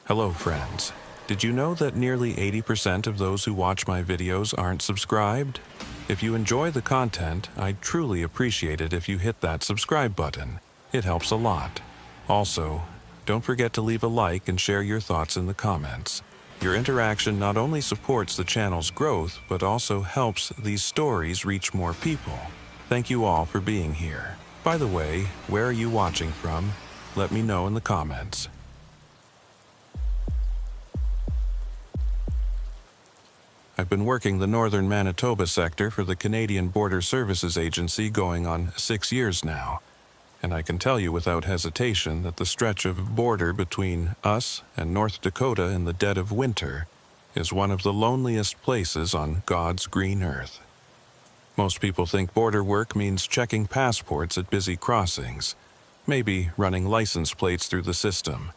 Hello friends. Did you know that nearly 80% of those who watch my videos aren't subscribed? If you enjoy the content, I'd truly appreciate it if you hit that subscribe button. It helps a lot. Also, don't forget to leave a like and share your thoughts in the comments. Your interaction not only supports the channel's growth, but also helps these stories reach more people. Thank you all for being here. By the way, where are you watching from? Let me know in the comments. I've been working the northern Manitoba sector for the Canadian Border Services Agency going on 6 years now, and I can tell you without hesitation that the stretch of border between us and North Dakota in the dead of winter is one of the loneliest places on God's green earth. Most people think border work means checking passports at busy crossings, maybe running license plates through the system,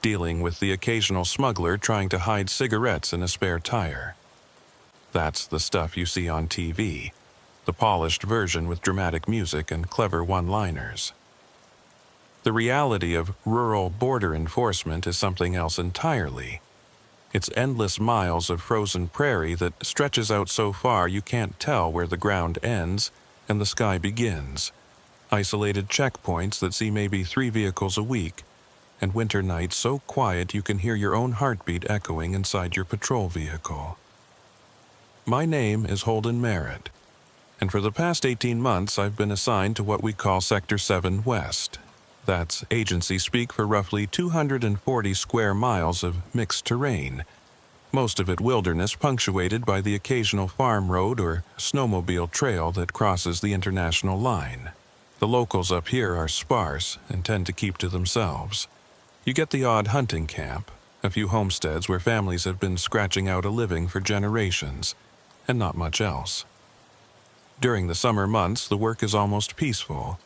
dealing with the occasional smuggler trying to hide cigarettes in a spare tire. That's the stuff you see on TV, the polished version with dramatic music and clever one-liners. The reality of rural border enforcement is something else entirely. It's endless miles of frozen prairie that stretches out so far you can't tell where the ground ends and the sky begins. Isolated checkpoints that see maybe 3 vehicles a week, and winter nights so quiet you can hear your own heartbeat echoing inside your patrol vehicle. My name is Holden Merritt, and for the past 18 months I've been assigned to what we call Sector 7 West. That's agency speak for roughly 240 square miles of mixed terrain, most of it wilderness punctuated by the occasional farm road or snowmobile trail that crosses the international line. The locals up here are sparse and tend to keep to themselves. You get the odd hunting camp, a few homesteads where families have been scratching out a living for generations, and not much else. During the summer months, the work is almost peaceful.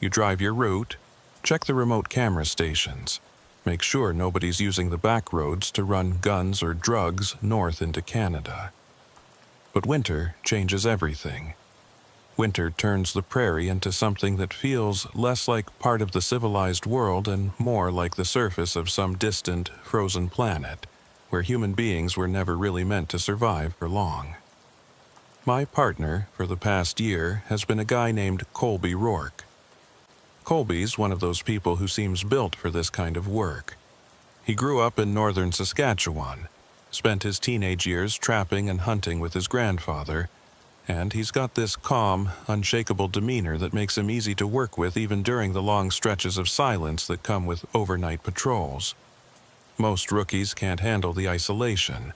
You drive your route, check the remote camera stations, make sure nobody's using the back roads to run guns or drugs north into Canada. But winter changes everything. Winter turns the prairie into something that feels less like part of the civilized world and more like the surface of some distant, frozen planet, where human beings were never really meant to survive for long. My partner for the past year has been a guy named Colby Rourke. Colby's one of those people who seems built for this kind of work. He grew up in northern Saskatchewan, spent his teenage years trapping and hunting with his grandfather, and he's got this calm, unshakable demeanor that makes him easy to work with even during the long stretches of silence that come with overnight patrols. Most rookies can't handle the isolation.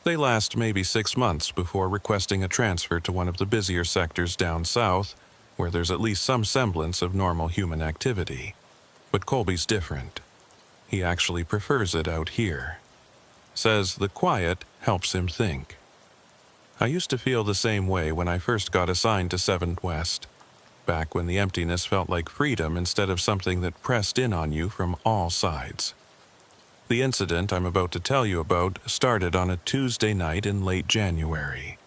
They last maybe 6 months before requesting a transfer to one of the busier sectors down south, where there's at least some semblance of normal human activity. But Colby's different. He actually prefers it out here. Says the quiet helps him think. I used to feel the same way when I first got assigned to 7th West, back when the emptiness felt like freedom instead of something that pressed in on you from all sides. The incident I'm about to tell you about started on a Tuesday night in late January.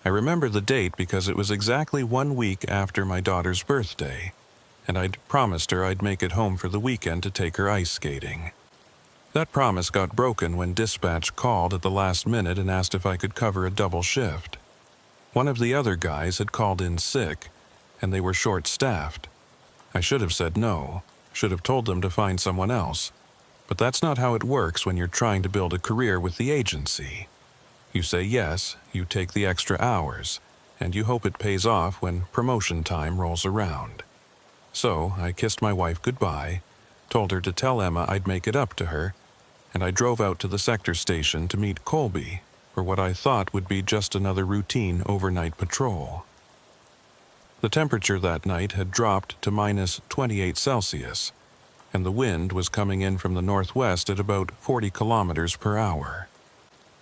I remember the date because it was exactly 1 week after my daughter's birthday, and I'd promised her I'd make it home for the weekend to take her ice skating. That promise got broken when dispatch called at the last minute and asked if I could cover a double shift. One of the other guys had called in sick, and they were short-staffed. I should have said no, should have told them to find someone else. But that's not how it works when you're trying to build a career with the agency. You say yes, you take the extra hours, and you hope it pays off when promotion time rolls around. So I kissed my wife goodbye, told her to tell Emma I'd make it up to her, and I drove out to the sector station to meet Colby for what I thought would be just another routine overnight patrol. The temperature that night had dropped to minus 28 Celsius, and the wind was coming in from the northwest at about 40 kilometers per hour.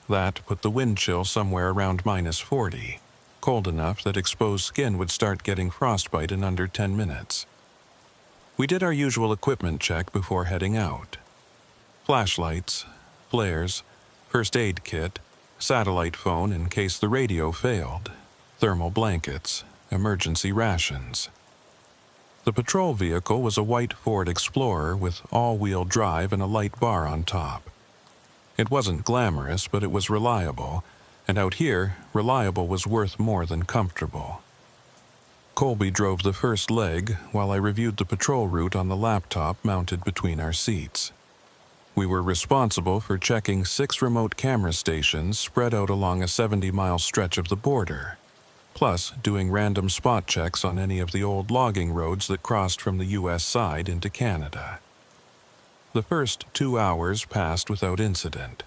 That put the wind chill somewhere around minus 40, cold enough that exposed skin would start getting frostbite in under 10 minutes. We did our usual equipment check before heading out. Flashlights, flares, first aid kit, satellite phone in case the radio failed, thermal blankets, emergency rations. The patrol vehicle was a white Ford Explorer with all-wheel drive and a light bar on top. It wasn't glamorous, but it was reliable, and out here, reliable was worth more than comfortable. Colby drove the first leg while I reviewed the patrol route on the laptop mounted between our seats. We were responsible for checking 6 remote camera stations spread out along a 70-mile stretch of the border, plus doing random spot checks on any of the old logging roads that crossed from the U.S. side into Canada. The first 2 hours passed without incident.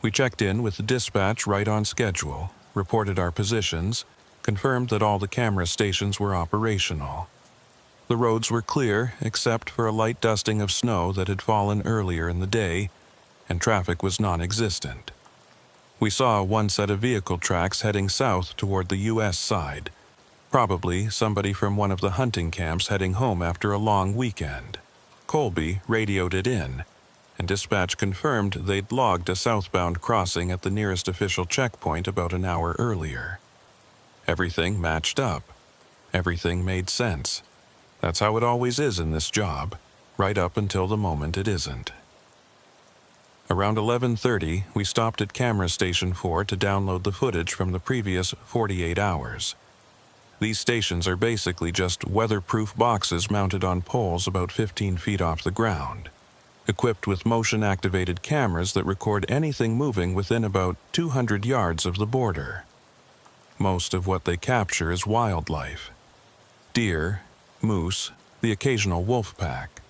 We checked in with the dispatch right on schedule, reported our positions, confirmed that all the camera stations were operational. The roads were clear except for a light dusting of snow that had fallen earlier in the day, and traffic was non-existent. We saw one set of vehicle tracks heading south toward the U.S. side, probably somebody from one of the hunting camps heading home after a long weekend. Colby radioed it in, and dispatch confirmed they'd logged a southbound crossing at the nearest official checkpoint about an hour earlier. Everything matched up. Everything made sense. That's how it always is in this job, right up until the moment it isn't. Around 11:30, we stopped at Camera Station 4 to download the footage from the previous 48 hours. These stations are basically just weatherproof boxes mounted on poles about 15 feet off the ground, equipped with motion-activated cameras that record anything moving within about 200 yards of the border. Most of what they capture is wildlife. Deer, moose, the occasional wolf pack.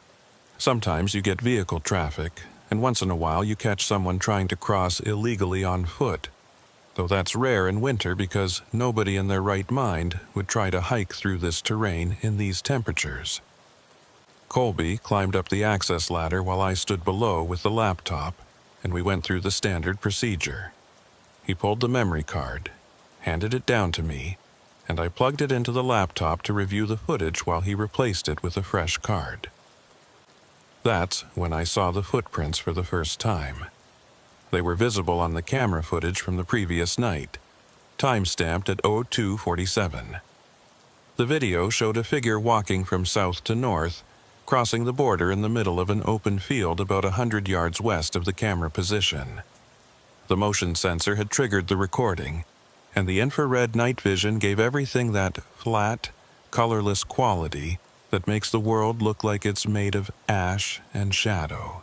Sometimes you get vehicle traffic, and once in a while you catch someone trying to cross illegally on foot, though that's rare in winter because nobody in their right mind would try to hike through this terrain in these temperatures. Colby climbed up the access ladder while I stood below with the laptop, and we went through the standard procedure. He pulled the memory card, handed it down to me, and I plugged it into the laptop to review the footage while he replaced it with a fresh card. That's when I saw the footprints for the first time. They were visible on the camera footage from the previous night, time-stamped at 02:47. The video showed a figure walking from south to north, crossing the border in the middle of an open field about 100 yards west of the camera position. The motion sensor had triggered the recording, and the infrared night vision gave everything that flat, colorless quality that makes the world look like it's made of ash and shadow.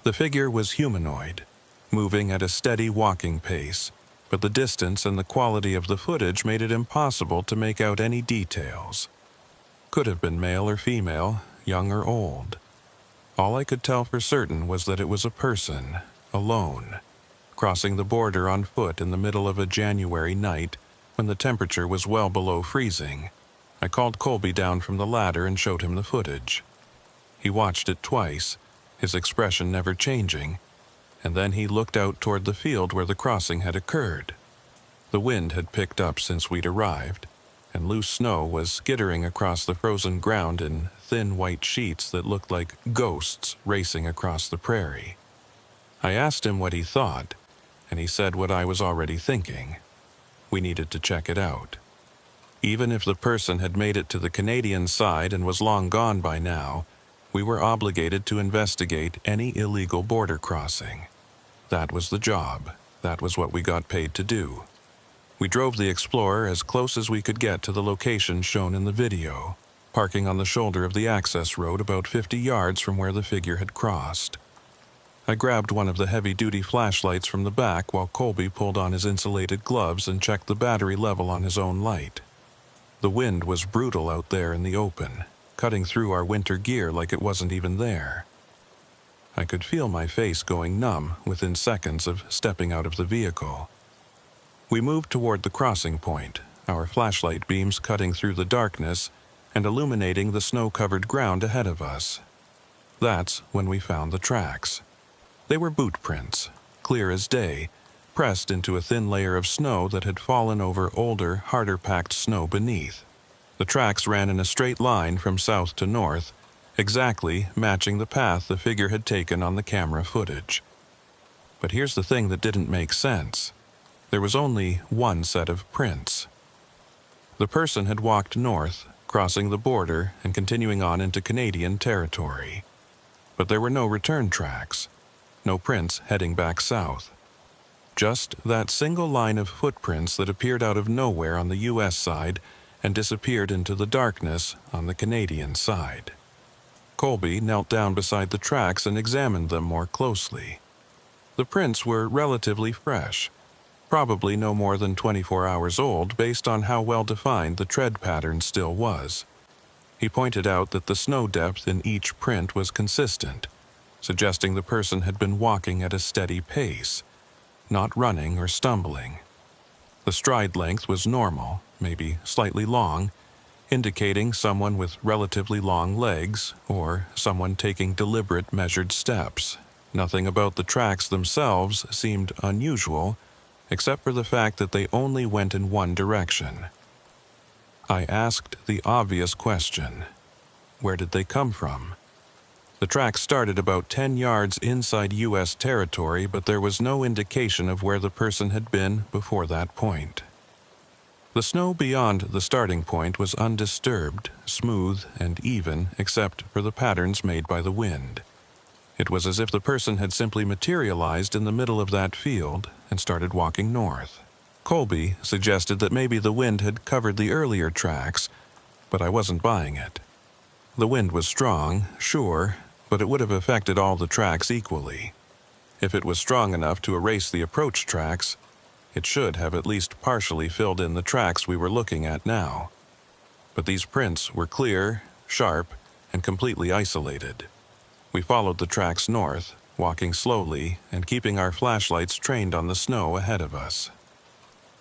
The figure was humanoid, moving at a steady walking pace, but the distance and the quality of the footage made it impossible to make out any details. Could have been male or female, young or old. All I could tell for certain was that it was a person, alone, crossing the border on foot in the middle of a January night when the temperature was well below freezing. I called Colby down from the ladder and showed him the footage. He watched it twice, his expression never changing, and then he looked out toward the field where the crossing had occurred. The wind had picked up since we'd arrived, and loose snow was skittering across the frozen ground in thin white sheets that looked like ghosts racing across the prairie. I asked him what he thought, and he said what I was already thinking. We needed to check it out. Even if the person had made it to the Canadian side and was long gone by now, we were obligated to investigate any illegal border crossing. That was the job. That was what we got paid to do. We drove the Explorer as close as we could get to the location shown in the video, parking on the shoulder of the access road about 50 yards from where the figure had crossed. I grabbed one of the heavy-duty flashlights from the back while Colby pulled on his insulated gloves and checked the battery level on his own light. The wind was brutal out there in the open, cutting through our winter gear like it wasn't even there. I could feel my face going numb within seconds of stepping out of the vehicle. We moved toward the crossing point, our flashlight beams cutting through the darkness and illuminating the snow-covered ground ahead of us. That's when we found the tracks. They were boot prints, clear as day, pressed into a thin layer of snow that had fallen over older, harder-packed snow beneath. The tracks ran in a straight line from south to north, exactly matching the path the figure had taken on the camera footage. But here's the thing that didn't make sense. There was only one set of prints. The person had walked north, crossing the border and continuing on into Canadian territory. But there were no return tracks, no prints heading back south. Just that single line of footprints that appeared out of nowhere on the U.S. side and disappeared into the darkness on the Canadian side. Colby knelt down beside the tracks and examined them more closely. The prints were relatively fresh, probably no more than 24 hours old based on how well defined the tread pattern still was. He pointed out that the snow depth in each print was consistent, suggesting the person had been walking at a steady pace, not running or stumbling. The stride length was normal, maybe slightly long, indicating someone with relatively long legs or someone taking deliberate measured steps. Nothing about the tracks themselves seemed unusual, except for the fact that they only went in one direction. I asked the obvious question: where did they come from? The tracks started about 10 yards inside U.S. territory, but there was no indication of where the person had been before that point. The snow beyond the starting point was undisturbed, smooth, and even except for the patterns made by the wind. It was as if the person had simply materialized in the middle of that field and started walking north. Colby suggested that maybe the wind had covered the earlier tracks, but I wasn't buying it. The wind was strong, sure, but it would have affected all the tracks equally. If it was strong enough to erase the approach tracks, it should have at least partially filled in the tracks we were looking at now. But these prints were clear, sharp, and completely isolated. We followed the tracks north, walking slowly and keeping our flashlights trained on the snow ahead of us.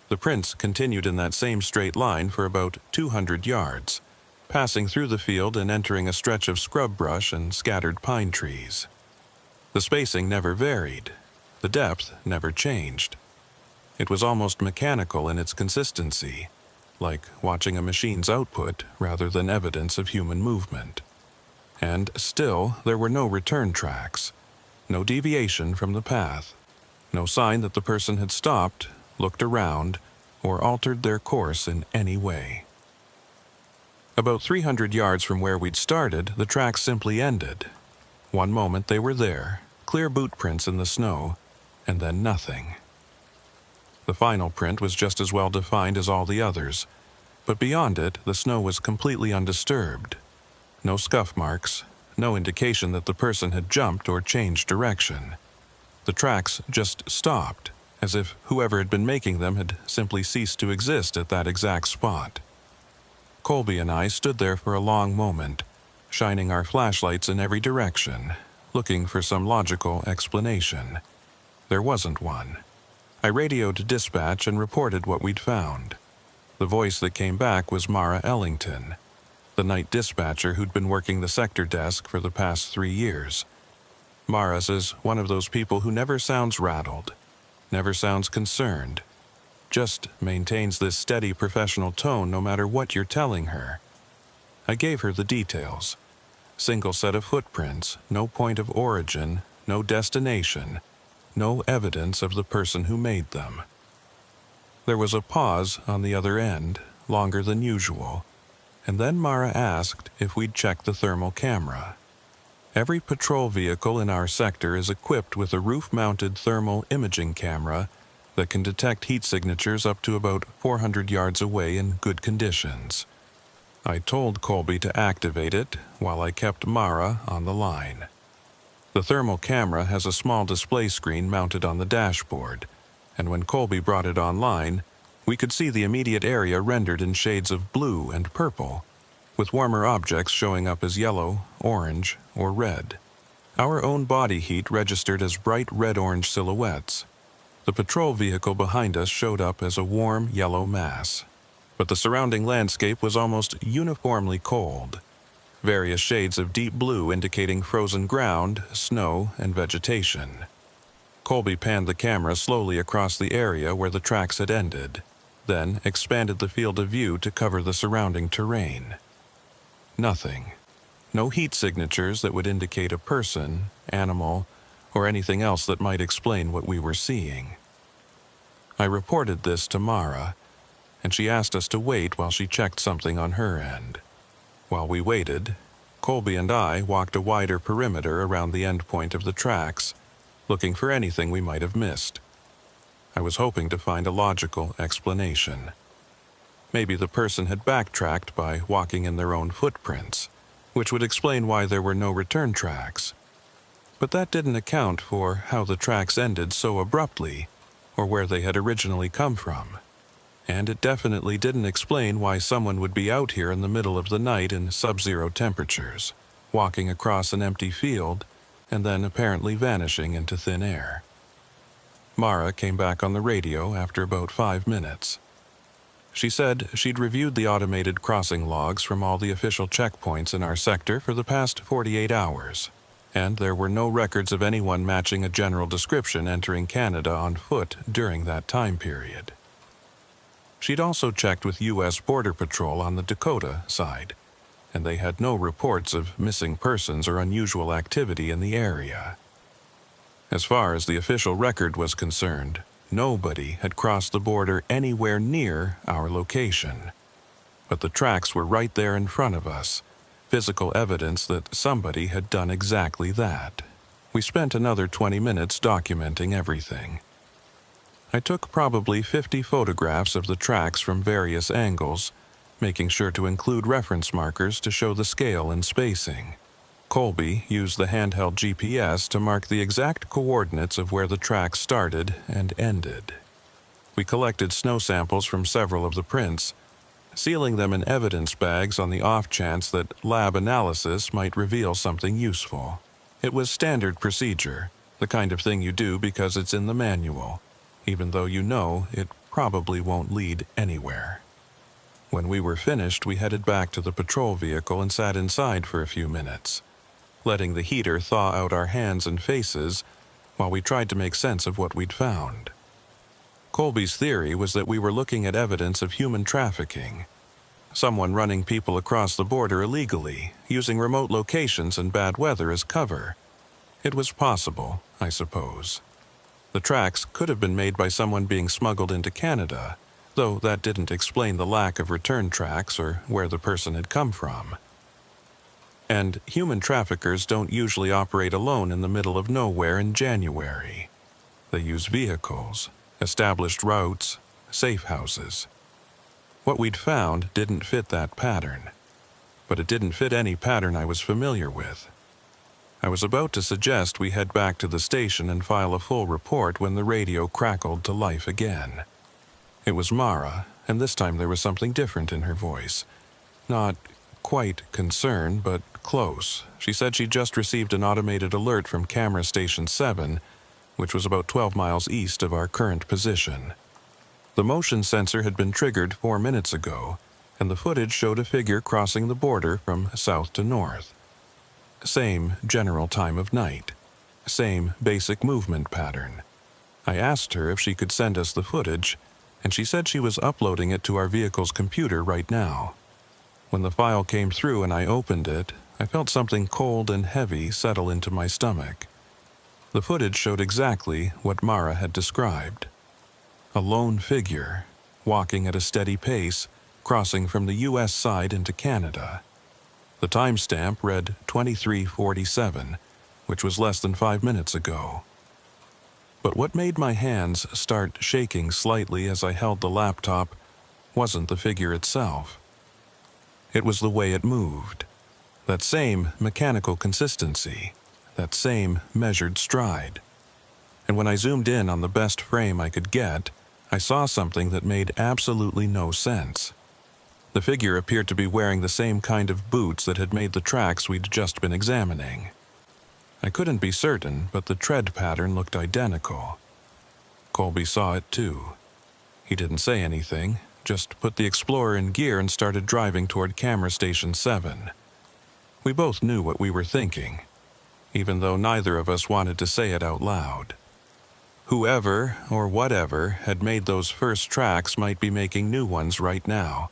The prints continued in that same straight line for about 200 yards, passing through the field and entering a stretch of scrub brush and scattered pine trees. The spacing never varied. The depth never changed. It was almost mechanical in its consistency, like watching a machine's output rather than evidence of human movement. And still, there were no return tracks, no deviation from the path, no sign that the person had stopped, looked around, or altered their course in any way. About 300 yards from where we'd started, the tracks simply ended. One moment they were there, clear boot prints in the snow, and then nothing. The final print was just as well defined as all the others, but beyond it, the snow was completely undisturbed. No scuff marks, no indication that the person had jumped or changed direction. The tracks just stopped, as if whoever had been making them had simply ceased to exist at that exact spot. Colby and I stood there for a long moment, shining our flashlights in every direction, looking for some logical explanation. There wasn't one. I radioed dispatch and reported what we'd found. The voice that came back was Mara Ellington, the night dispatcher who'd been working the sector desk for the past 3 years. Mara's is one of those people who never sounds rattled, never sounds concerned, just maintains this steady professional tone no matter what you're telling her. I gave her the details. Single set of footprints, no point of origin, no destination, no evidence of the person who made them. There was a pause on the other end, longer than usual, and then Mara asked if we'd check the thermal camera. Every patrol vehicle in our sector is equipped with a roof-mounted thermal imaging camera that can detect heat signatures up to about 400 yards away in good conditions. I told Colby to activate it while I kept Mara on the line. The thermal camera has a small display screen mounted on the dashboard, and when Colby brought it online, we could see the immediate area rendered in shades of blue and purple, with warmer objects showing up as yellow, orange, or red. Our own body heat registered as bright red-orange silhouettes. The patrol vehicle behind us showed up as a warm yellow mass, but the surrounding landscape was almost uniformly cold, various shades of deep blue indicating frozen ground, snow, and vegetation. Colby panned the camera slowly across the area where the tracks had ended, then expanded the field of view to cover the surrounding terrain. Nothing. No heat signatures that would indicate a person, animal, or anything else that might explain what we were seeing. I reported this to Mara, and she asked us to wait while she checked something on her end. While we waited, Colby and I walked a wider perimeter around the endpoint of the tracks, looking for anything we might have missed. I was hoping to find a logical explanation. Maybe the person had backtracked by walking in their own footprints, which would explain why there were no return tracks. But that didn't account for how the tracks ended so abruptly, or where they had originally come from. And it definitely didn't explain why someone would be out here in the middle of the night in sub-zero temperatures, walking across an empty field, and then apparently vanishing into thin air. Mara came back on the radio after about 5 minutes. She said she'd reviewed the automated crossing logs from all the official checkpoints in our sector for the past 48 hours, and there were no records of anyone matching a general description entering Canada on foot during that time period. She'd also checked with U.S. Border Patrol on the Dakota side, and they had no reports of missing persons or unusual activity in the area. As far as the official record was concerned, nobody had crossed the border anywhere near our location. But the tracks were right there in front of us, physical evidence that somebody had done exactly that. We spent another 20 minutes documenting everything. I took probably 50 photographs of the tracks from various angles, making sure to include reference markers to show the scale and spacing. Colby used the handheld GPS to mark the exact coordinates of where the tracks started and ended. We collected snow samples from several of the prints, sealing them in evidence bags on the off chance that lab analysis might reveal something useful. It was standard procedure, the kind of thing you do because it's in the manual, even though you know it probably won't lead anywhere. When we were finished, we headed back to the patrol vehicle and sat inside for a few minutes, letting the heater thaw out our hands and faces while we tried to make sense of what we'd found. Colby's theory was that we were looking at evidence of human trafficking, someone running people across the border illegally, using remote locations and bad weather as cover. It was possible, I suppose. The tracks could have been made by someone being smuggled into Canada, though that didn't explain the lack of return tracks or where the person had come from. And human traffickers don't usually operate alone in the middle of nowhere in January. They use vehicles, established routes, safe houses. What we'd found didn't fit that pattern, but it didn't fit any pattern I was familiar with. I was about to suggest we head back to the station and file a full report when the radio crackled to life again. It was Mara, and this time there was something different in her voice. Not quite concern, but close. She said she'd just received an automated alert from Camera Station 7, which was about 12 miles east of our current position. The motion sensor had been triggered 4 minutes ago, and the footage showed a figure crossing the border from south to north. Same general time of night. Same basic movement pattern. I asked her if she could send us the footage, and she said she was uploading it to our vehicle's computer right now. When the file came through and I opened it, I felt something cold and heavy settle into my stomach. The footage showed exactly what Mara had described. A lone figure, walking at a steady pace, crossing from the U.S. side into Canada. The timestamp read 23:47, which was less than 5 minutes ago. But what made my hands start shaking slightly as I held the laptop wasn't the figure itself. It was the way it moved. That same mechanical consistency, that same measured stride. And when I zoomed in on the best frame I could get, I saw something that made absolutely no sense. The figure appeared to be wearing the same kind of boots that had made the tracks we'd just been examining. I couldn't be certain, but the tread pattern looked identical. Colby saw it too. He didn't say anything, just put the Explorer in gear and started driving toward Camera Station 7. We both knew what we were thinking, even though neither of us wanted to say it out loud. Whoever or whatever had made those first tracks might be making new ones right now,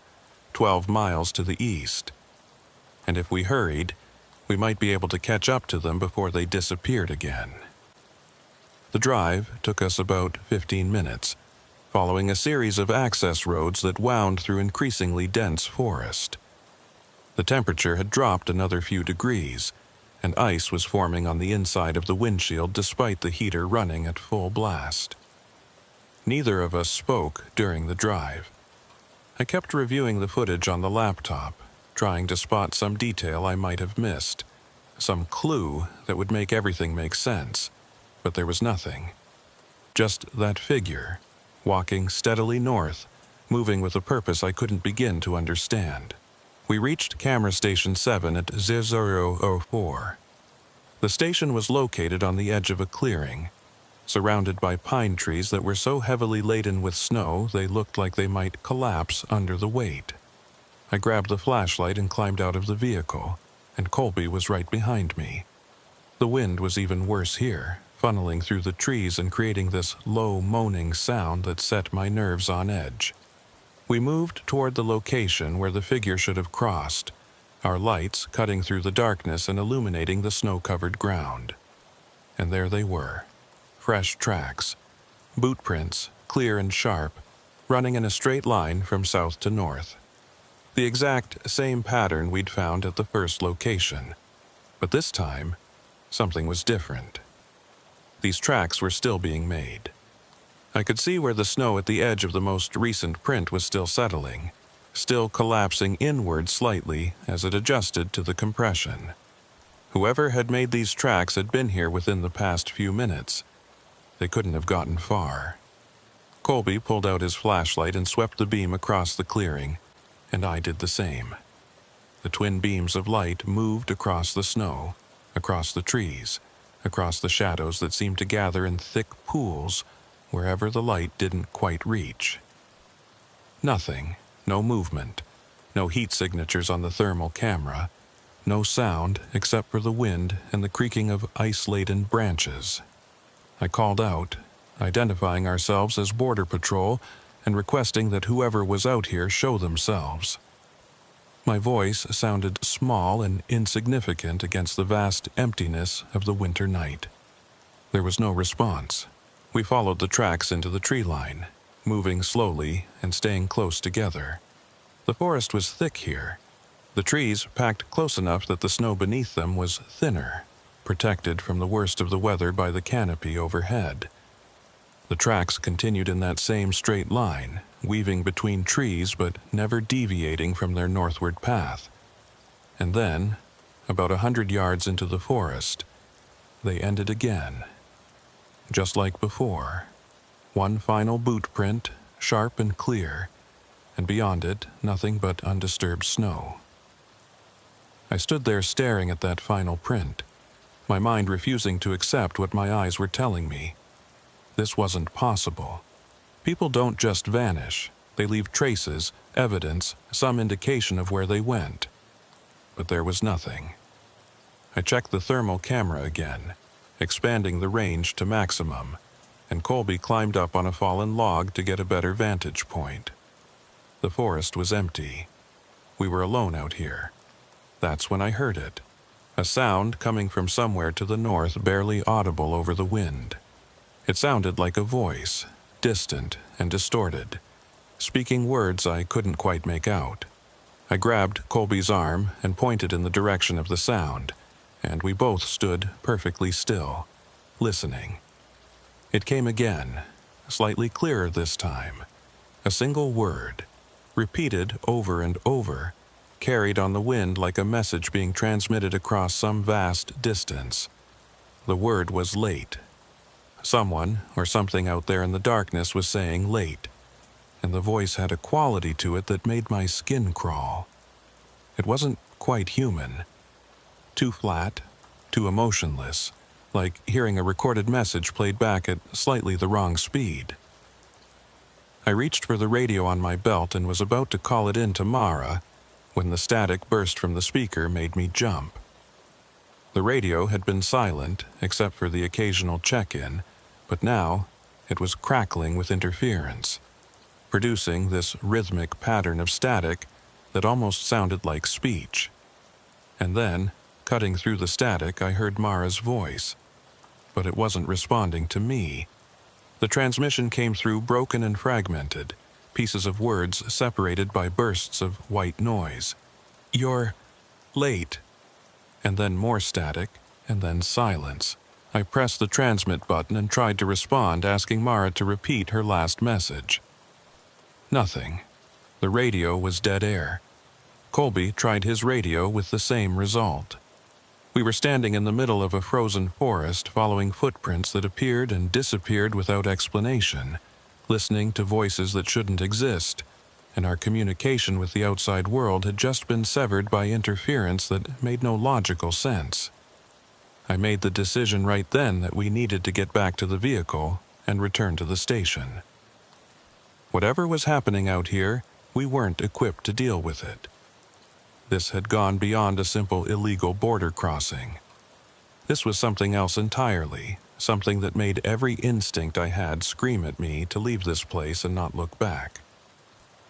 12 miles to the east. And if we hurried, we might be able to catch up to them before they disappeared again. The drive took us about 15 minutes, following a series of access roads that wound through increasingly dense forest. The temperature had dropped another few degrees, and ice was forming on the inside of the windshield despite the heater running at full blast. Neither of us spoke during the drive. I kept reviewing the footage on the laptop, trying to spot some detail I might have missed, some clue that would make everything make sense, but there was nothing. Just that figure, walking steadily north, moving with a purpose I couldn't begin to understand. We reached camera station 7 at 0004. The station was located on the edge of a clearing, surrounded by pine trees that were so heavily laden with snow they looked like they might collapse under the weight. I grabbed the flashlight and climbed out of the vehicle, and Colby was right behind me. The wind was even worse here, funneling through the trees and creating this low moaning sound that set my nerves on edge. We moved toward the location where the figure should have crossed, our lights cutting through the darkness and illuminating the snow-covered ground. And there they were, fresh tracks, boot prints, clear and sharp, running in a straight line from south to north. The exact same pattern we'd found at the first location, but this time, something was different. These tracks were still being made. I could see where the snow at the edge of the most recent print was still settling, still collapsing inward slightly as it adjusted to the compression. Whoever had made these tracks had been here within the past few minutes. They couldn't have gotten far. Colby pulled out his flashlight and swept the beam across the clearing, and I did the same. The twin beams of light moved across the snow, across the trees, across the shadows that seemed to gather in thick pools wherever the light didn't quite reach. Nothing, no movement, no heat signatures on the thermal camera, no sound except for the wind and the creaking of ice-laden branches. I called out, identifying ourselves as Border Patrol and requesting that whoever was out here show themselves. My voice sounded small and insignificant against the vast emptiness of the winter night. There was no response. We followed the tracks into the tree line, moving slowly and staying close together. The forest was thick here. The trees packed close enough that the snow beneath them was thinner, protected from the worst of the weather by the canopy overhead. The tracks continued in that same straight line, weaving between trees but never deviating from their northward path. And then, about 100 yards into the forest, they ended again. Just like before, one final boot print, sharp and clear, and beyond it, nothing but undisturbed snow. I stood there staring at that final print, my mind refusing to accept what my eyes were telling me. This wasn't possible. People don't just vanish. They leave traces, evidence, some indication of where they went. But there was nothing. I checked the thermal camera again, expanding the range to maximum, and Colby climbed up on a fallen log to get a better vantage point. The forest was empty. We were alone out here. That's when I heard it. A sound coming from somewhere to the north, barely audible over the wind. It sounded like a voice, distant and distorted, speaking words I couldn't quite make out. I grabbed Colby's arm and pointed in the direction of the sound, and we both stood perfectly still, listening. It came again, slightly clearer this time. A single word, repeated over and over, carried on the wind like a message being transmitted across some vast distance. The word was late. Someone or something out there in the darkness was saying late, and the voice had a quality to it that made my skin crawl. It wasn't quite human. Too flat, too emotionless, like hearing a recorded message played back at slightly the wrong speed. I reached for the radio on my belt and was about to call it in to Mara when the static burst from the speaker made me jump. The radio had been silent except for the occasional check-in, but now it was crackling with interference, producing this rhythmic pattern of static that almost sounded like speech. And then, cutting through the static, I heard Mara's voice, but it wasn't responding to me. The transmission came through broken and fragmented, pieces of words separated by bursts of white noise. You're late, and then more static, and then silence. I pressed the transmit button and tried to respond, asking Mara to repeat her last message. Nothing. The radio was dead air. Colby tried his radio with the same result. We were standing in the middle of a frozen forest, following footprints that appeared and disappeared without explanation, listening to voices that shouldn't exist, and our communication with the outside world had just been severed by interference that made no logical sense. I made the decision right then that we needed to get back to the vehicle and return to the station. Whatever was happening out here, we weren't equipped to deal with it. This had gone beyond a simple illegal border crossing. This was something else entirely, something that made every instinct I had scream at me to leave this place and not look back.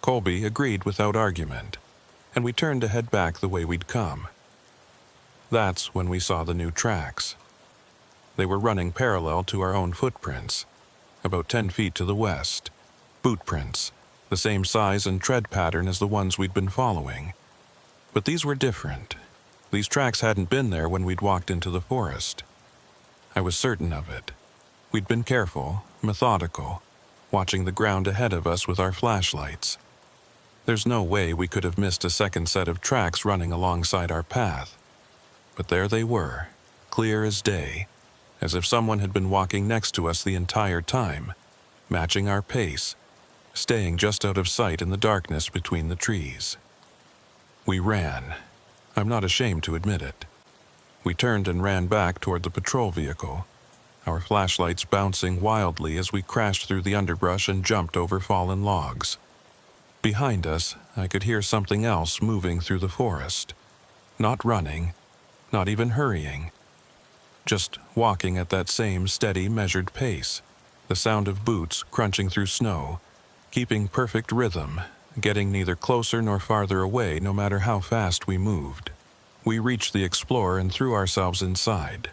Colby agreed without argument, and we turned to head back the way we'd come. That's when we saw the new tracks. They were running parallel to our own footprints, about 10 feet to the west. Boot prints, the same size and tread pattern as the ones we'd been following. But these were different. These tracks hadn't been there when we'd walked into the forest. I was certain of it. We'd been careful, methodical, watching the ground ahead of us with our flashlights. There's no way we could have missed a second set of tracks running alongside our path. But there they were, clear as day, as if someone had been walking next to us the entire time, matching our pace, staying just out of sight in the darkness between the trees. We ran. I'm not ashamed to admit it. We turned and ran back toward the patrol vehicle, our flashlights bouncing wildly as we crashed through the underbrush and jumped over fallen logs. Behind us, I could hear something else moving through the forest. Not running, not even hurrying. Just walking at that same steady, measured pace. The sound of boots crunching through snow, keeping perfect rhythm, getting neither closer nor farther away no matter how fast we moved. We reached the Explorer and threw ourselves inside,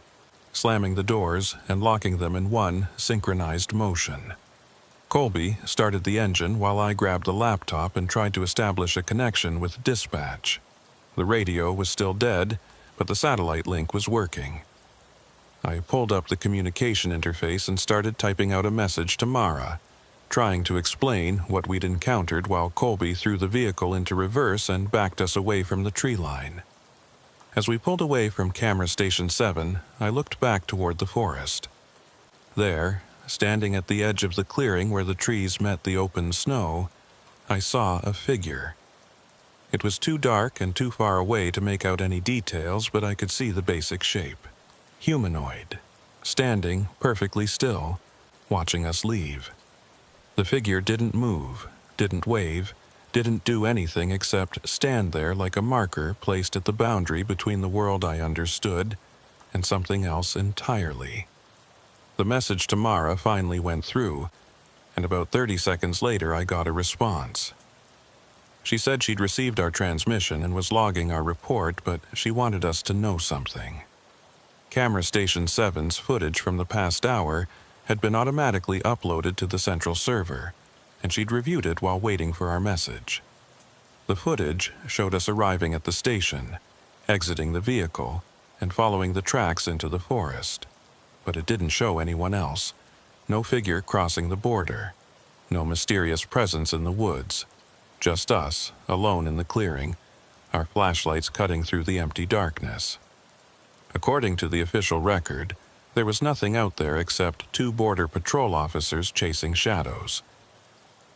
slamming the doors and locking them in one synchronized motion. Colby started the engine while I grabbed the laptop and tried to establish a connection with dispatch. The radio was still dead, but the satellite link was working. I pulled up the communication interface and started typing out a message to Mara, trying to explain what we'd encountered while Colby threw the vehicle into reverse and backed us away from the tree line. As we pulled away from Camera Station 7, I looked back toward the forest. There, standing at the edge of the clearing where the trees met the open snow, I saw a figure. It was too dark and too far away to make out any details, but I could see the basic shape. Humanoid, standing perfectly still, watching us leave. The figure didn't move, didn't wave, didn't do anything except stand there like a marker placed at the boundary between the world I understood and something else entirely. The message to Mara finally went through, and about 30 seconds later I got a response. She said she'd received our transmission and was logging our report, but she wanted us to know something. Camera Station 7's footage from the past hour had been automatically uploaded to the central server, and she'd reviewed it while waiting for our message. The footage showed us arriving at the station, exiting the vehicle, and following the tracks into the forest. But it didn't show anyone else. No figure crossing the border. No mysterious presence in the woods. Just us, alone in the clearing, our flashlights cutting through the empty darkness. According to the official record, there was nothing out there except 2 border patrol officers chasing shadows.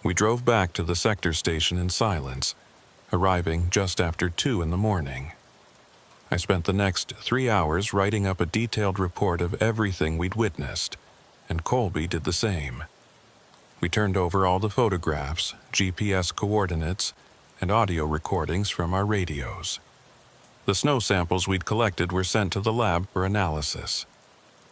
We drove back to the sector station in silence, arriving just after 2 in the morning. I spent the next 3 hours writing up a detailed report of everything we'd witnessed, and Colby did the same. We turned over all the photographs, GPS coordinates, and audio recordings from our radios. The snow samples we'd collected were sent to the lab for analysis.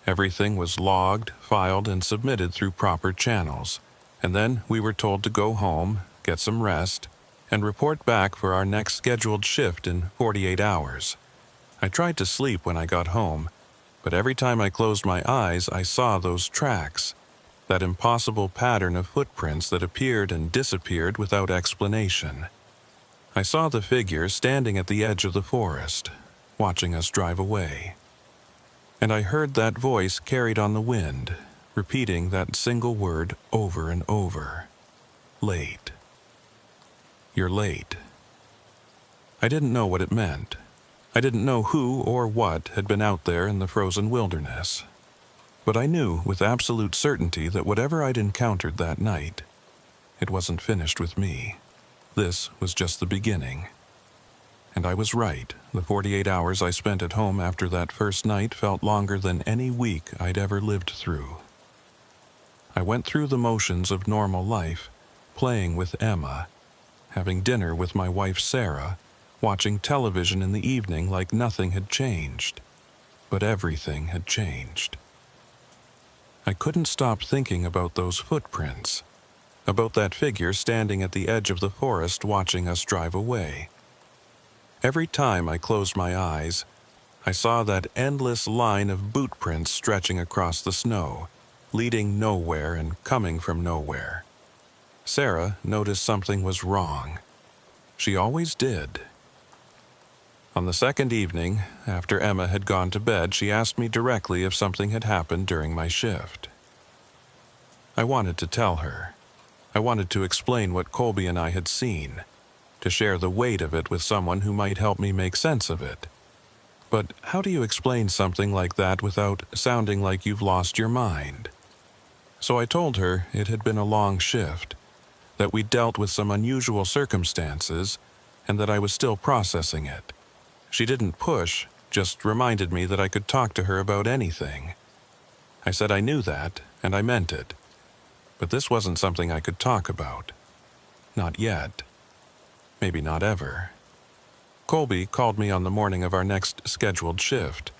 Everything was logged, filed, and submitted through proper channels, and then we were told to go home, get some rest, and report back for our next scheduled shift in 48 hours. I tried to sleep when I got home, but every time I closed my eyes, I saw those tracks, that impossible pattern of footprints that appeared and disappeared without explanation. I saw the figure standing at the edge of the forest, watching us drive away. And I heard that voice carried on the wind, repeating that single word over and over. Late. You're late. I didn't know what it meant. I didn't know who or what had been out there in the frozen wilderness. But I knew with absolute certainty that whatever I'd encountered that night, it wasn't finished with me. This was just the beginning. And I was right. The 48 hours I spent at home after that first night felt longer than any week I'd ever lived through. I went through the motions of normal life, playing with Emma, having dinner with my wife Sarah, watching television in the evening like nothing had changed. But everything had changed. I couldn't stop thinking about those footprints, about that figure standing at the edge of the forest watching us drive away. Every time I closed my eyes, I saw that endless line of boot prints stretching across the snow, leading nowhere and coming from nowhere. Sarah noticed something was wrong. She always did. On the second evening, after Emma had gone to bed, she asked me directly if something had happened during my shift. I wanted to tell her. I wanted to explain what Colby and I had seen, to share the weight of it with someone who might help me make sense of it. But how do you explain something like that without sounding like you've lost your mind? So I told her it had been a long shift, that we'd dealt with some unusual circumstances, and that I was still processing it. She didn't push, just reminded me that I could talk to her about anything. I said I knew that, and I meant it. But this wasn't something I could talk about. Not yet. Maybe not ever. Colby called me on the morning of our next scheduled shift.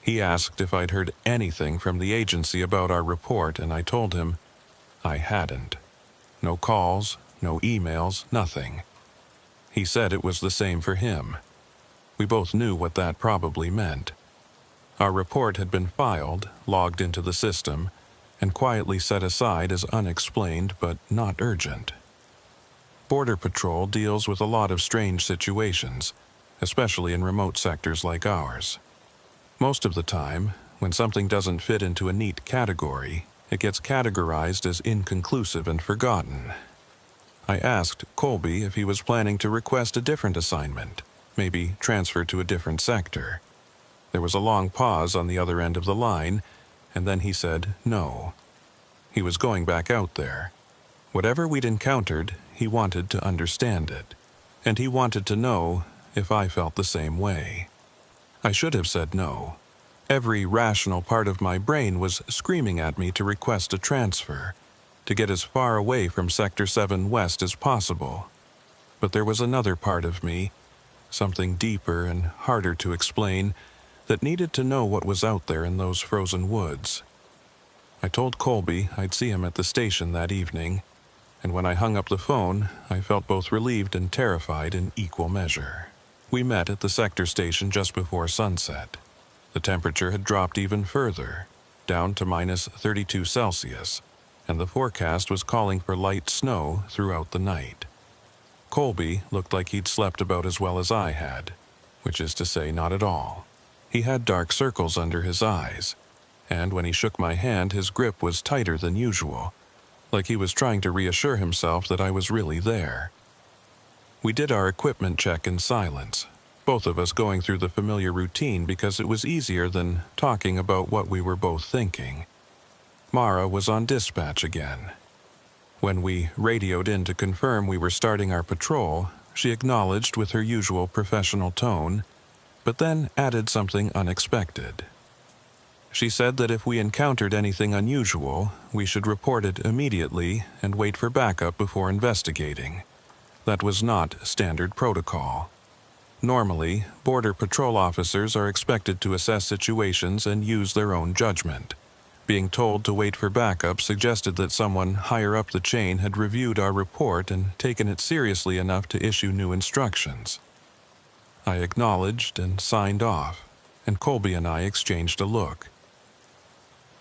He asked if I'd heard anything from the agency about our report, and I told him I hadn't. No calls, no emails, nothing. He said it was the same for him. We both knew what that probably meant. Our report had been filed, logged into the system, and quietly set aside as unexplained but not urgent. Border Patrol deals with a lot of strange situations, especially in remote sectors like ours. Most of the time, when something doesn't fit into a neat category, it gets categorized as inconclusive and forgotten. I asked Colby if he was planning to request a different assignment, maybe transfer to a different sector. There was a long pause on the other end of the line, and then he said no. He was going back out there. Whatever we'd encountered, he wanted to understand it, and he wanted to know if I felt the same way. I should have said no. Every rational part of my brain was screaming at me to request a transfer, to get as far away from Sector 7 West as possible. But there was another part of me, something deeper and harder to explain, that needed to know what was out there in those frozen woods. I told Colby I'd see him at the station that evening, and when I hung up the phone, I felt both relieved and terrified in equal measure. We met at the sector station just before sunset. The temperature had dropped even further, down to minus 32 Celsius, and the forecast was calling for light snow throughout the night. Colby looked like he'd slept about as well as I had, which is to say not at all. He had dark circles under his eyes, and when he shook my hand, his grip was tighter than usual, like he was trying to reassure himself that I was really there. We did our equipment check in silence, both of us going through the familiar routine because it was easier than talking about what we were both thinking. Mara was on dispatch again. When we radioed in to confirm we were starting our patrol, she acknowledged with her usual professional tone, but then added something unexpected. She said that if we encountered anything unusual, we should report it immediately and wait for backup before investigating. That was not standard protocol. Normally, Border Patrol officers are expected to assess situations and use their own judgment. Being told to wait for backup suggested that someone higher up the chain had reviewed our report and taken it seriously enough to issue new instructions. I acknowledged and signed off, and Colby and I exchanged a look.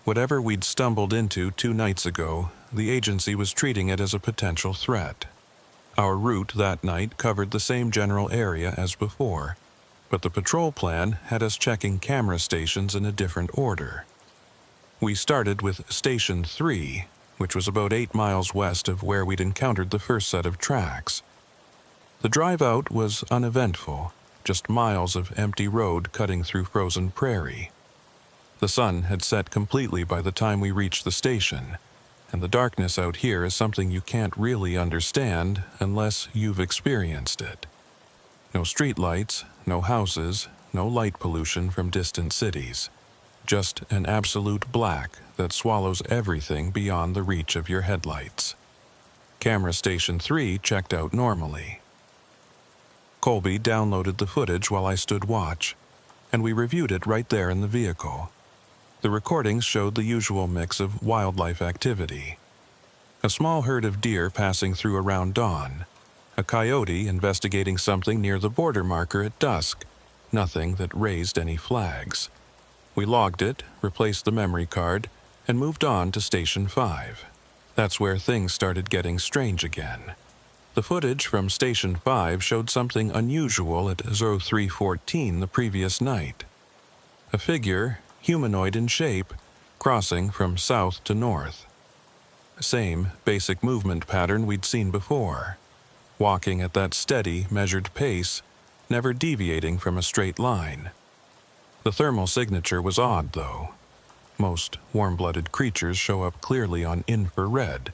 Whatever we'd stumbled into 2 nights ago, the agency was treating it as a potential threat. Our route that night covered the same general area as before, but the patrol plan had us checking camera stations in a different order. We started with Station 3, which was about 8 miles west of where we'd encountered the first set of tracks. The drive out was uneventful, just miles of empty road cutting through frozen prairie. The sun had set completely by the time we reached the station, and the darkness out here is something you can't really understand unless you've experienced it. No streetlights, no houses, no light pollution from distant cities. Just an absolute black that swallows everything beyond the reach of your headlights. Camera Station 3 checked out normally. Colby downloaded the footage while I stood watch, and we reviewed it right there in the vehicle. The recordings showed the usual mix of wildlife activity. A small herd of deer passing through around dawn, a coyote investigating something near the border marker at dusk, nothing that raised any flags. We logged it, replaced the memory card, and moved on to Station 5. That's where things started getting strange again. The footage from Station 5 showed something unusual at 0314 the previous night. A figure, humanoid in shape, crossing from south to north. Same basic movement pattern we'd seen before, walking at that steady, measured pace, never deviating from a straight line. The thermal signature was odd, though. Most warm-blooded creatures show up clearly on infrared,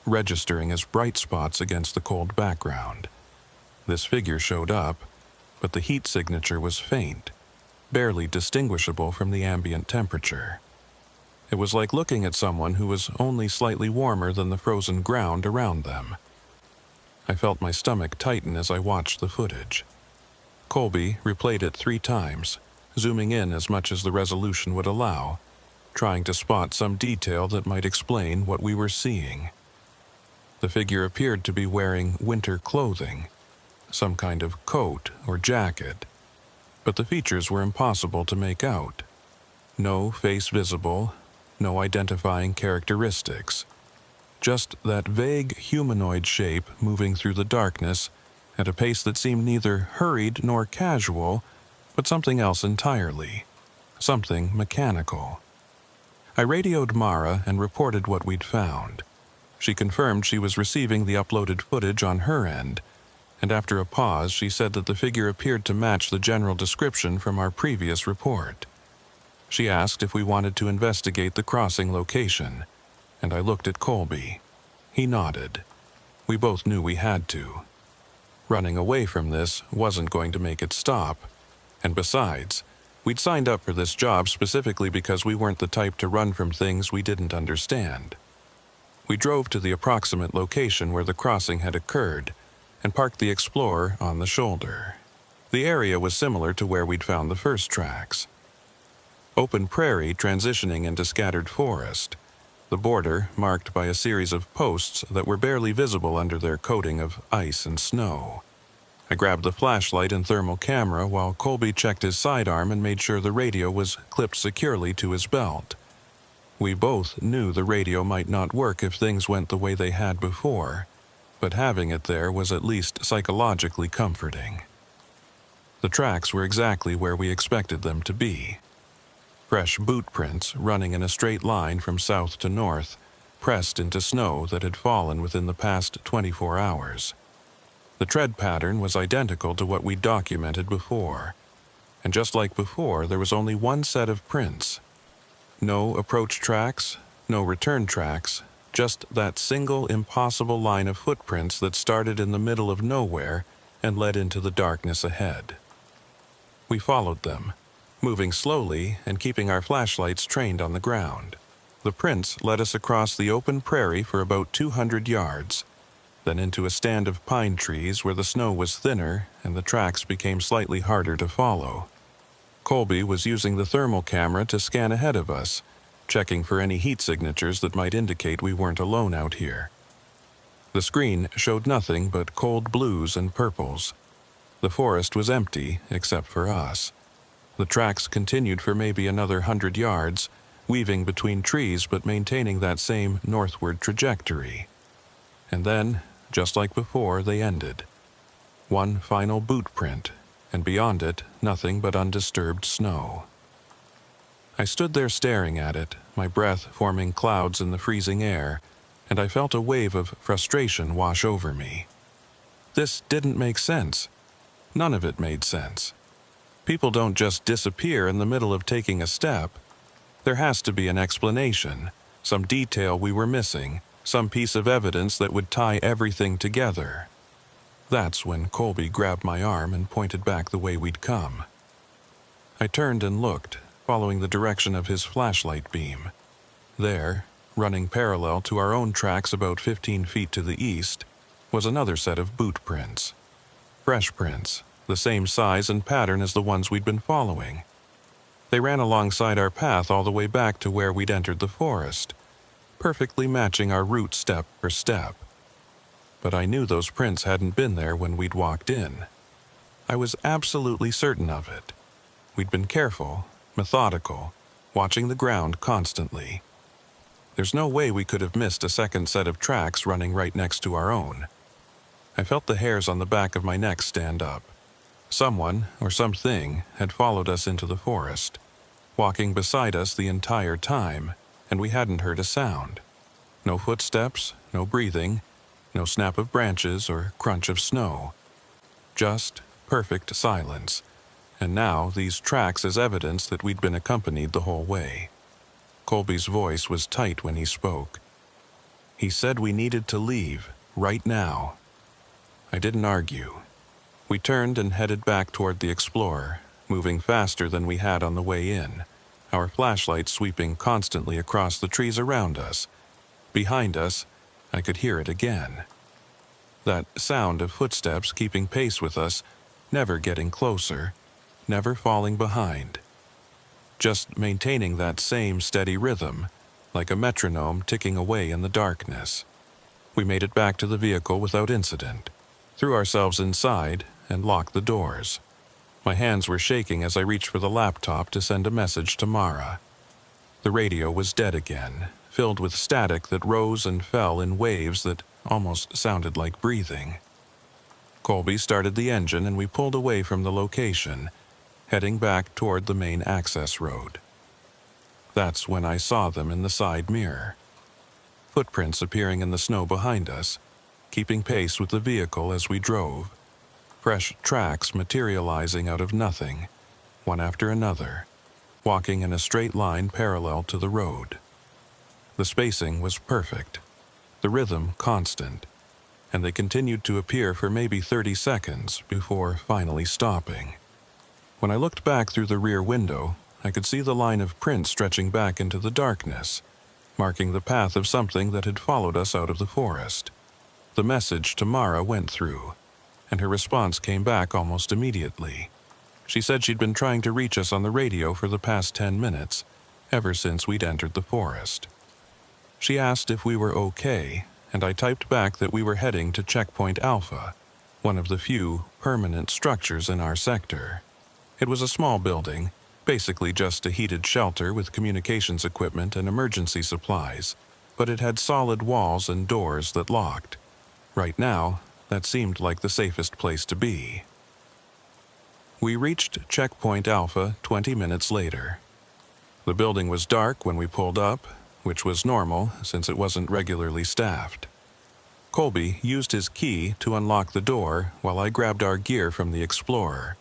registering as bright spots against the cold background. This figure showed up, but the heat signature was faint, barely distinguishable from the ambient temperature. It was like looking at someone who was only slightly warmer than the frozen ground around them. I felt my stomach tighten as I watched the footage. Colby replayed it 3 times, zooming in as much as the resolution would allow, trying to spot some detail that might explain what we were seeing. The figure appeared to be wearing winter clothing, some kind of coat or jacket, but the features were impossible to make out. No face visible, no identifying characteristics. Just that vague humanoid shape moving through the darkness at a pace that seemed neither hurried nor casual, but something else entirely. Something mechanical. I radioed Mara and reported what we'd found. She confirmed she was receiving the uploaded footage on her end, and after a pause she said that the figure appeared to match the general description from our previous report. She asked if we wanted to investigate the crossing location, and I looked at Colby. He nodded. We both knew we had to. Running away from this wasn't going to make it stop, and besides, we'd signed up for this job specifically because we weren't the type to run from things we didn't understand. We drove to the approximate location where the crossing had occurred and parked the Explorer on the shoulder. The area was similar to where we'd found the first tracks. Open prairie transitioning into scattered forest, the border marked by a series of posts that were barely visible under their coating of ice and snow. I grabbed the flashlight and thermal camera while Colby checked his sidearm and made sure the radio was clipped securely to his belt. We both knew the radio might not work if things went the way they had before, but having it there was at least psychologically comforting. The tracks were exactly where we expected them to be. Fresh boot prints running in a straight line from south to north, pressed into snow that had fallen within the past 24 hours. The tread pattern was identical to what we'd documented before, and just like before, there was only one set of prints. No approach tracks, no return tracks, just that single impossible line of footprints that started in the middle of nowhere and led into the darkness ahead. We followed them, moving slowly and keeping our flashlights trained on the ground. The prints led us across the open prairie for about 200 yards, then into a stand of pine trees where the snow was thinner and the tracks became slightly harder to follow. Colby was using the thermal camera to scan ahead of us, checking for any heat signatures that might indicate we weren't alone out here. The screen showed nothing but cold blues and purples. The forest was empty except for us. The tracks continued for maybe another 100 yards, weaving between trees but maintaining that same northward trajectory. And then just like before, they ended. One final boot print, and beyond it, nothing but undisturbed snow. I stood there staring at it, my breath forming clouds in the freezing air, and I felt a wave of frustration wash over me. This didn't make sense. None of it made sense. People don't just disappear in the middle of taking a step. There has to be an explanation, some detail we were missing, some piece of evidence that would tie everything together. That's when Colby grabbed my arm and pointed back the way we'd come. I turned and looked, following the direction of his flashlight beam. There, running parallel to our own tracks about 15 feet to the east, was another set of boot prints. Fresh prints, the same size and pattern as the ones we'd been following. They ran alongside our path all the way back to where we'd entered the forest, perfectly matching our route step for step. But I knew those prints hadn't been there when we'd walked in. I was absolutely certain of it. We'd been careful, methodical, watching the ground constantly. There's no way we could have missed a second set of tracks running right next to our own. I felt the hairs on the back of my neck stand up. Someone, or something, had followed us into the forest, walking beside us the entire time, and we hadn't heard a sound. No footsteps, no breathing, no snap of branches or crunch of snow. Just perfect silence, and now these tracks as evidence that we'd been accompanied the whole way. Colby's voice was tight when he spoke. He said we needed to leave, right now. I didn't argue. We turned and headed back toward the Explorer, moving faster than we had on the way in, our flashlights sweeping constantly across the trees around us. Behind us, I could hear it again. That sound of footsteps keeping pace with us, never getting closer, never falling behind. Just maintaining that same steady rhythm, like a metronome ticking away in the darkness. We made it back to the vehicle without incident, threw ourselves inside, and locked the doors. My hands were shaking as I reached for the laptop to send a message to Mara. The radio was dead again, filled with static that rose and fell in waves that almost sounded like breathing. Colby started the engine and we pulled away from the location, heading back toward the main access road. That's when I saw them in the side mirror. Footprints appearing in the snow behind us, keeping pace with the vehicle as we drove. Fresh tracks materializing out of nothing, one after another, walking in a straight line parallel to the road. The spacing was perfect, the rhythm constant, and they continued to appear for maybe 30 seconds before finally stopping. When I looked back through the rear window, I could see the line of prints stretching back into the darkness, marking the path of something that had followed us out of the forest. The message to Mara went through, and her response came back almost immediately. She said she'd been trying to reach us on the radio for the past 10 minutes, ever since we'd entered the forest. She asked if we were okay, and I typed back that we were heading to Checkpoint Alpha, one of the few permanent structures in our sector. It was a small building, basically just a heated shelter with communications equipment and emergency supplies, but it had solid walls and doors that locked. Right now, that seemed like the safest place to be. We reached Checkpoint Alpha 20 minutes later. The building was dark when we pulled up, which was normal since it wasn't regularly staffed. Colby used his key to unlock the door while I grabbed our gear from the Explorer.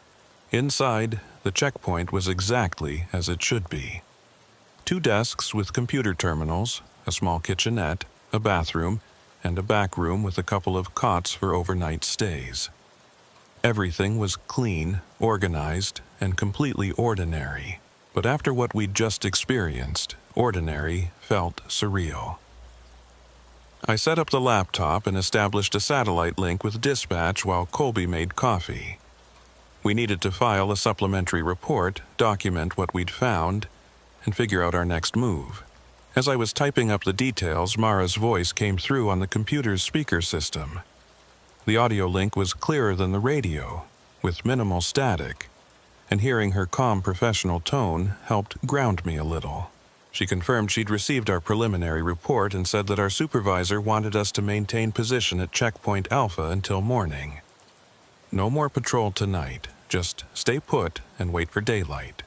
Inside, the checkpoint was exactly as it should be. 2 desks with computer terminals, a small kitchenette, a bathroom, and a back room with a couple of cots for overnight stays. Everything was clean, organized, and completely ordinary. But after what we'd just experienced, ordinary felt surreal. I set up the laptop and established a satellite link with dispatch while Colby made coffee. We needed to file a supplementary report, document what we'd found, and figure out our next move. As I was typing up the details, Mara's voice came through on the computer's speaker system. The audio link was clearer than the radio, with minimal static, and hearing her calm professional tone helped ground me a little. She confirmed she'd received our preliminary report and said that our supervisor wanted us to maintain position at Checkpoint Alpha until morning. No more patrol tonight, just stay put and wait for daylight.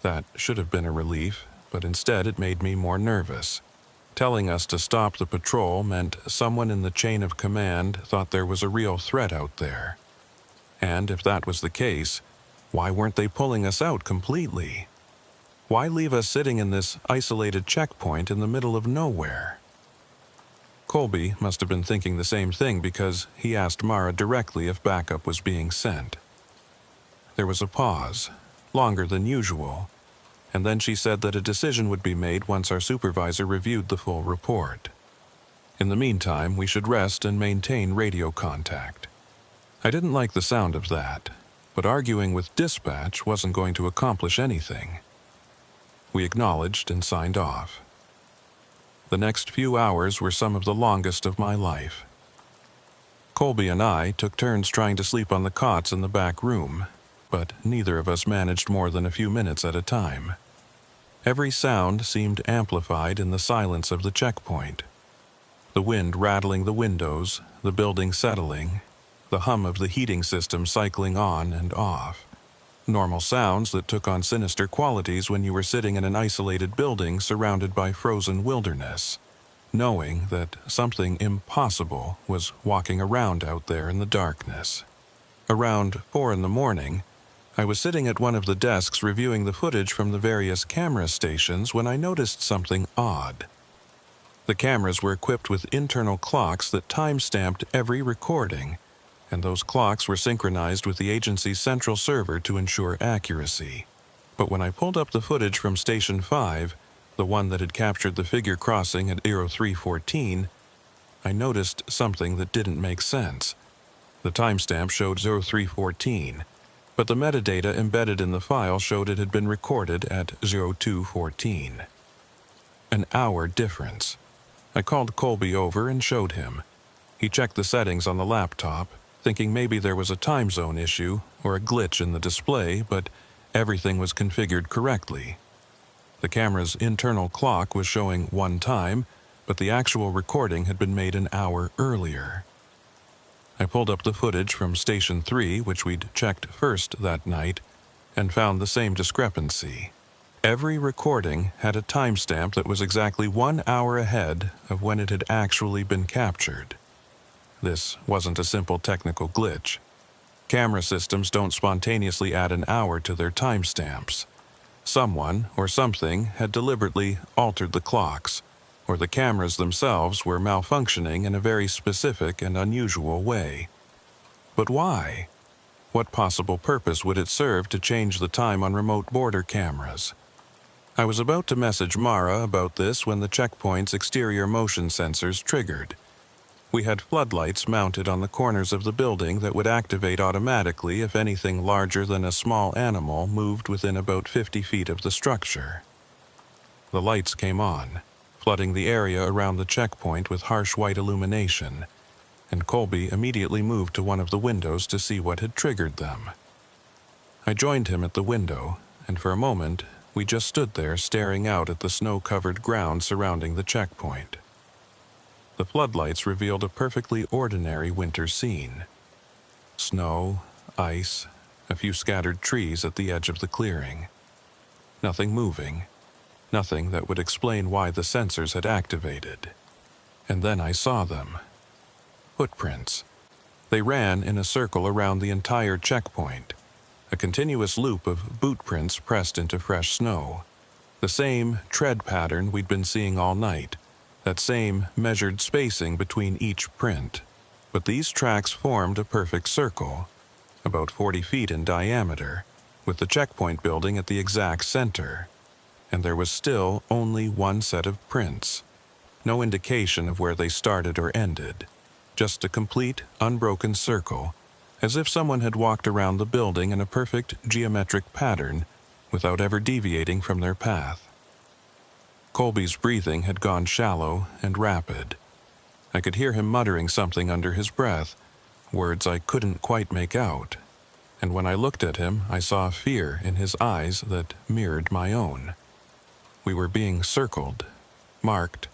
That should have been a relief, but instead it made me more nervous. Telling us to stop the patrol meant someone in the chain of command thought there was a real threat out there. And if that was the case, why weren't they pulling us out completely? Why leave us sitting in this isolated checkpoint in the middle of nowhere? Colby must have been thinking the same thing because he asked Mara directly if backup was being sent. There was a pause, longer than usual, and then she said that a decision would be made once our supervisor reviewed the full report. In the meantime, we should rest and maintain radio contact. I didn't like the sound of that, but arguing with dispatch wasn't going to accomplish anything. We acknowledged and signed off. The next few hours were some of the longest of my life. Colby and I took turns trying to sleep on the cots in the back room, but neither of us managed more than a few minutes at a time. Every sound seemed amplified in the silence of the checkpoint. The wind rattling the windows, the building settling, the hum of the heating system cycling on and off. Normal sounds that took on sinister qualities when you were sitting in an isolated building surrounded by frozen wilderness, knowing that something impossible was walking around out there in the darkness. Around 4 a.m, I was sitting at one of the desks reviewing the footage from the various camera stations when I noticed something odd. The cameras were equipped with internal clocks that time-stamped every recording, and those clocks were synchronized with the agency's central server to ensure accuracy. But when I pulled up the footage from Station 5, the one that had captured the figure crossing at 0314, I noticed something that didn't make sense. The timestamp showed 0314, but the metadata embedded in the file showed it had been recorded at 0214. An hour difference. I called Colby over and showed him. He checked the settings on the laptop, thinking maybe there was a time zone issue or a glitch in the display, but everything was configured correctly. The camera's internal clock was showing one time, but the actual recording had been made an hour earlier. I pulled up the footage from Station 3, which we'd checked first that night, and found the same discrepancy. Every recording had a timestamp that was exactly 1 hour ahead of when it had actually been captured. This wasn't a simple technical glitch. Camera systems don't spontaneously add an hour to their timestamps. Someone or something had deliberately altered the clocks, or the cameras themselves were malfunctioning in a very specific and unusual way. But why? What possible purpose would it serve to change the time on remote border cameras? I was about to message Mara about this when the checkpoint's exterior motion sensors triggered. We had floodlights mounted on the corners of the building that would activate automatically if anything larger than a small animal moved within about 50 feet of the structure. The lights came on, flooding the area around the checkpoint with harsh white illumination, and Colby immediately moved to one of the windows to see what had triggered them. I joined him at the window, and for a moment we just stood there staring out at the snow-covered ground surrounding the checkpoint. The floodlights revealed a perfectly ordinary winter scene. Snow, ice, a few scattered trees at the edge of the clearing. Nothing moving, nothing that would explain why the sensors had activated. And then I saw them. Footprints. They ran in a circle around the entire checkpoint, a continuous loop of boot prints pressed into fresh snow. The same tread pattern we'd been seeing all night, that same measured spacing between each print. But these tracks formed a perfect circle, about 40 feet in diameter, with the checkpoint building at the exact center. And there was still only one set of prints. No indication of where they started or ended. Just a complete, unbroken circle, as if someone had walked around the building in a perfect geometric pattern without ever deviating from their path. Colby's breathing had gone shallow and rapid. I could hear him muttering something under his breath, words I couldn't quite make out. And when I looked at him, I saw fear in his eyes that mirrored my own. We were being circled, marked,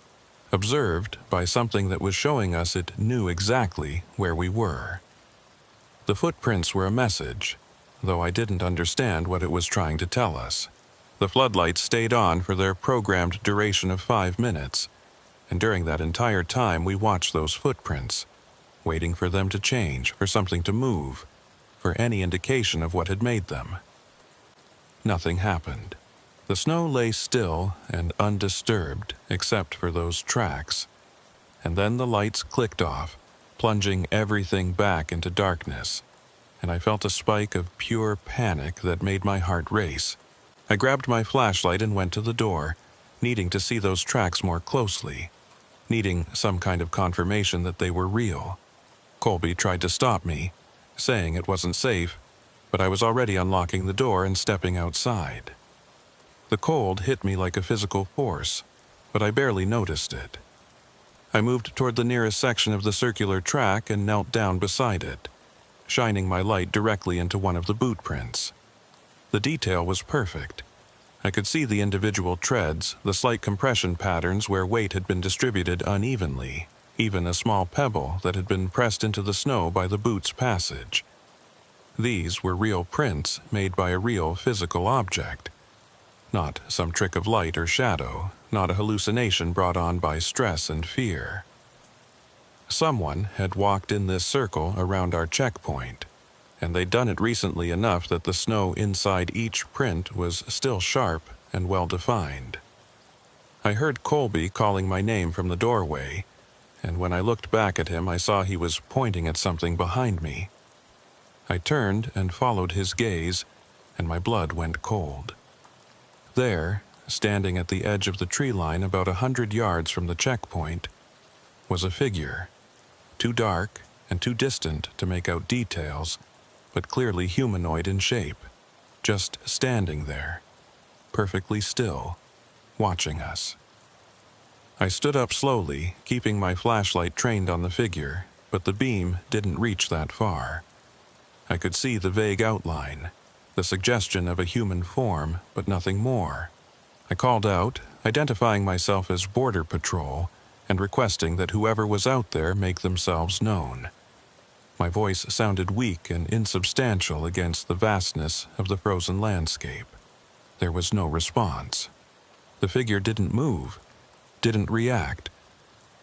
observed by something that was showing us it knew exactly where we were. The footprints were a message, though I didn't understand what it was trying to tell us. The floodlights stayed on for their programmed duration of 5 minutes, and during that entire time we watched those footprints, waiting for them to change, for something to move, for any indication of what had made them. Nothing happened. The snow lay still and undisturbed except for those tracks, and then the lights clicked off, plunging everything back into darkness, and I felt a spike of pure panic that made my heart race. I grabbed my flashlight and went to the door, needing to see those tracks more closely, needing some kind of confirmation that they were real. Colby tried to stop me, saying it wasn't safe, but I was already unlocking the door and stepping outside. The cold hit me like a physical force, but I barely noticed it. I moved toward the nearest section of the circular track and knelt down beside it, shining my light directly into one of the boot prints. The detail was perfect. I could see the individual treads, the slight compression patterns where weight had been distributed unevenly, even a small pebble that had been pressed into the snow by the boot's passage. These were real prints made by a real physical object. Not some trick of light or shadow, not a hallucination brought on by stress and fear. Someone had walked in this circle around our checkpoint, and they'd done it recently enough that the snow inside each print was still sharp and well-defined. I heard Colby calling my name from the doorway, and when I looked back at him I saw he was pointing at something behind me. I turned and followed his gaze, and my blood went cold. There, standing at the edge of the tree line about 100 yards from the checkpoint, was a figure, too dark and too distant to make out details, but clearly humanoid in shape, just standing there, perfectly still, watching us. I stood up slowly, keeping my flashlight trained on the figure, but the beam didn't reach that far. I could see the vague outline, the suggestion of a human form, but nothing more. I called out, identifying myself as Border Patrol, and requesting that whoever was out there make themselves known. My voice sounded weak and insubstantial against the vastness of the frozen landscape. There was no response. The figure didn't move, didn't react,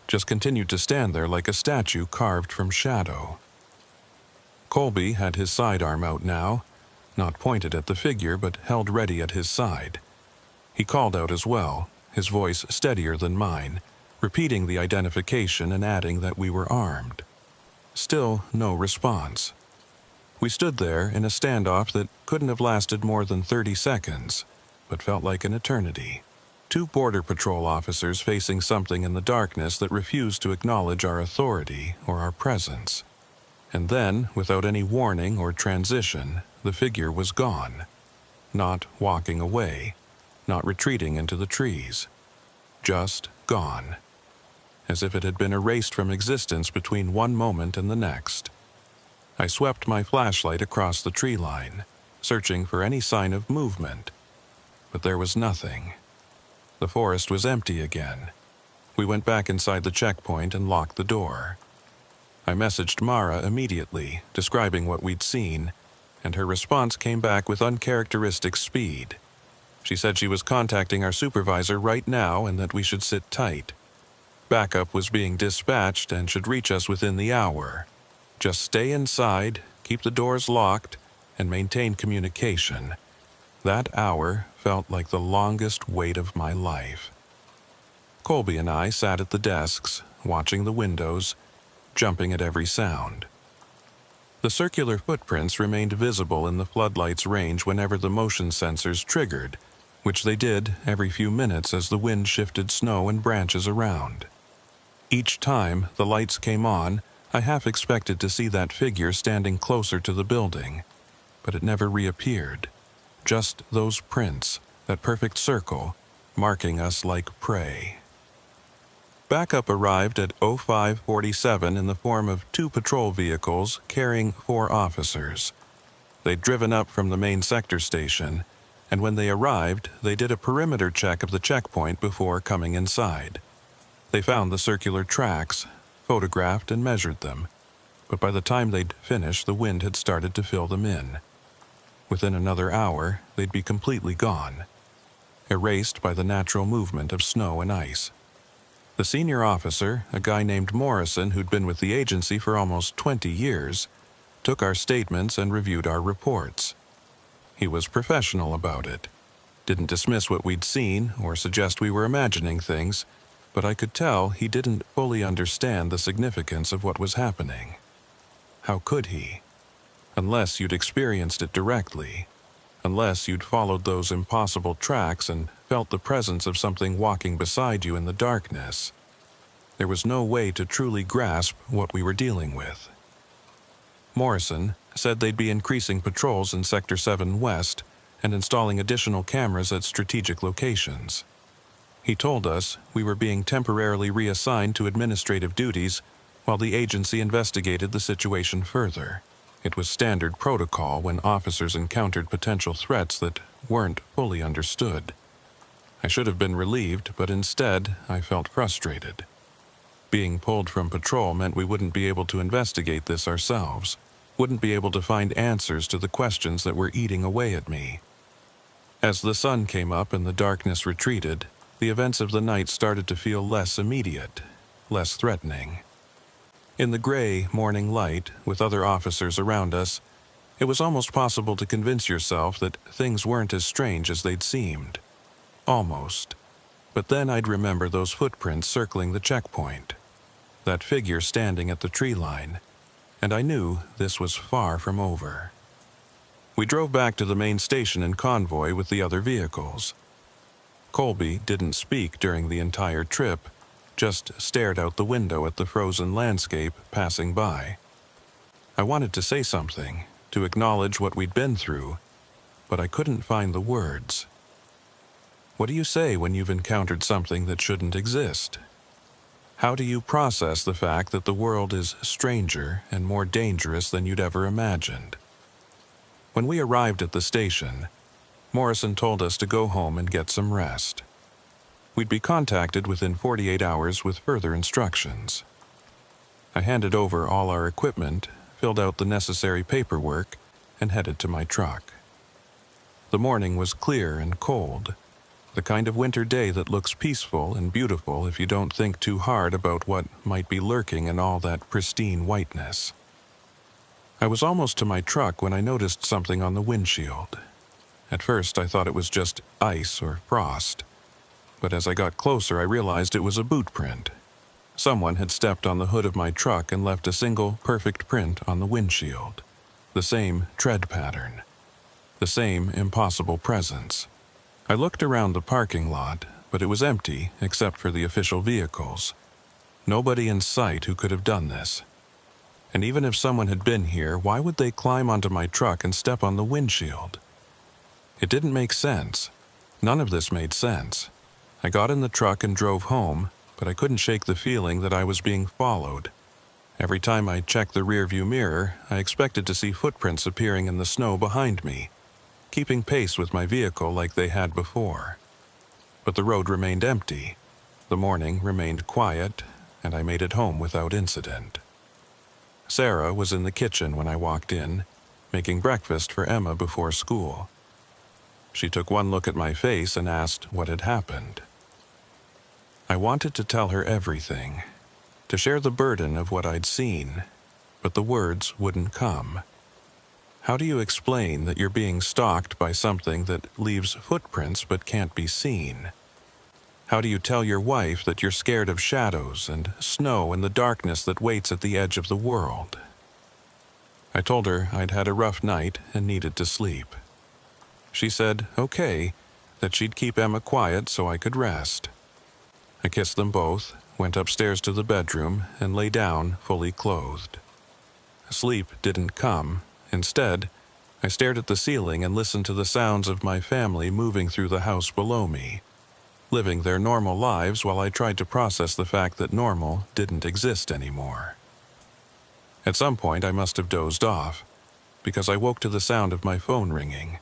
just continued to stand there like a statue carved from shadow. Colby had his sidearm out now, not pointed at the figure but held ready at his side. He called out as well, his voice steadier than mine, repeating the identification and adding that we were armed. Still no response. We stood there in a standoff that couldn't have lasted more than 30 seconds, but felt like an eternity. 2 Border Patrol officers facing something in the darkness that refused to acknowledge our authority or our presence. And then, without any warning or transition, the figure was gone. Not walking away, not retreating into the trees. Just gone. As if it had been erased from existence between one moment and the next. I swept my flashlight across the tree line, searching for any sign of movement. But there was nothing. The forest was empty again. We went back inside the checkpoint and locked the door. I messaged Mara immediately, describing what we'd seen, and her response came back with uncharacteristic speed. She said she was contacting our supervisor right now and that we should sit tight. Backup was being dispatched and should reach us within the hour. Just stay inside, keep the doors locked, and maintain communication. That hour felt like the longest wait of my life. Colby and I sat at the desks, watching the windows, jumping at every sound. The circular footprints remained visible in the floodlight's range whenever the motion sensors triggered, which they did every few minutes as the wind shifted snow and branches around. Each time the lights came on, I half expected to see that figure standing closer to the building, but it never reappeared. Just those prints, that perfect circle, marking us like prey. Backup arrived at 0547 in the form of 2 patrol vehicles carrying 4 officers. They'd driven up from the main sector station, and when they arrived, they did a perimeter check of the checkpoint before coming inside. They found the circular tracks, photographed and measured them, but by the time they'd finished, the wind had started to fill them in. Within another hour, they'd be completely gone, erased by the natural movement of snow and ice. The senior officer, a guy named Morrison who'd been with the agency for almost 20 years, took our statements and reviewed our reports. He was professional about it, didn't dismiss what we'd seen or suggest we were imagining things, but I could tell he didn't fully understand the significance of what was happening. How could he? Unless you'd experienced it directly, unless you'd followed those impossible tracks and felt the presence of something walking beside you in the darkness. There was no way to truly grasp what we were dealing with. Morrison said they'd be increasing patrols in Sector 7 West and installing additional cameras at strategic locations. He told us we were being temporarily reassigned to administrative duties while the agency investigated the situation further. It was standard protocol when officers encountered potential threats that weren't fully understood. I should have been relieved, but instead I felt frustrated. Being pulled from patrol meant we wouldn't be able to investigate this ourselves, wouldn't be able to find answers to the questions that were eating away at me. As the sun came up and the darkness retreated, the events of the night started to feel less immediate, less threatening. In the gray morning light, with other officers around us, it was almost possible to convince yourself that things weren't as strange as they'd seemed. Almost. But then I'd remember those footprints circling the checkpoint, that figure standing at the tree line, and I knew this was far from over. We drove back to the main station in convoy with the other vehicles. Colby didn't speak during the entire trip, just stared out the window at the frozen landscape passing by. I wanted to say something, to acknowledge what we'd been through, but I couldn't find the words. What do you say when you've encountered something that shouldn't exist? How do you process the fact that the world is stranger and more dangerous than you'd ever imagined? When we arrived at the station, Morrison told us to go home and get some rest. We'd be contacted within 48 hours with further instructions. I handed over all our equipment, filled out the necessary paperwork, and headed to my truck. The morning was clear and cold, the kind of winter day that looks peaceful and beautiful if you don't think too hard about what might be lurking in all that pristine whiteness. I was almost to my truck when I noticed something on the windshield. At first I thought it was just ice or frost, but as I got closer I realized it was a boot print. Someone had stepped on the hood of my truck and left a single perfect print on the windshield. The same tread pattern. The same impossible presence. I looked around the parking lot, but it was empty except for the official vehicles. Nobody in sight who could have done this. And even if someone had been here, why would they climb onto my truck and step on the windshield? It didn't make sense. None of this made sense. I got in the truck and drove home, but I couldn't shake the feeling that I was being followed. Every time I checked the rearview mirror, I expected to see footprints appearing in the snow behind me, keeping pace with my vehicle like they had before. But the road remained empty, the morning remained quiet, and I made it home without incident. Sarah was in the kitchen when I walked in, making breakfast for Emma before school. She took one look at my face and asked what had happened. I wanted to tell her everything, to share the burden of what I'd seen, but the words wouldn't come. How do you explain that you're being stalked by something that leaves footprints but can't be seen? How do you tell your wife that you're scared of shadows and snow and the darkness that waits at the edge of the world? I told her I'd had a rough night and needed to sleep. She said, okay, that she'd keep Emma quiet so I could rest. I kissed them both, went upstairs to the bedroom, and lay down fully clothed. Sleep didn't come. Instead, I stared at the ceiling and listened to the sounds of my family moving through the house below me, living their normal lives while I tried to process the fact that normal didn't exist anymore. At some point I must have dozed off, because I woke to the sound of my phone ringing.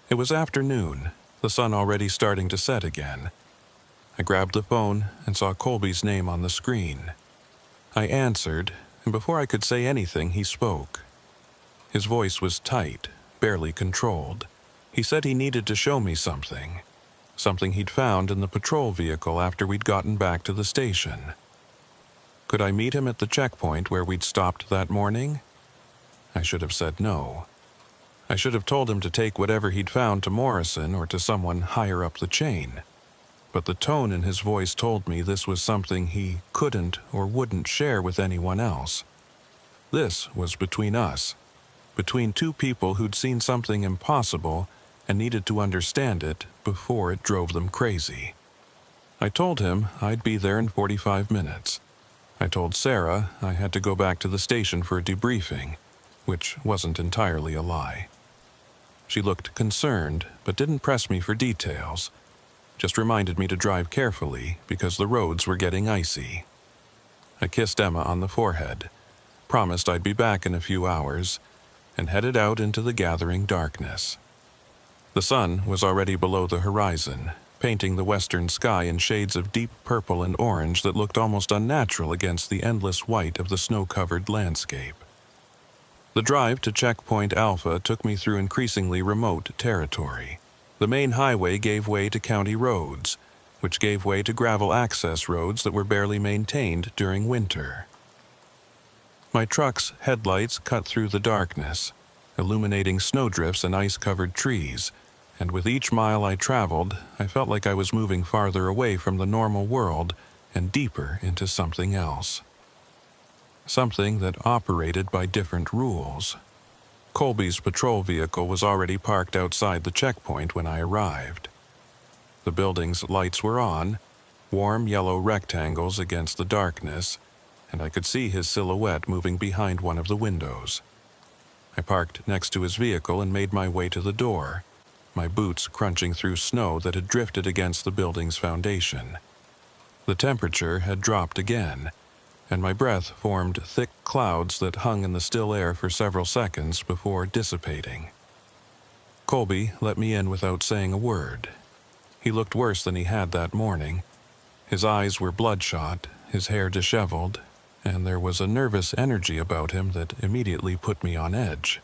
It was afternoon, the sun already starting to set again. I grabbed the phone and saw Colby's name on the screen. I answered, and before I could say anything, he spoke. His voice was tight, barely controlled. He said he needed to show me something he'd found in the patrol vehicle after we'd gotten back to the station. Could I meet him at the checkpoint where we'd stopped that morning? I should have said no. I should have told him to take whatever he'd found to Morrison or to someone higher up the chain. But the tone in his voice told me this was something he couldn't or wouldn't share with anyone else. This was between us, between two people who'd seen something impossible and needed to understand it before it drove them crazy. I told him I'd be there in 45 minutes. I told Sarah I had to go back to the station for a debriefing, which wasn't entirely a lie. She looked concerned, but didn't press me for details. Just reminded me to drive carefully because the roads were getting icy. I kissed Emma on the forehead, promised I'd be back in a few hours, and headed out into the gathering darkness. The sun was already below the horizon, painting the western sky in shades of deep purple and orange that looked almost unnatural against the endless white of the snow-covered landscape. The drive to Checkpoint Alpha took me through increasingly remote territory. The main highway gave way to county roads, which gave way to gravel access roads that were barely maintained during winter. My truck's headlights cut through the darkness, illuminating snowdrifts and ice-covered trees, and with each mile I traveled, I felt like I was moving farther away from the normal world and deeper into something else. Something that operated by different rules. Colby's patrol vehicle was already parked outside the checkpoint when I arrived. The building's lights were on, warm yellow rectangles against the darkness, and I could see his silhouette moving behind one of the windows. I parked next to his vehicle and made my way to the door, my boots crunching through snow that had drifted against the building's foundation. The temperature had dropped again, and my breath formed thick clouds that hung in the still air for several seconds before dissipating. Colby let me in without saying a word. He looked worse than he had that morning. His eyes were bloodshot, his hair disheveled, and there was a nervous energy about him that immediately put me on edge.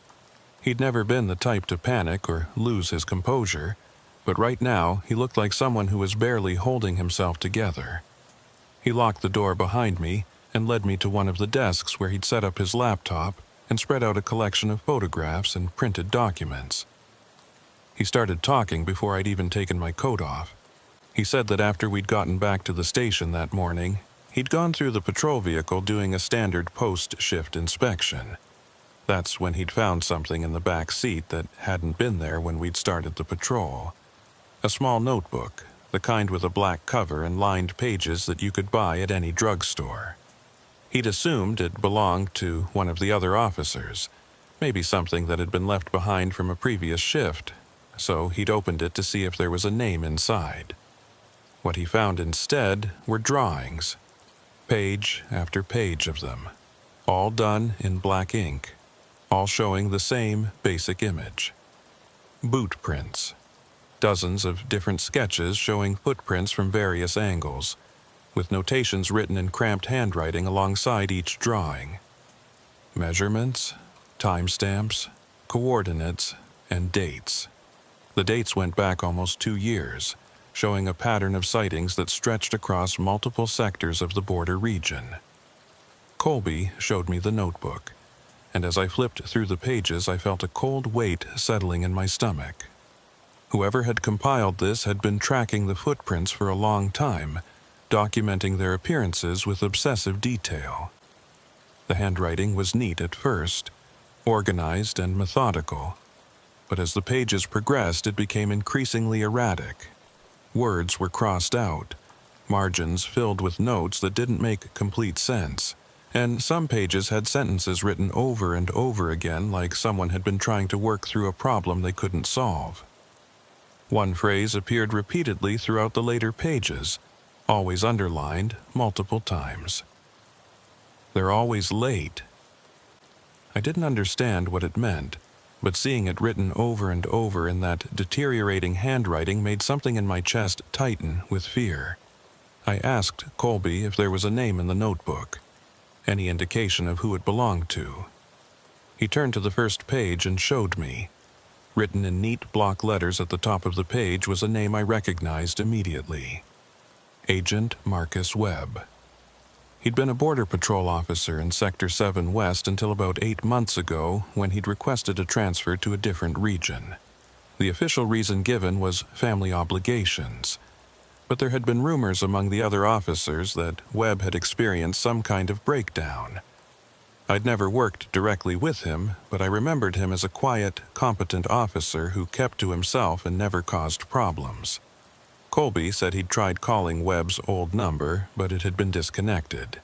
He'd never been the type to panic or lose his composure, but right now he looked like someone who was barely holding himself together. He locked the door behind me and led me to one of the desks where he'd set up his laptop and spread out a collection of photographs and printed documents. He started talking before I'd even taken my coat off. He said that after we'd gotten back to the station that morning, he'd gone through the patrol vehicle doing a standard post-shift inspection. That's when he'd found something in the back seat that hadn't been there when we'd started the patrol. A small notebook, the kind with a black cover and lined pages that you could buy at any drugstore. He'd assumed it belonged to one of the other officers, maybe something that had been left behind from a previous shift, so he'd opened it to see if there was a name inside. What he found instead were drawings, page after page of them, all done in black ink, all showing the same basic image. Boot prints. Dozens of different sketches showing footprints from various angles, with notations written in cramped handwriting alongside each drawing. Measurements, timestamps, coordinates, and dates. The dates went back almost 2 years, showing a pattern of sightings that stretched across multiple sectors of the border region. Colby showed me the notebook, and as I flipped through the pages, I felt a cold weight settling in my stomach. Whoever had compiled this had been tracking the footprints for a long time, documenting their appearances with obsessive detail. The handwriting was neat at first, organized and methodical, but as the pages progressed, it became increasingly erratic. Words were crossed out, margins filled with notes that didn't make complete sense, and some pages had sentences written over and over again like someone had been trying to work through a problem they couldn't solve. One phrase appeared repeatedly throughout the later pages, always underlined multiple times. "They're always late." I didn't understand what it meant, but seeing it written over and over in that deteriorating handwriting made something in my chest tighten with fear. I asked Colby if there was a name in the notebook, any indication of who it belonged to. He turned to the first page and showed me. Written in neat block letters at the top of the page was a name I recognized immediately. Agent Marcus Webb. He'd been a Border Patrol officer in Sector 7 West until about 8 months ago when he'd requested a transfer to a different region. The official reason given was family obligations, but there had been rumors among the other officers that Webb had experienced some kind of breakdown. I'd never worked directly with him, but I remembered him as a quiet, competent officer who kept to himself and never caused problems. Colby said he'd tried calling Webb's old number, but it had been disconnected.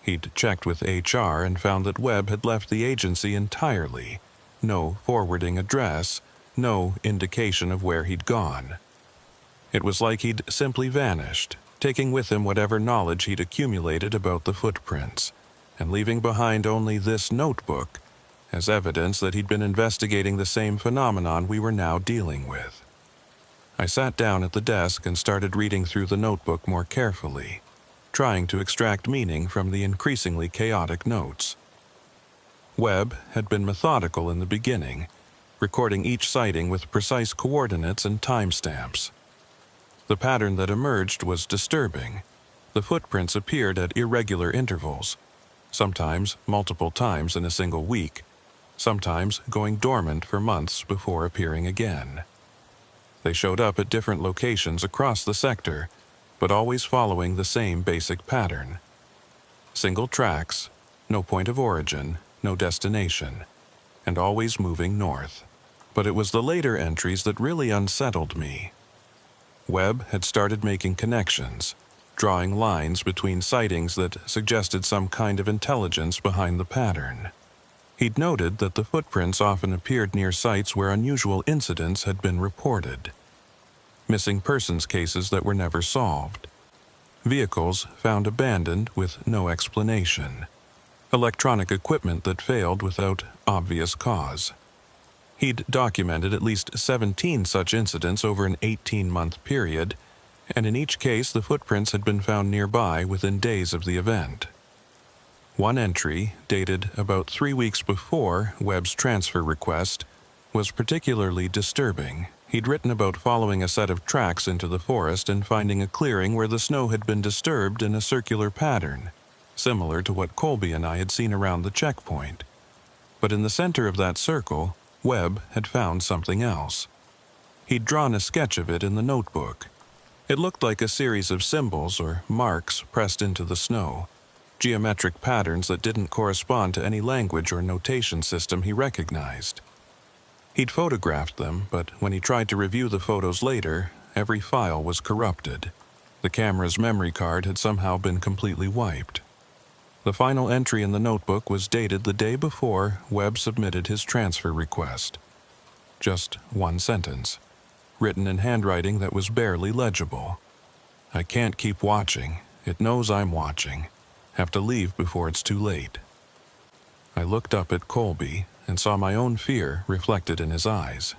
He'd checked with HR and found that Webb had left the agency entirely. No forwarding address, no indication of where he'd gone. It was like he'd simply vanished, taking with him whatever knowledge he'd accumulated about the footprints, and leaving behind only this notebook as evidence that he'd been investigating the same phenomenon we were now dealing with. I sat down at the desk and started reading through the notebook more carefully, trying to extract meaning from the increasingly chaotic notes. Webb had been methodical in the beginning, recording each sighting with precise coordinates and timestamps. The pattern that emerged was disturbing. The footprints appeared at irregular intervals, sometimes multiple times in a single week, sometimes going dormant for months before appearing again. They showed up at different locations across the sector, but always following the same basic pattern. Single tracks, no point of origin, no destination, and always moving north. But it was the later entries that really unsettled me. Webb had started making connections, drawing lines between sightings that suggested some kind of intelligence behind the pattern. He'd noted that the footprints often appeared near sites where unusual incidents had been reported. Missing persons cases that were never solved. Vehicles found abandoned with no explanation. Electronic equipment that failed without obvious cause. He'd documented at least 17 such incidents over an 18-month period, and in each case the footprints had been found nearby within days of the event. One entry, dated about 3 weeks before Webb's transfer request, was particularly disturbing. He'd written about following a set of tracks into the forest and finding a clearing where the snow had been disturbed in a circular pattern, similar to what Colby and I had seen around the checkpoint. But in the center of that circle, Webb had found something else. He'd drawn a sketch of it in the notebook. It looked like a series of symbols or marks pressed into the snow, geometric patterns that didn't correspond to any language or notation system he recognized. He'd photographed them, but when he tried to review the photos later, every file was corrupted. The camera's memory card had somehow been completely wiped. The final entry in the notebook was dated the day before Webb submitted his transfer request. Just one sentence, written in handwriting that was barely legible. "I can't keep watching. It knows I'm watching. Have to leave before it's too late." I looked up at Colby and saw my own fear reflected in his eyes.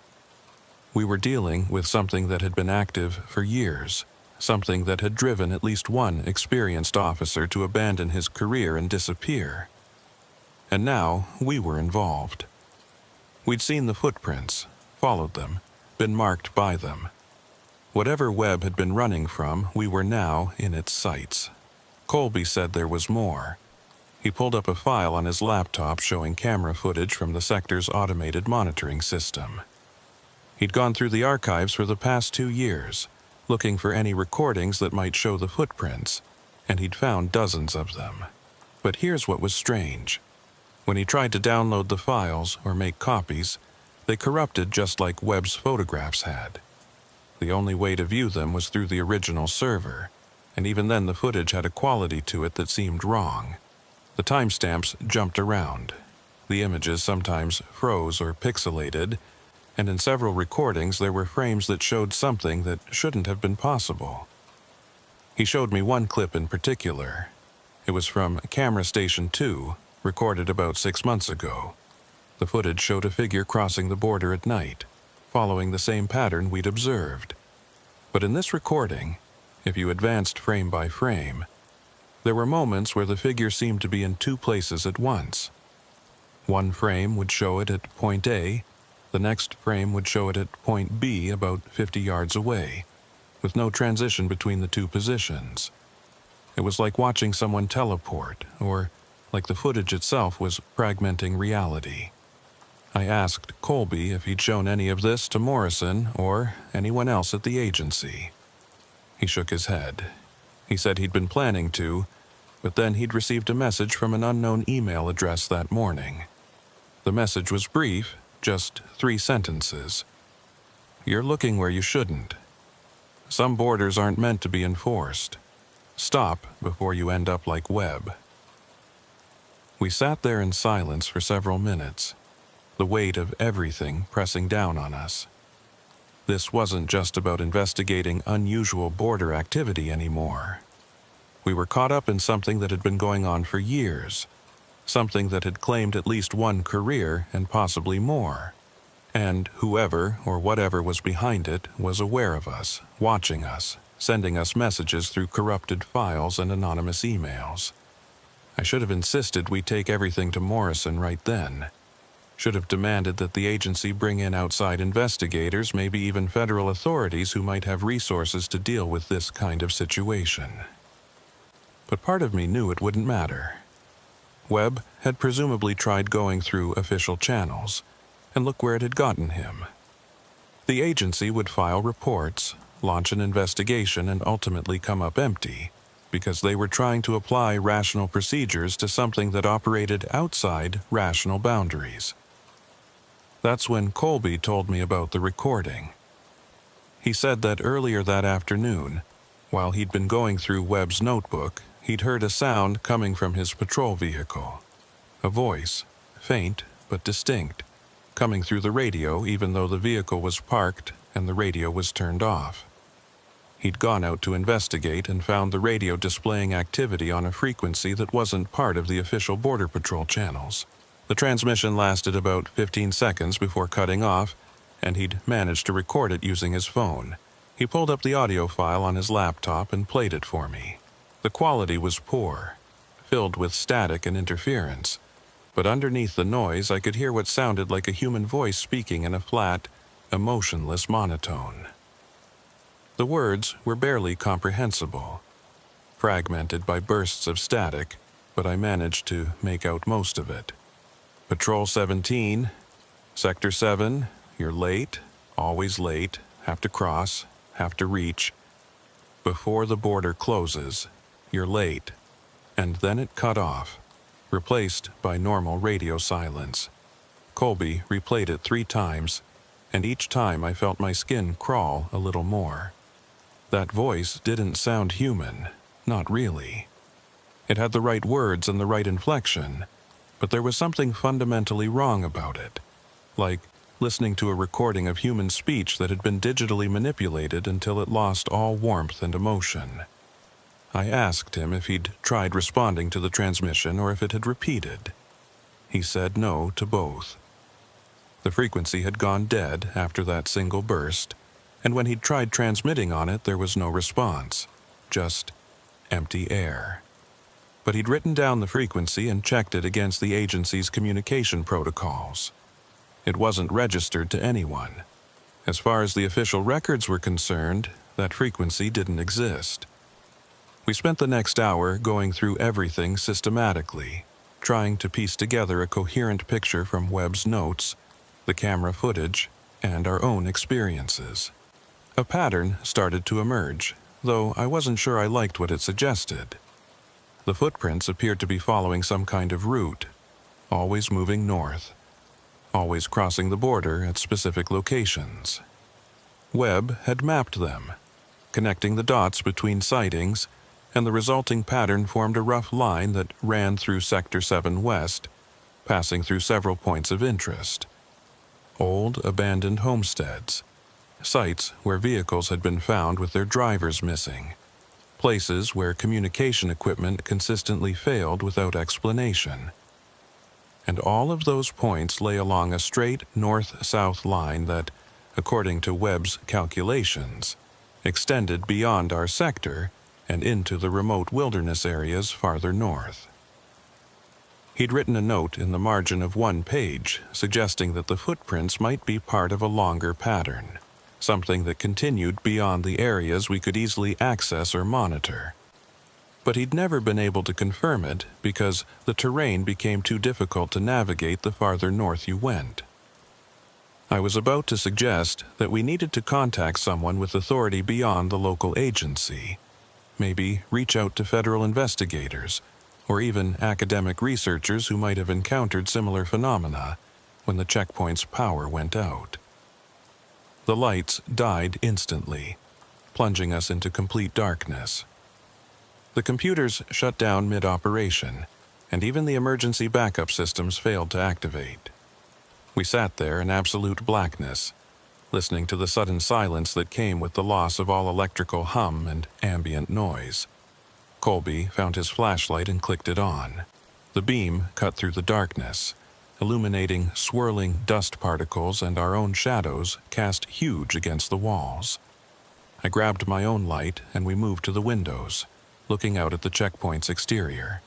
We were dealing with something that had been active for years, something that had driven at least one experienced officer to abandon his career and disappear. And now we were involved. We'd seen the footprints, followed them, been marked by them. Whatever Webb had been running from, we were now in its sights. Colby said there was more. He pulled up a file on his laptop showing camera footage from the sector's automated monitoring system. He'd gone through the archives for the past 2 years, looking for any recordings that might show the footprints, and he'd found dozens of them. But here's what was strange. When he tried to download the files or make copies, they corrupted just like Webb's photographs had. The only way to view them was through the original server, and even then the footage had a quality to it that seemed wrong. The timestamps jumped around. The images sometimes froze or pixelated, and in several recordings there were frames that showed something that shouldn't have been possible. He showed me one clip in particular. It was from Camera Station 2, recorded about 6 months ago. The footage showed a figure crossing the border at night, following the same pattern we'd observed. But in this recording, if you advanced frame by frame, there were moments where the figure seemed to be in two places at once. One frame would show it at point A, the next frame would show it at point B about 50 yards away, with no transition between the two positions. It was like watching someone teleport, or like the footage itself was fragmenting reality. I asked Colby if he'd shown any of this to Morrison or anyone else at the agency. He shook his head. He said he'd been planning to, but then he'd received a message from an unknown email address that morning. The message was brief, just 3 sentences. "You're looking where you shouldn't. Some borders aren't meant to be enforced. Stop before you end up like Webb." We sat there in silence for several minutes, the weight of everything pressing down on us. This wasn't just about investigating unusual border activity anymore. We were caught up in something that had been going on for years, something that had claimed at least one career and possibly more. And whoever or whatever was behind it was aware of us, watching us, sending us messages through corrupted files and anonymous emails. I should have insisted we take everything to Morrison right then. Should have demanded that the agency bring in outside investigators, maybe even federal authorities who might have resources to deal with this kind of situation. But part of me knew it wouldn't matter. Webb had presumably tried going through official channels, and look where it had gotten him. The agency would file reports, launch an investigation, and ultimately come up empty, because they were trying to apply rational procedures to something that operated outside rational boundaries. That's when Colby told me about the recording. He said that earlier that afternoon, while he'd been going through Webb's notebook, he'd heard a sound coming from his patrol vehicle. A voice, faint but distinct, coming through the radio even though the vehicle was parked and the radio was turned off. He'd gone out to investigate and found the radio displaying activity on a frequency that wasn't part of the official Border Patrol channels. The transmission lasted about 15 seconds before cutting off, and he'd managed to record it using his phone. He pulled up the audio file on his laptop and played it for me. The quality was poor, filled with static and interference, but underneath the noise I could hear what sounded like a human voice speaking in a flat, emotionless monotone. The words were barely comprehensible, fragmented by bursts of static, but I managed to make out most of it. Patrol 17, Sector 7, you're late, always late, have to cross, have to reach. Before the border closes, you're late. And then it cut off, replaced by normal radio silence. Colby replayed it 3 times, and each time I felt my skin crawl a little more. That voice didn't sound human, not really. It had the right words and the right inflection, but there was something fundamentally wrong about it, like listening to a recording of human speech that had been digitally manipulated until it lost all warmth and emotion. I asked him if he'd tried responding to the transmission or if it had repeated. He said no to both. The frequency had gone dead after that single burst, and when he'd tried transmitting on it, there was no response, just empty air. But he'd written down the frequency and checked it against the agency's communication protocols. It wasn't registered to anyone. As far as the official records were concerned, that frequency didn't exist. We spent the next hour going through everything systematically, trying to piece together a coherent picture from Webb's notes, the camera footage, and our own experiences. A pattern started to emerge, though I wasn't sure I liked what it suggested. The footprints appeared to be following some kind of route, always moving north, always crossing the border at specific locations. Webb had mapped them, connecting the dots between sightings, and the resulting pattern formed a rough line that ran through Sector 7 West, passing through several points of interest. Old, abandoned homesteads, sites where vehicles had been found with their drivers missing, places where communication equipment consistently failed without explanation. and all of those points lay along a straight north-south line that, according to Webb's calculations, extended beyond our sector and into the remote wilderness areas farther north. He'd written a note in the margin of one page suggesting that the footprints might be part of a longer pattern, something that continued beyond the areas we could easily access or monitor. But he'd never been able to confirm it because the terrain became too difficult to navigate the farther north you went. I was about to suggest that we needed to contact someone with authority beyond the local agency, maybe reach out to federal investigators, or even academic researchers who might have encountered similar phenomena when the checkpoint's power went out. The lights died instantly, plunging us into complete darkness. The computers shut down mid-operation, and even the emergency backup systems failed to activate. We sat there in absolute blackness, listening to the sudden silence that came with the loss of all electrical hum and ambient noise. Colby found his flashlight and clicked it on. The beam cut through the darkness, illuminating swirling dust particles and our own shadows cast huge against the walls. I grabbed my own light and we moved to the windows, looking out at the checkpoint's exterior.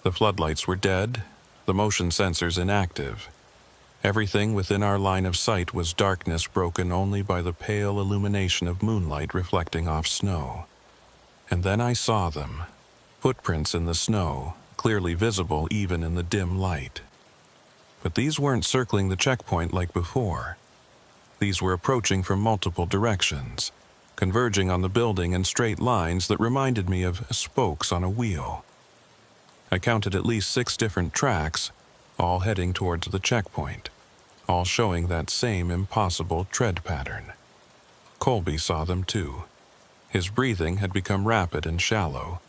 The floodlights were dead, the motion sensors inactive. Everything within our line of sight was darkness broken only by the pale illumination of moonlight reflecting off snow. And then I saw them, footprints in the snow, clearly visible even in the dim light. But these weren't circling the checkpoint like before. These were approaching from multiple directions, converging on the building in straight lines that reminded me of spokes on a wheel. I counted at least 6 different tracks, all heading towards the checkpoint, all showing that same impossible tread pattern. Colby saw them too. His breathing had become rapid and shallow,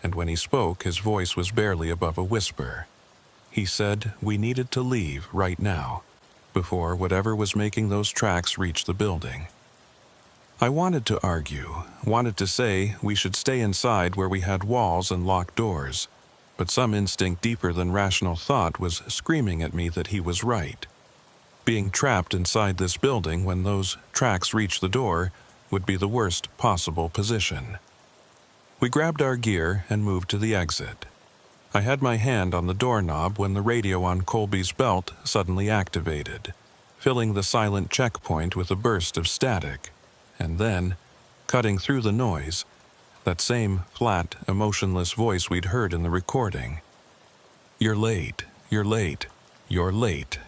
and when he spoke, his voice was barely above a whisper. He said we needed to leave right now, before whatever was making those tracks reached the building. I wanted to argue, wanted to say we should stay inside where we had walls and locked doors, but some instinct deeper than rational thought was screaming at me that he was right. Being trapped inside this building when those tracks reached the door would be the worst possible position. We grabbed our gear and moved to the exit. I had my hand on the doorknob when the radio on Colby's belt suddenly activated, filling the silent checkpoint with a burst of static, and then, cutting through the noise, that same flat, emotionless voice we'd heard in the recording. "You're late, you're late, you're late."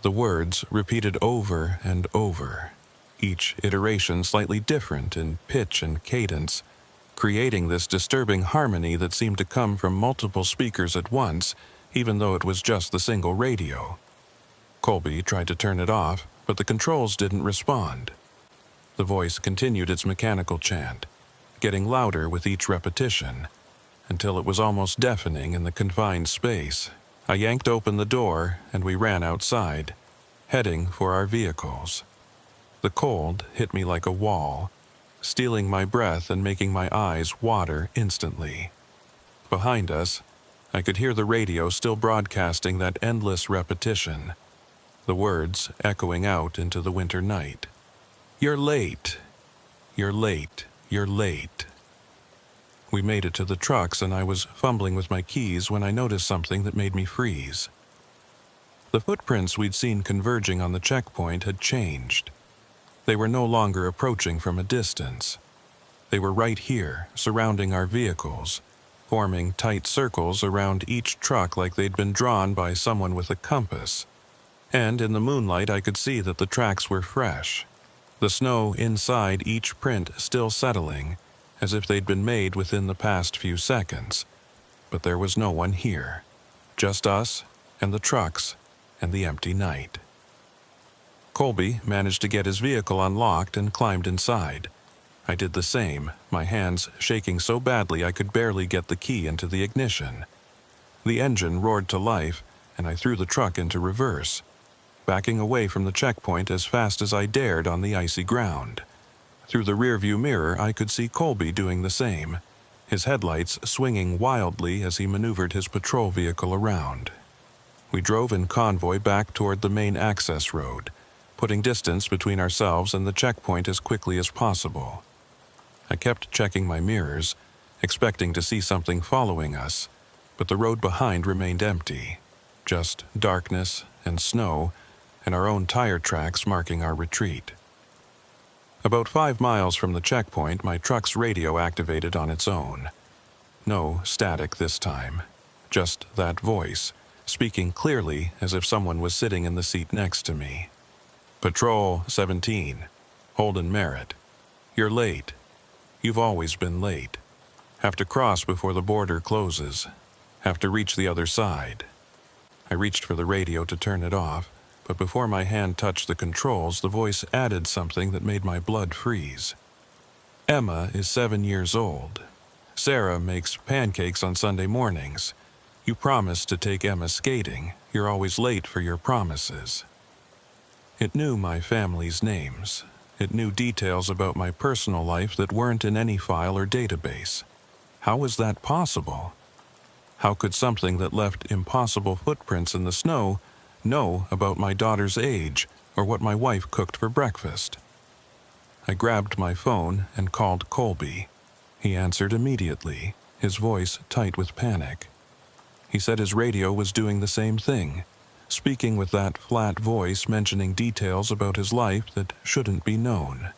The words repeated over and over, each iteration slightly different in pitch and cadence, creating this disturbing harmony that seemed to come from multiple speakers at once, even though it was just the single radio. Colby tried to turn it off, but the controls didn't respond. The voice continued its mechanical chant, getting louder with each repetition, until it was almost deafening in the confined space. I yanked open the door and we ran outside, heading for our vehicles. The cold hit me like a wall, stealing my breath and making my eyes water instantly. Behind us, I could hear the radio still broadcasting that endless repetition, the words echoing out into the winter night. "You're late. You're late. You're late." We made it to the trucks and I was fumbling with my keys when I noticed something that made me freeze. The footprints we'd seen converging on the checkpoint had changed. They were no longer approaching from a distance. They were right here, surrounding our vehicles, forming tight circles around each truck like they'd been drawn by someone with a compass. And in the moonlight I could see that the tracks were fresh, the snow inside each print still settling, as if they'd been made within the past few seconds. But there was no one here, just us and the trucks and the empty night. Colby managed to get his vehicle unlocked and climbed inside. I did the same, my hands shaking so badly I could barely get the key into the ignition. The engine roared to life, and I threw the truck into reverse, backing away from the checkpoint as fast as I dared on the icy ground. Through the rearview mirror I could see Colby doing the same, his headlights swinging wildly as he maneuvered his patrol vehicle around. We drove in convoy back toward the main access road, putting distance between ourselves and the checkpoint as quickly as possible. I kept checking my mirrors, expecting to see something following us, but the road behind remained empty, just darkness and snow, and our own tire tracks marking our retreat. About 5 miles from the checkpoint, my truck's radio activated on its own. No static this time, just that voice, speaking clearly as if someone was sitting in the seat next to me. Patrol 17, Holden Merritt. You're late. You've always been late. Have to cross before the border closes. Have to reach the other side. I reached for the radio to turn it off, but before my hand touched the controls, the voice added something that made my blood freeze. Emma is 7 years old. Sarah makes pancakes on Sunday mornings. You promised to take Emma skating. You're always late for your promises. It knew my family's names. It knew details about my personal life that weren't in any file or database. How was that possible? How could something that left impossible footprints in the snow know about my daughter's age or what my wife cooked for breakfast? I grabbed my phone and called Colby. He answered immediately, his voice tight with panic. He said his radio was doing the same thing, speaking with that flat voice mentioning details about his life that shouldn't be known.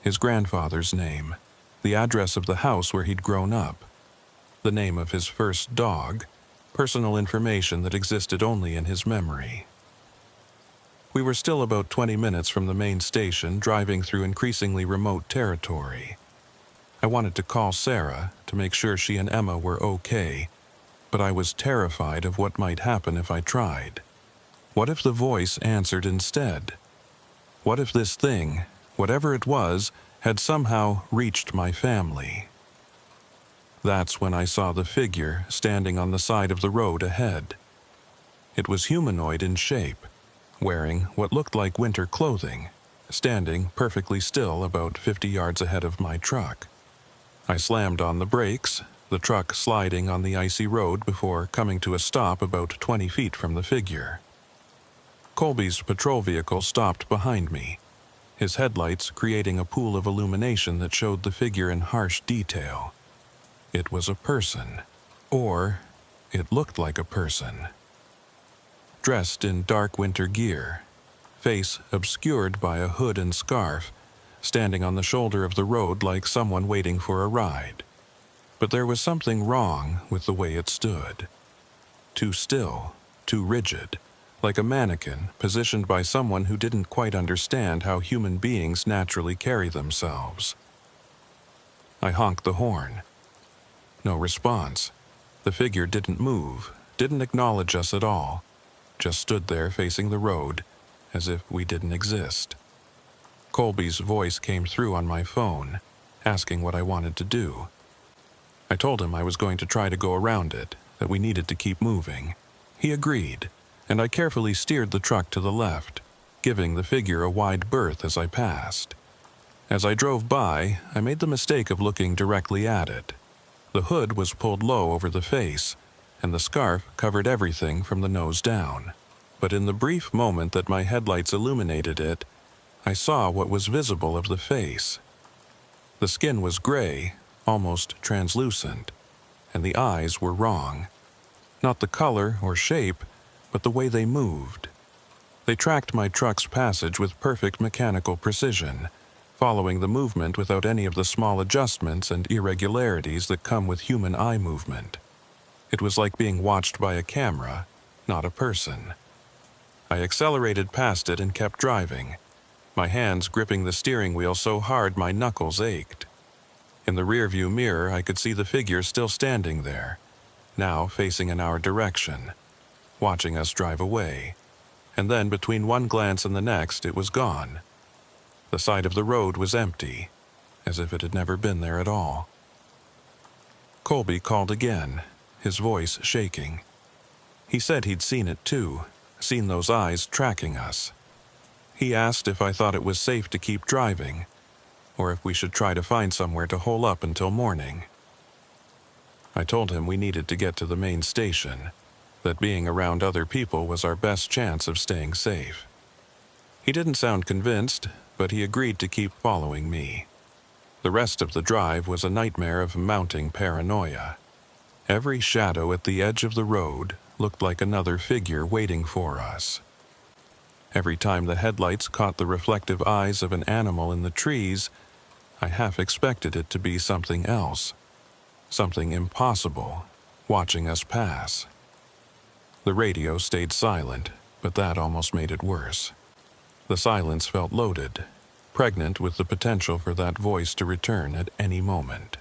His grandfather's name, the address of the house where he'd grown up, the name of his first dog, personal information that existed only in his memory. We were still about 20 minutes from the main station, driving through increasingly remote territory. I wanted to call Sarah to make sure she and Emma were okay, but I was terrified of what might happen if I tried. What if the voice answered instead? What if this thing, whatever it was, had somehow reached my family? That's when I saw the figure standing on the side of the road ahead. It was humanoid in shape, wearing what looked like winter clothing, standing perfectly still about 50 yards ahead of my truck. I slammed on the brakes, the truck sliding on the icy road before coming to a stop about 20 feet from the figure. Colby's patrol vehicle stopped behind me, his headlights creating a pool of illumination that showed the figure in harsh detail. It was a person, or it looked like a person. Dressed in dark winter gear, face obscured by a hood and scarf, standing on the shoulder of the road like someone waiting for a ride. But there was something wrong with the way it stood. Too still, too rigid, like a mannequin positioned by someone who didn't quite understand how human beings naturally carry themselves. I honked the horn. No response. The figure didn't move, didn't acknowledge us at all, just stood there facing the road, as if we didn't exist. Colby's voice came through on my phone, asking what I wanted to do. I told him I was going to try to go around it, that we needed to keep moving. He agreed, and I carefully steered the truck to the left, giving the figure a wide berth as I passed. As I drove by, I made the mistake of looking directly at it. The hood was pulled low over the face, and the scarf covered everything from the nose down. But in the brief moment that my headlights illuminated it, I saw what was visible of the face. The skin was gray, almost translucent, and the eyes were wrong. Not the color or shape, but the way they moved. They tracked my truck's passage with perfect mechanical precision, following the movement without any of the small adjustments and irregularities that come with human eye movement. It was like being watched by a camera, not a person. I accelerated past it and kept driving, my hands gripping the steering wheel so hard my knuckles ached. In the rearview mirror, I could see the figure still standing there, now facing in our direction, watching us drive away. And then between one glance and the next, it was gone. The side of the road was empty, as if it had never been there at all. Colby called again, his voice shaking. He said he'd seen it too, seen those eyes tracking us. He asked if I thought it was safe to keep driving, or if we should try to find somewhere to hole up until morning. I told him we needed to get to the main station. that being around other people was our best chance of staying safe. He didn't sound convinced, but he agreed to keep following me. The rest of the drive was a nightmare of mounting paranoia. Every shadow at the edge of the road looked like another figure waiting for us. Every time the headlights caught the reflective eyes of an animal in the trees, I half expected it to be something else, something impossible, watching us pass. The radio stayed silent, but that almost made it worse. The silence felt loaded, pregnant with the potential for that voice to return at any moment.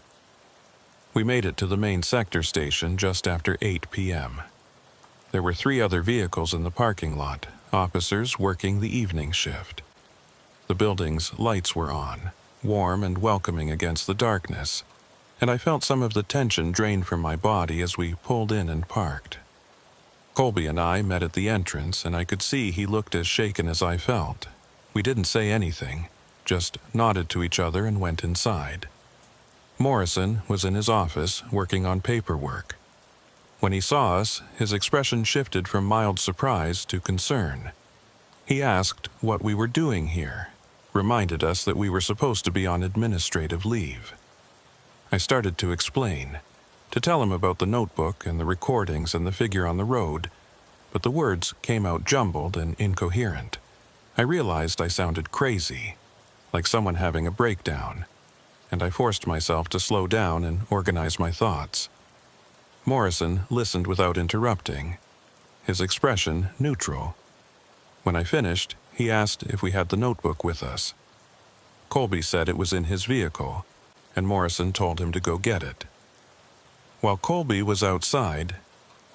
We made it to the main sector station just after 8 p.m. There were 3 other vehicles in the parking lot, officers working the evening shift. The building's lights were on, warm and welcoming against the darkness, and I felt some of the tension drain from my body as we pulled in and parked. Colby and I met at the entrance, and I could see he looked as shaken as I felt. We didn't say anything, just nodded to each other and went inside. Morrison was in his office working on paperwork. When he saw us, his expression shifted from mild surprise to concern. He asked what we were doing here, reminded us that we were supposed to be on administrative leave. I started to explain, to tell him about the notebook and the recordings and the figure on the road, but the words came out jumbled and incoherent. I realized I sounded crazy, like someone having a breakdown, and I forced myself to slow down and organize my thoughts. Morrison listened without interrupting, his expression neutral. When I finished, he asked if we had the notebook with us. Colby said it was in his vehicle, and Morrison told him to go get it. While Colby was outside,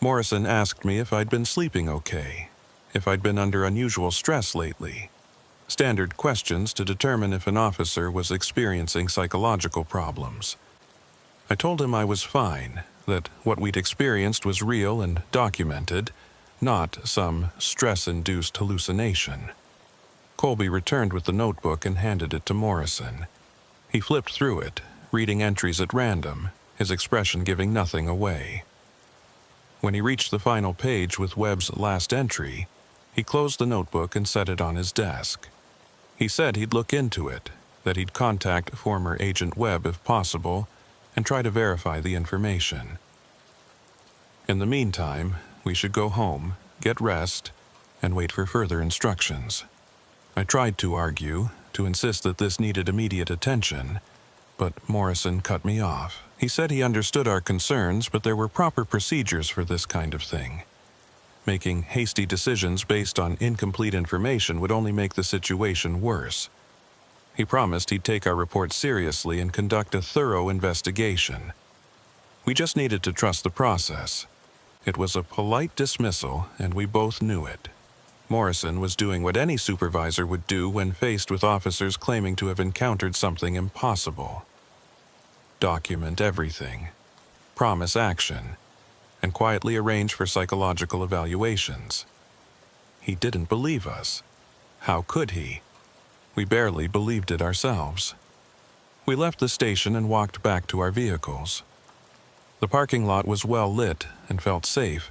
Morrison asked me if I'd been sleeping okay, if I'd been under unusual stress lately. Standard questions to determine if an officer was experiencing psychological problems. I told him I was fine, that what we'd experienced was real and documented, not some stress-induced hallucination. Colby returned with the notebook and handed it to Morrison. He flipped through it, reading entries at random, his expression giving nothing away. When he reached the final page with Webb's last entry, he closed the notebook and set it on his desk. He said he'd look into it, that he'd contact former Agent Webb if possible, and try to verify the information. In the meantime, we should go home, get rest, and wait for further instructions. I tried to argue, to insist that this needed immediate attention, but Morrison cut me off. He said he understood our concerns, but there were proper procedures for this kind of thing. Making hasty decisions based on incomplete information would only make the situation worse. He promised he'd take our report seriously and conduct a thorough investigation. We just needed to trust the process. It was a polite dismissal, and we both knew it. Morrison was doing what any supervisor would do when faced with officers claiming to have encountered something impossible. Document everything, promise action, and quietly arrange for psychological evaluations. He didn't believe us. How could he? We barely believed it ourselves. We left the station and walked back to our vehicles. The parking lot was well lit and felt safe,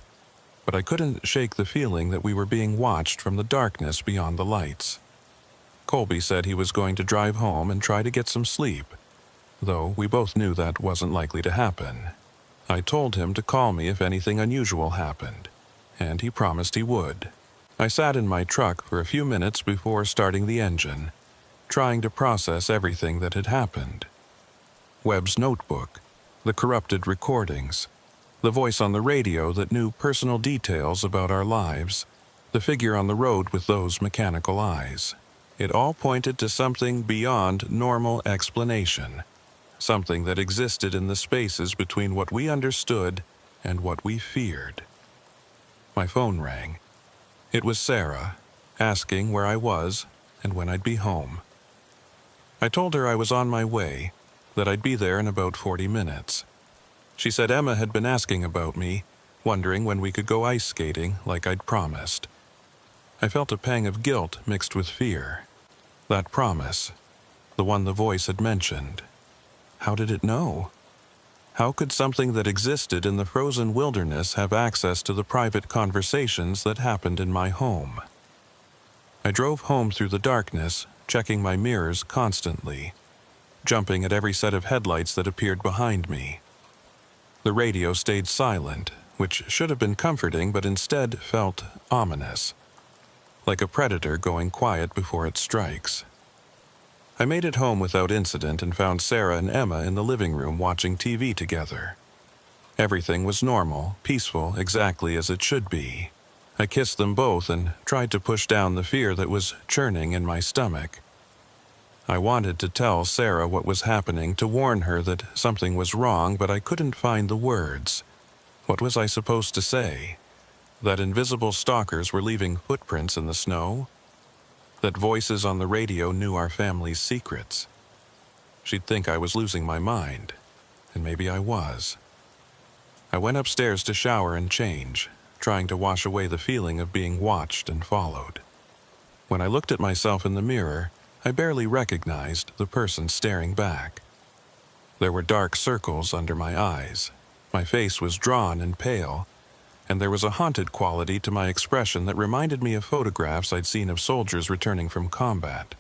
but I couldn't shake the feeling that we were being watched from the darkness beyond the lights. Colby said he was going to drive home and try to get some sleep, though we both knew that wasn't likely to happen. I told him to call me if anything unusual happened, and he promised he would. I sat in my truck for a few minutes before starting the engine, trying to process everything that had happened. Webb's notebook, the corrupted recordings, the voice on the radio that knew personal details about our lives, the figure on the road with those mechanical eyes. It all pointed to something beyond normal explanation, something that existed in the spaces between what we understood and what we feared. My phone rang. It was Sarah, asking where I was and when I'd be home. I told her I was on my way, that I'd be there in about 40 minutes. She said Emma had been asking about me, wondering when we could go ice skating like I'd promised. I felt a pang of guilt mixed with fear. That promise, the one the voice had mentioned. How did it know? How could something that existed in the frozen wilderness have access to the private conversations that happened in my home? I drove home through the darkness, checking my mirrors constantly, jumping at every set of headlights that appeared behind me. The radio stayed silent, which should have been comforting, but instead felt ominous, like a predator going quiet before it strikes. I made it home without incident and found Sarah and Emma in the living room watching TV together. Everything was normal, peaceful, exactly as it should be. I kissed them both and tried to push down the fear that was churning in my stomach. I wanted to tell Sarah what was happening, to warn her that something was wrong, but I couldn't find the words. What was I supposed to say? That invisible stalkers were leaving footprints in the snow? That voices on the radio knew our family's secrets? She'd think I was losing my mind, and maybe I was. I went upstairs to shower and change, trying to wash away the feeling of being watched and followed. When I looked at myself in the mirror, I barely recognized the person staring back. There were dark circles under my eyes. My face was drawn and pale, and there was a haunted quality to my expression that reminded me of photographs I'd seen of soldiers returning from combat.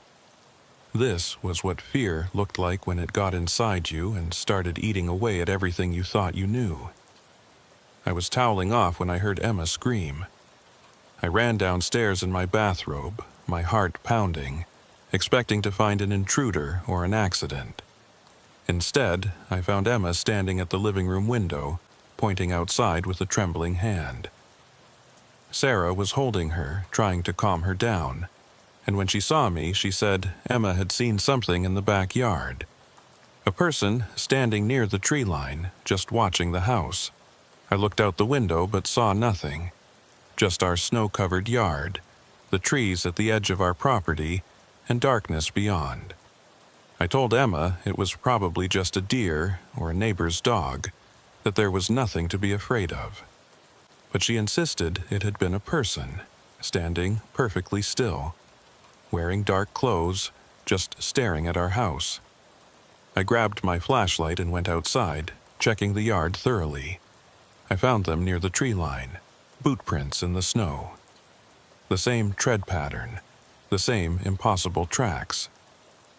This was what fear looked like when it got inside you and started eating away at everything you thought you knew. I was toweling off when I heard Emma scream. I ran downstairs in my bathrobe, my heart pounding, expecting to find an intruder or an accident. Instead, I found Emma standing at the living room window, pointing outside with a trembling hand. Sarah was holding her, trying to calm her down, and when she saw me, she said Emma had seen something in the backyard. A person standing near the tree line, just watching the house. I looked out the window but saw nothing. Just our snow-covered yard, the trees at the edge of our property, and darkness beyond. I told Emma it was probably just a deer or a neighbor's dog, that there was nothing to be afraid of. But she insisted it had been a person, standing perfectly still, wearing dark clothes, just staring at our house. I grabbed my flashlight and went outside, checking the yard thoroughly. I found them near the tree line, boot prints in the snow. The same tread pattern, the same impossible tracks.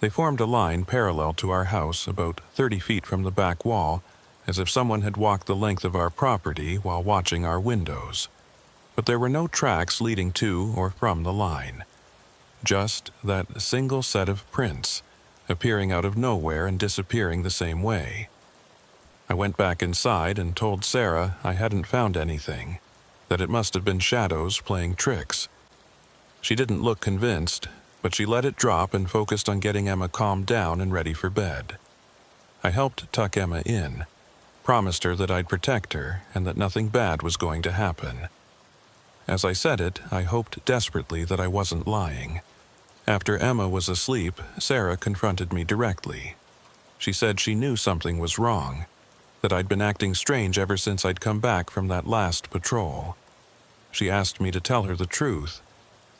They formed a line parallel to our house, about 30 feet from the back wall, as if someone had walked the length of our property while watching our windows. But there were no tracks leading to or from the line. Just that single set of prints, appearing out of nowhere and disappearing the same way. I went back inside and told Sarah I hadn't found anything, that it must have been shadows playing tricks. She didn't look convinced, but she let it drop and focused on getting Emma calmed down and ready for bed. I helped tuck Emma in, promised her that I'd protect her and that nothing bad was going to happen. As I said it, I hoped desperately that I wasn't lying. After Emma was asleep, Sarah confronted me directly. She said she knew something was wrong, that I'd been acting strange ever since I'd come back from that last patrol. She asked me to tell her the truth,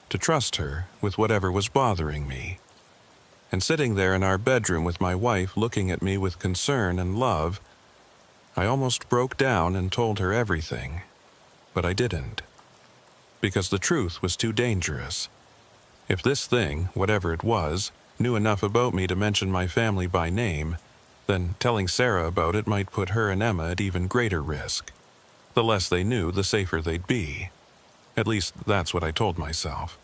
to trust her with whatever was bothering me. And sitting there in our bedroom with my wife looking at me with concern and love, I almost broke down and told her everything, but I didn't. Because the truth was too dangerous. If this thing, whatever it was, knew enough about me to mention my family by name, then telling Sarah about it might put her and Emma at even greater risk. The less they knew, the safer they'd be. At least that's what I told myself.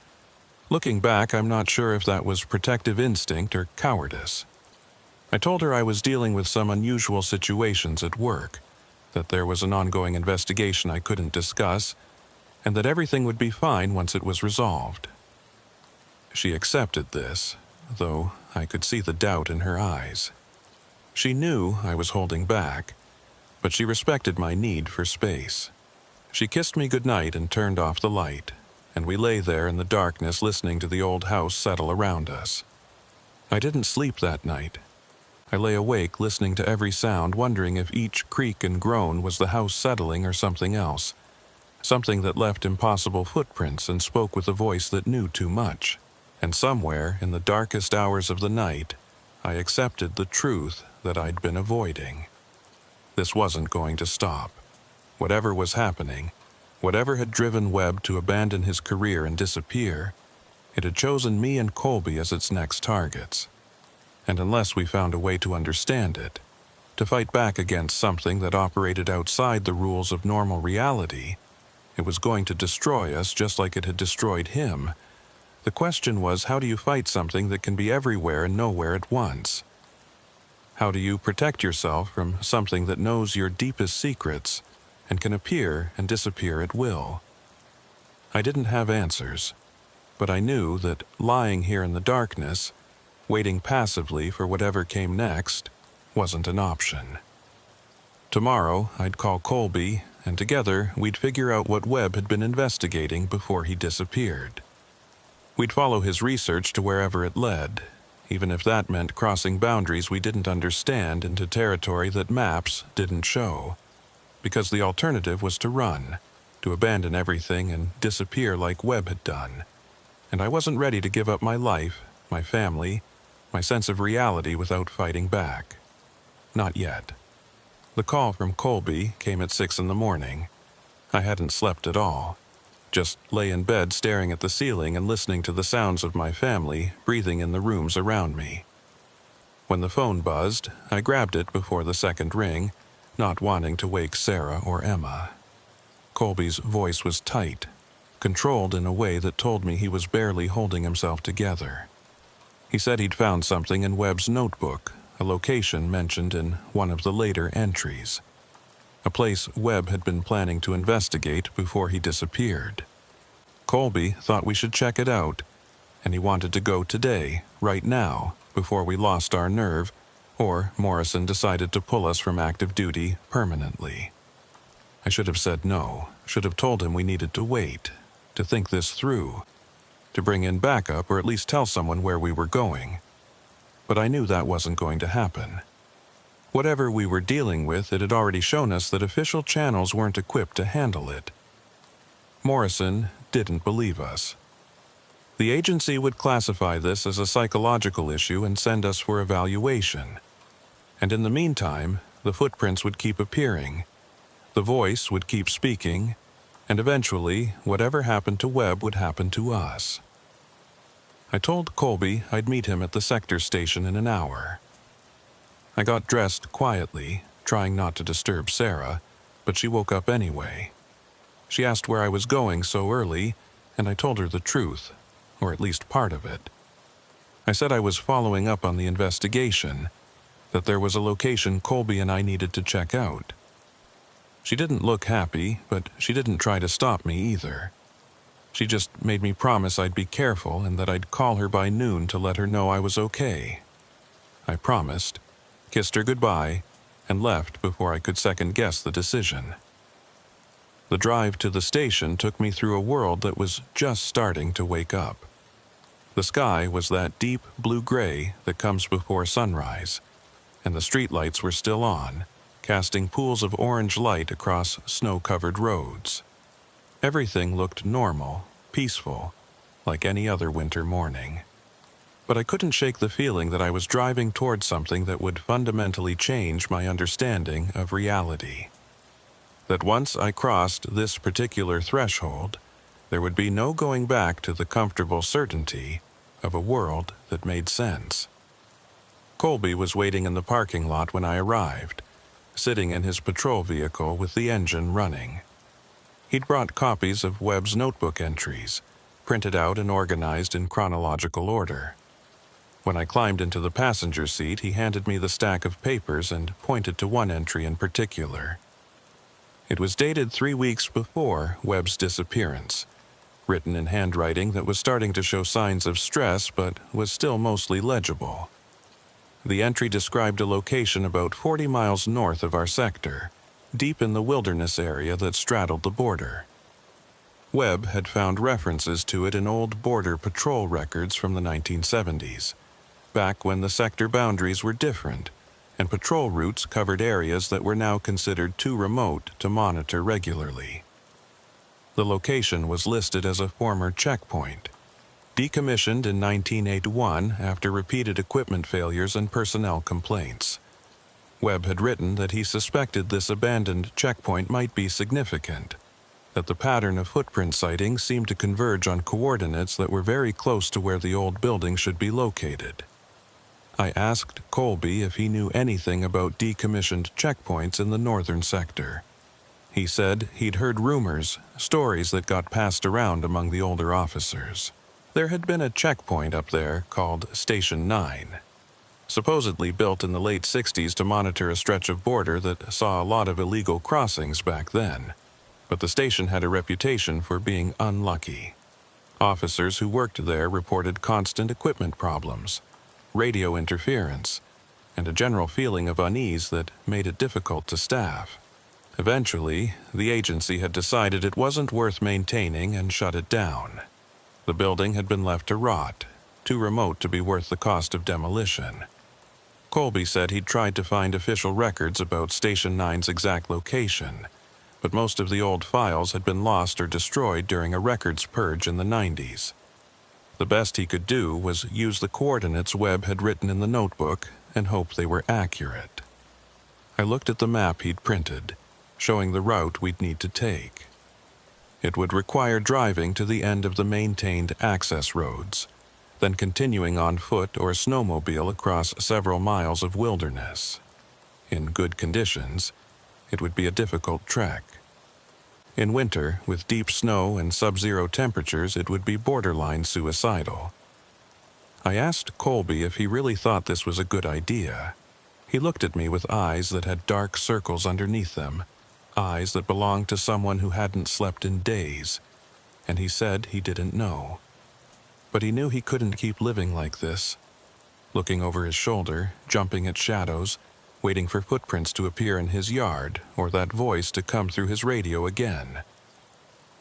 Looking back, I'm not sure if that was protective instinct or cowardice. I told her I was dealing with some unusual situations at work, that there was an ongoing investigation I couldn't discuss, and that everything would be fine once it was resolved. She accepted this, though I could see the doubt in her eyes. She knew I was holding back, but she respected my need for space. She kissed me goodnight and turned off the light, and we lay there in the darkness listening to the old house settle around us. I didn't sleep that night. I lay awake listening to every sound, wondering if each creak and groan was the house settling or something else, something that left impossible footprints and spoke with a voice that knew too much. And somewhere in the darkest hours of the night, I accepted the truth that I'd been avoiding. This wasn't going to stop. Whatever was happening, whatever had driven Webb to abandon his career and disappear, it had chosen me and Colby as its next targets. And unless we found a way to understand it, to fight back against something that operated outside the rules of normal reality, it was going to destroy us just like it had destroyed him. The question was, how do you fight something that can be everywhere and nowhere at once? How do you protect yourself from something that knows your deepest secrets and can appear and disappear at will? I didn't have answers, but I knew that lying here in the darkness, waiting passively for whatever came next, wasn't an option. Tomorrow, I'd call Colby, and together we'd figure out what Webb had been investigating before he disappeared. We'd follow his research to wherever it led, even if that meant crossing boundaries we didn't understand into territory that maps didn't show, because the alternative was to run, to abandon everything and disappear like Webb had done. And I wasn't ready to give up my life, my family, my sense of reality without fighting back. Not yet. The call from Colby came at 6 in the morning. I hadn't slept at all. Just lay in bed staring at the ceiling and listening to the sounds of my family breathing in the rooms around me. When the phone buzzed, I grabbed it before the second ring, not wanting to wake Sarah or Emma. Colby's voice was tight, controlled in a way that told me he was barely holding himself together. He said he'd found something in Webb's notebook, a location mentioned in one of the later entries. A place Webb had been planning to investigate before he disappeared. Colby thought we should check it out, and he wanted to go today, right now, before we lost our nerve, or Morrison decided to pull us from active duty permanently. I should have said no, should have told him we needed to wait, to think this through, to bring in backup or at least tell someone where we were going. But I knew that wasn't going to happen. Whatever we were dealing with, it had already shown us that official channels weren't equipped to handle it. Morrison didn't believe us. The agency would classify this as a psychological issue and send us for evaluation. And in the meantime, the footprints would keep appearing. The voice would keep speaking, and eventually, whatever happened to Webb would happen to us. I told Colby I'd meet him at the sector station in an hour. I got dressed quietly, trying not to disturb Sarah, but she woke up anyway. She asked where I was going so early, and I told her the truth, or at least part of it. I said I was following up on the investigation, that there was a location Colby and I needed to check out. She didn't look happy, but she didn't try to stop me either. She just made me promise I'd be careful and that I'd call her by noon to let her know I was okay. I promised, kissed her goodbye, and left before I could second-guess the decision. The drive to the station took me through a world that was just starting to wake up. The sky was that deep blue-gray that comes before sunrise, and the streetlights were still on, casting pools of orange light across snow-covered roads. Everything looked normal, peaceful, like any other winter morning. But I couldn't shake the feeling that I was driving towards something that would fundamentally change my understanding of reality. That once I crossed this particular threshold, there would be no going back to the comfortable certainty of a world that made sense. Colby was waiting in the parking lot when I arrived, sitting in his patrol vehicle with the engine running. He'd brought copies of Webb's notebook entries, printed out and organized in chronological order. When I climbed into the passenger seat, he handed me the stack of papers and pointed to one entry in particular. It was dated 3 weeks before Webb's disappearance, written in handwriting that was starting to show signs of stress but was still mostly legible. The entry described a location about 40 miles north of our sector, deep in the wilderness area that straddled the border. Webb had found references to it in old border patrol records from the 1970s, back when the sector boundaries were different, and patrol routes covered areas that were now considered too remote to monitor regularly. The location was listed as a former checkpoint, decommissioned in 1981 after repeated equipment failures and personnel complaints. Webb had written that he suspected this abandoned checkpoint might be significant, that the pattern of footprint sightings seemed to converge on coordinates that were very close to where the old building should be located. I asked Colby if he knew anything about decommissioned checkpoints in the northern sector. He said he'd heard rumors, stories that got passed around among the older officers. There had been a checkpoint up there called Station 9, supposedly built in the late 60s to monitor a stretch of border that saw a lot of illegal crossings back then. But the station had a reputation for being unlucky. Officers who worked there reported constant equipment problems, radio interference, and a general feeling of unease that made it difficult to staff. Eventually, the agency had decided it wasn't worth maintaining and shut it down. The building had been left to rot, too remote to be worth the cost of demolition. Colby said he'd tried to find official records about Station 9's exact location, but most of the old files had been lost or destroyed during a records purge in the 90s. The best he could do was use the coordinates Webb had written in the notebook and hope they were accurate. I looked at the map he'd printed, showing the route we'd need to take. It would require driving to the end of the maintained access roads, then continuing on foot or snowmobile across several miles of wilderness. In good conditions, it would be a difficult trek. In winter, with deep snow and sub-zero temperatures, it would be borderline suicidal. I asked Colby if he really thought this was a good idea. He looked at me with eyes that had dark circles underneath them, eyes that belonged to someone who hadn't slept in days, and he said he didn't know. But he knew he couldn't keep living like this, looking over his shoulder, jumping at shadows, waiting for footprints to appear in his yard or that voice to come through his radio again.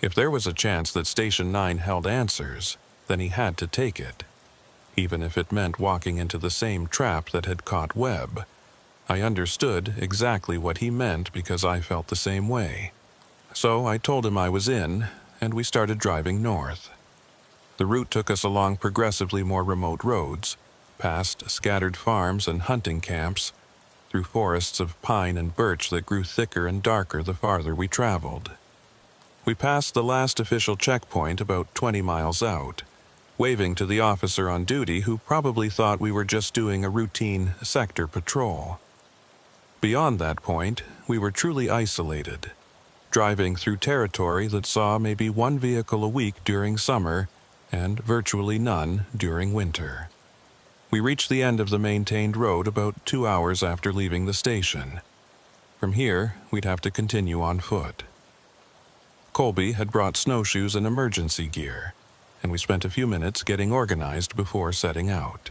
If there was a chance that Station 9 held answers, then he had to take it, even if it meant walking into the same trap that had caught Webb. I understood exactly what he meant because I felt the same way. So I told him I was in, and we started driving north. The route took us along progressively more remote roads, past scattered farms and hunting camps, through forests of pine and birch that grew thicker and darker the farther we traveled. We passed the last official checkpoint about 20 miles out, waving to the officer on duty who probably thought we were just doing a routine sector patrol. Beyond that point, we were truly isolated, driving through territory that saw maybe one vehicle a week during summer and virtually none during winter. We reached the end of the maintained road about 2 hours after leaving the station. From here, we'd have to continue on foot. Colby had brought snowshoes and emergency gear, and we spent a few minutes getting organized before setting out.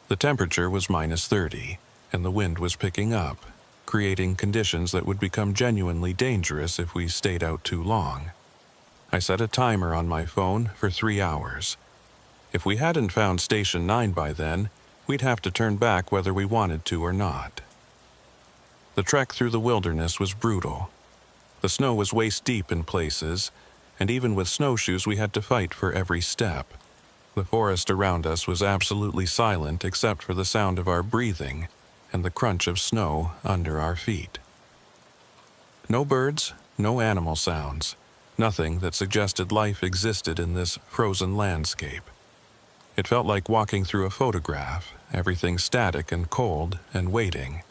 The temperature was -30, and the wind was picking up, creating conditions that would become genuinely dangerous if we stayed out too long. I set a timer on my phone for 3 hours. If we hadn't found Station 9 by then, we'd have to turn back whether we wanted to or not. The trek through the wilderness was brutal. The snow was waist-deep in places, and even with snowshoes we had to fight for every step. The forest around us was absolutely silent except for the sound of our breathing and the crunch of snow under our feet. No birds, no animal sounds, nothing that suggested life existed in this frozen landscape. It felt like walking through a photograph, everything static and cold and waiting.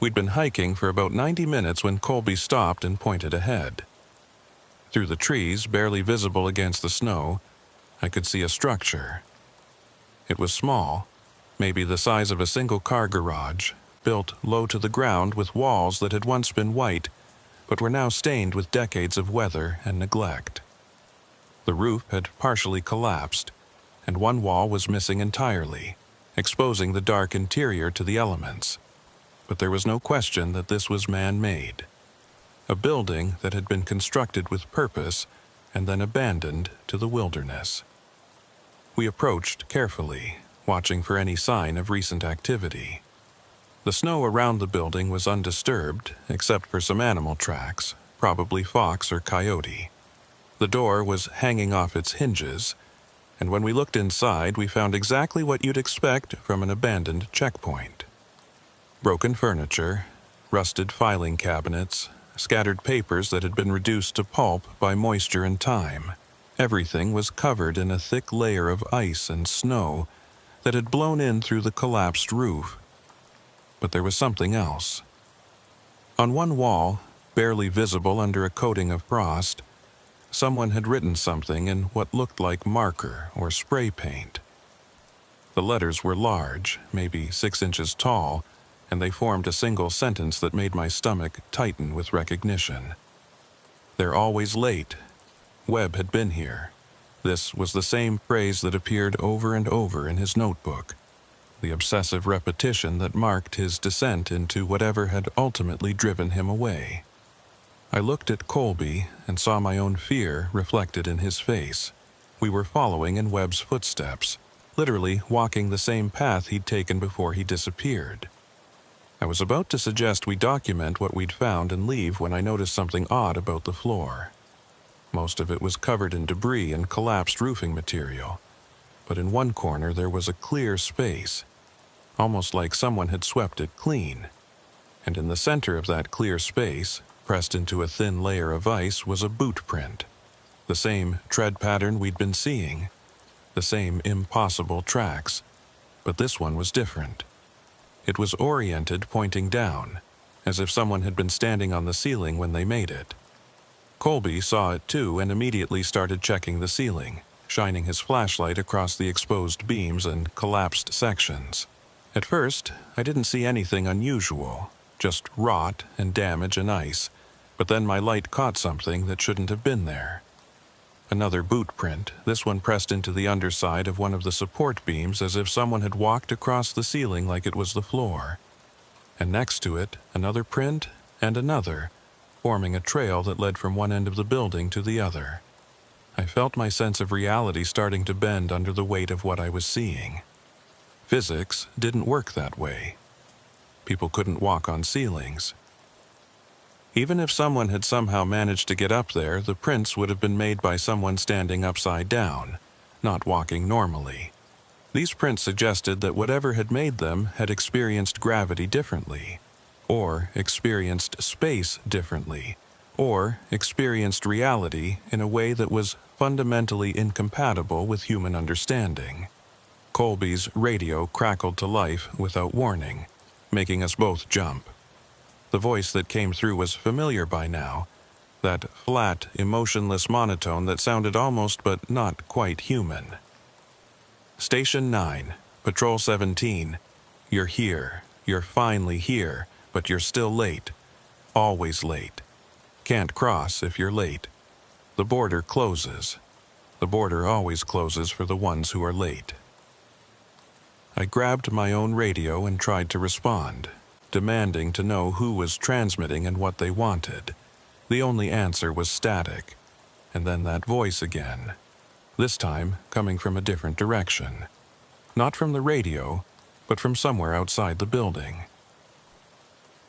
We'd been hiking for about 90 minutes when Colby stopped and pointed ahead. Through the trees, barely visible against the snow, I could see a structure. It was small, maybe the size of a single car garage, built low to the ground with walls that had once been white, but were now stained with decades of weather and neglect. The roof had partially collapsed, and one wall was missing entirely, exposing the dark interior to the elements. But there was no question that this was man-made. A building that had been constructed with purpose and then abandoned to the wilderness. We approached carefully, watching for any sign of recent activity. The snow around the building was undisturbed, except for some animal tracks, probably fox or coyote. The door was hanging off its hinges, and when we looked inside, we found exactly what you'd expect from an abandoned checkpoint. Broken furniture, rusted filing cabinets, scattered papers that had been reduced to pulp by moisture and time. Everything was covered in a thick layer of ice and snow that had blown in through the collapsed roof. But there was something else. On one wall, barely visible under a coating of frost, someone had written something in what looked like marker or spray paint. The letters were large, maybe 6 inches tall, and they formed a single sentence that made my stomach tighten with recognition. "They're always late. Webb had been here." This was the same phrase that appeared over and over in his notebook, the obsessive repetition that marked his descent into whatever had ultimately driven him away. I looked at Colby and saw my own fear reflected in his face. We were following in Webb's footsteps, literally walking the same path he'd taken before he disappeared. I was about to suggest we document what we'd found and leave when I noticed something odd about the floor. Most of it was covered in debris and collapsed roofing material, but in one corner there was a clear space, almost like someone had swept it clean. And in the center of that clear space, pressed into a thin layer of ice, was a boot print. The same tread pattern we'd been seeing, the same impossible tracks, but this one was different. It was oriented pointing down, as if someone had been standing on the ceiling when they made it. Colby saw it too and immediately started checking the ceiling, shining his flashlight across the exposed beams and collapsed sections. At first, I didn't see anything unusual, just rot and damage and ice, but then my light caught something that shouldn't have been there. Another boot print, this one pressed into the underside of one of the support beams as if someone had walked across the ceiling like it was the floor. And next to it, another print and another, forming a trail that led from one end of the building to the other. I felt my sense of reality starting to bend under the weight of what I was seeing. Physics didn't work that way. People couldn't walk on ceilings. Even if someone had somehow managed to get up there, the prints would have been made by someone standing upside down, not walking normally. These prints suggested that whatever had made them had experienced gravity differently, or experienced space differently, or experienced reality in a way that was fundamentally incompatible with human understanding. Colby's radio crackled to life without warning, making us both jump. The voice that came through was familiar by now, that flat, emotionless monotone that sounded almost but not quite human. "Station 9, Patrol 17, you're here, you're finally here, but you're still late. Always late. Can't cross if you're late. The border closes. The border always closes for the ones who are late." I grabbed my own radio and tried to respond, demanding to know who was transmitting and what they wanted. The only answer was static, and then that voice again, this time coming from a different direction. Not from the radio, but from somewhere outside the building.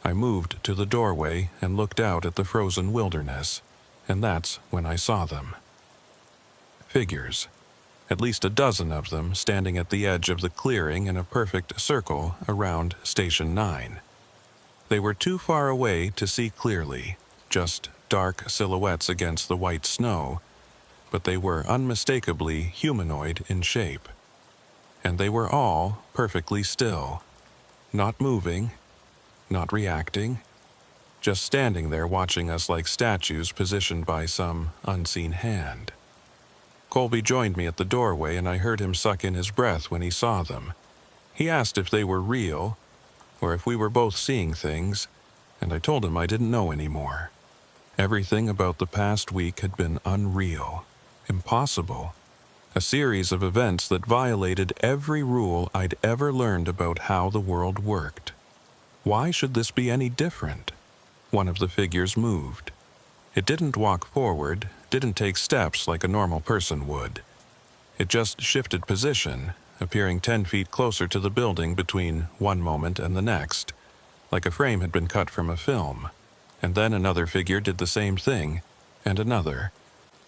I moved to the doorway and looked out at the frozen wilderness, and that's when I saw them. Figures. At least a dozen of them standing at the edge of the clearing in a perfect circle around Station 9. They were too far away to see clearly, just dark silhouettes against the white snow, but they were unmistakably humanoid in shape. And they were all perfectly still, not moving, not reacting, just standing there watching us like statues positioned by some unseen hand. Colby joined me at the doorway and I heard him suck in his breath when he saw them. He asked if they were real, or if we were both seeing things, and I told him I didn't know anymore. Everything about the past week had been unreal, impossible, a series of events that violated every rule I'd ever learned about how the world worked. Why should this be any different? One of the figures moved. It didn't walk forward, didn't take steps like a normal person would. It just shifted position, appearing 10 feet closer to the building between one moment and the next, like a frame had been cut from a film. And then another figure did the same thing, and another,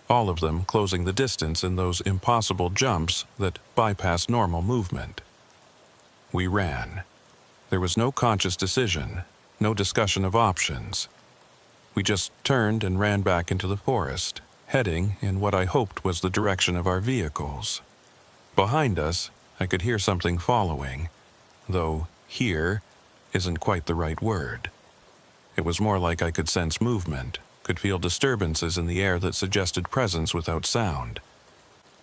all of them closing the distance in those impossible jumps that bypass normal movement. We ran. There was no conscious decision, no discussion of options. We just turned and ran back into the forest, heading in what I hoped was the direction of our vehicles. Behind us, I could hear something following, though "hear" isn't quite the right word. It was more like I could sense movement, could feel disturbances in the air that suggested presence without sound.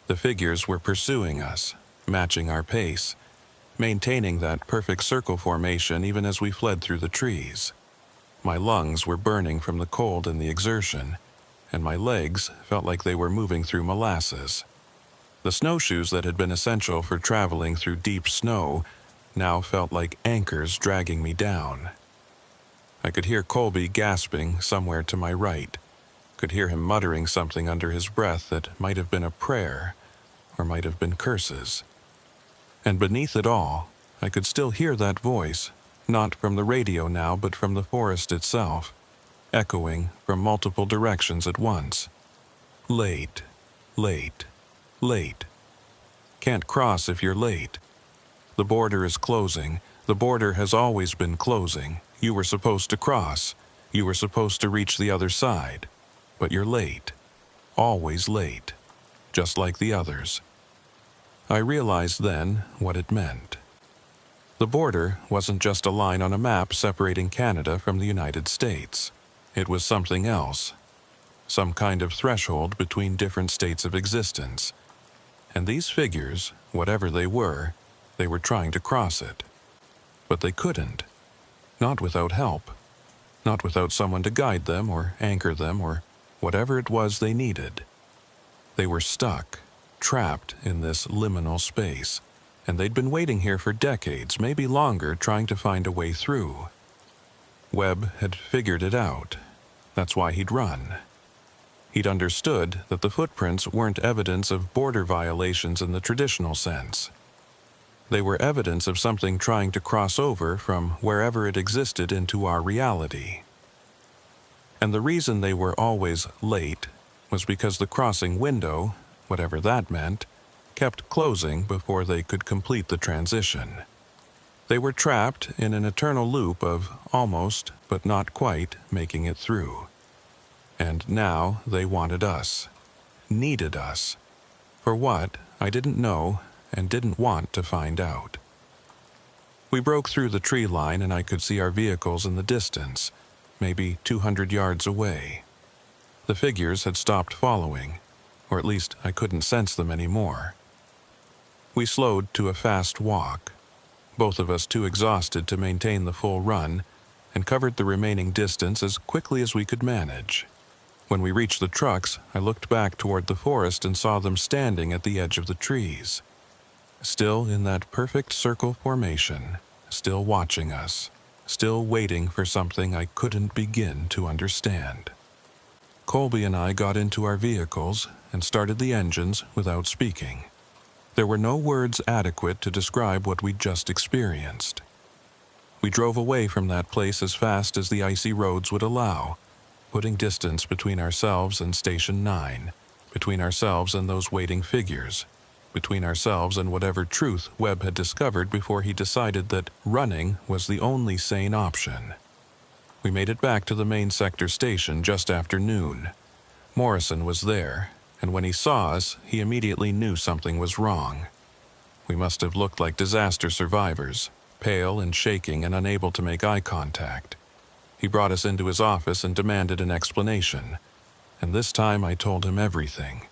The figures were pursuing us, matching our pace, maintaining that perfect circle formation even as we fled through the trees. My lungs were burning from the cold and the exertion, and my legs felt like they were moving through molasses. The snowshoes that had been essential for traveling through deep snow now felt like anchors dragging me down. I could hear Colby gasping somewhere to my right, could hear him muttering something under his breath that might have been a prayer, or might have been curses. And beneath it all, I could still hear that voice, not from the radio now, but from the forest itself, echoing from multiple directions at once. Late, late, late. Can't cross if you're late. The border is closing. The border has always been closing. You were supposed to cross. You were supposed to reach the other side. But you're late. Always late. Just like the others. I realized then what it meant. The border wasn't just a line on a map separating Canada from the United States. It was something else. Some kind of threshold between different states of existence. And these figures, whatever they were trying to cross it. But they couldn't. Not without help. Not without someone to guide them or anchor them or whatever it was they needed. They were stuck, trapped in this liminal space, and they'd been waiting here for decades, maybe longer, trying to find a way through. Webb had figured it out. That's why he'd run. He'd understood that the footprints weren't evidence of border violations in the traditional sense. They were evidence of something trying to cross over from wherever it existed into our reality. And the reason they were always late was because the crossing window, whatever that meant, kept closing before they could complete the transition. They were trapped in an eternal loop of almost, but not quite, making it through. And now they wanted us, needed us. For what, I didn't know and didn't want to find out. We broke through the tree line and I could see our vehicles in the distance, maybe 200 yards away. The figures had stopped following, or at least I couldn't sense them anymore. We slowed to a fast walk, both of us too exhausted to maintain the full run, and covered the remaining distance as quickly as we could manage. When we reached the trucks, I looked back toward the forest and saw them standing at the edge of the trees. Still in that perfect circle formation, still watching us, still waiting for something I couldn't begin to understand. Colby and I got into our vehicles and started the engines without speaking. There were no words adequate to describe what we'd just experienced. We drove away from that place as fast as the icy roads would allow, putting distance between ourselves and Station 9, between ourselves and those waiting figures, between ourselves and whatever truth Webb had discovered before he decided that running was the only sane option. We made it back to the main sector station just after noon. Morrison was there, and when he saw us, he immediately knew something was wrong. We must have looked like disaster survivors, pale and shaking and unable to make eye contact. He brought us into his office and demanded an explanation, and this time I told him everything.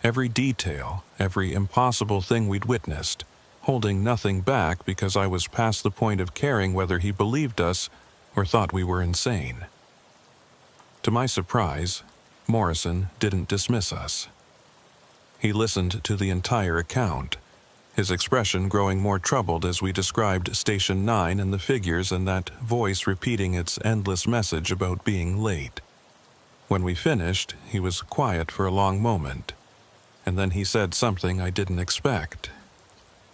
Every detail, every impossible thing we'd witnessed, holding nothing back because I was past the point of caring whether he believed us or thought we were insane. To my surprise, Morrison didn't dismiss us. He listened to the entire account, his expression growing more troubled as we described Station 9 and the figures and that voice repeating its endless message about being late. When we finished, he was quiet for a long moment, and then he said something I didn't expect.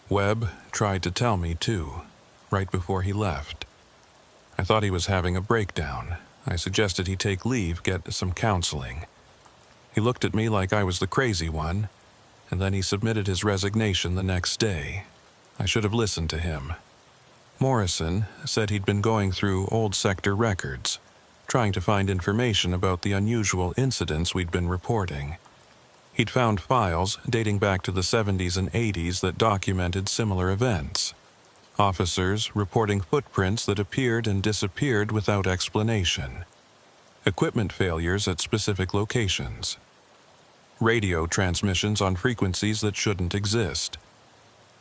Webb tried to tell me too, right before he left. I thought he was having a breakdown. I suggested he take leave, get some counseling. He looked at me like I was the crazy one, and then he submitted his resignation the next day. I should have listened to him. Morrison said he'd been going through old sector records, trying to find information about the unusual incidents we'd been reporting. He'd found files dating back to the 70s and 80s that documented similar events. Officers reporting footprints that appeared and disappeared without explanation. Equipment failures at specific locations. Radio transmissions on frequencies that shouldn't exist.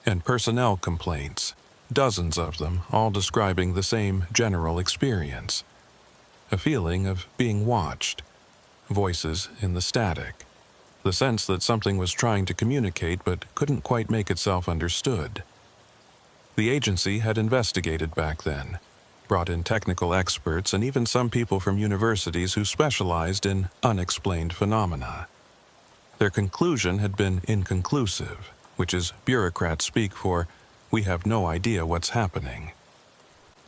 And personnel complaints, dozens of them, all describing the same general experience. A feeling of being watched. Voices in the static. The sense that something was trying to communicate but couldn't quite make itself understood. The agency had investigated back then, brought in technical experts and even some people from universities who specialized in unexplained phenomena. Their conclusion had been inconclusive, which is bureaucrats speak for, we have no idea what's happening.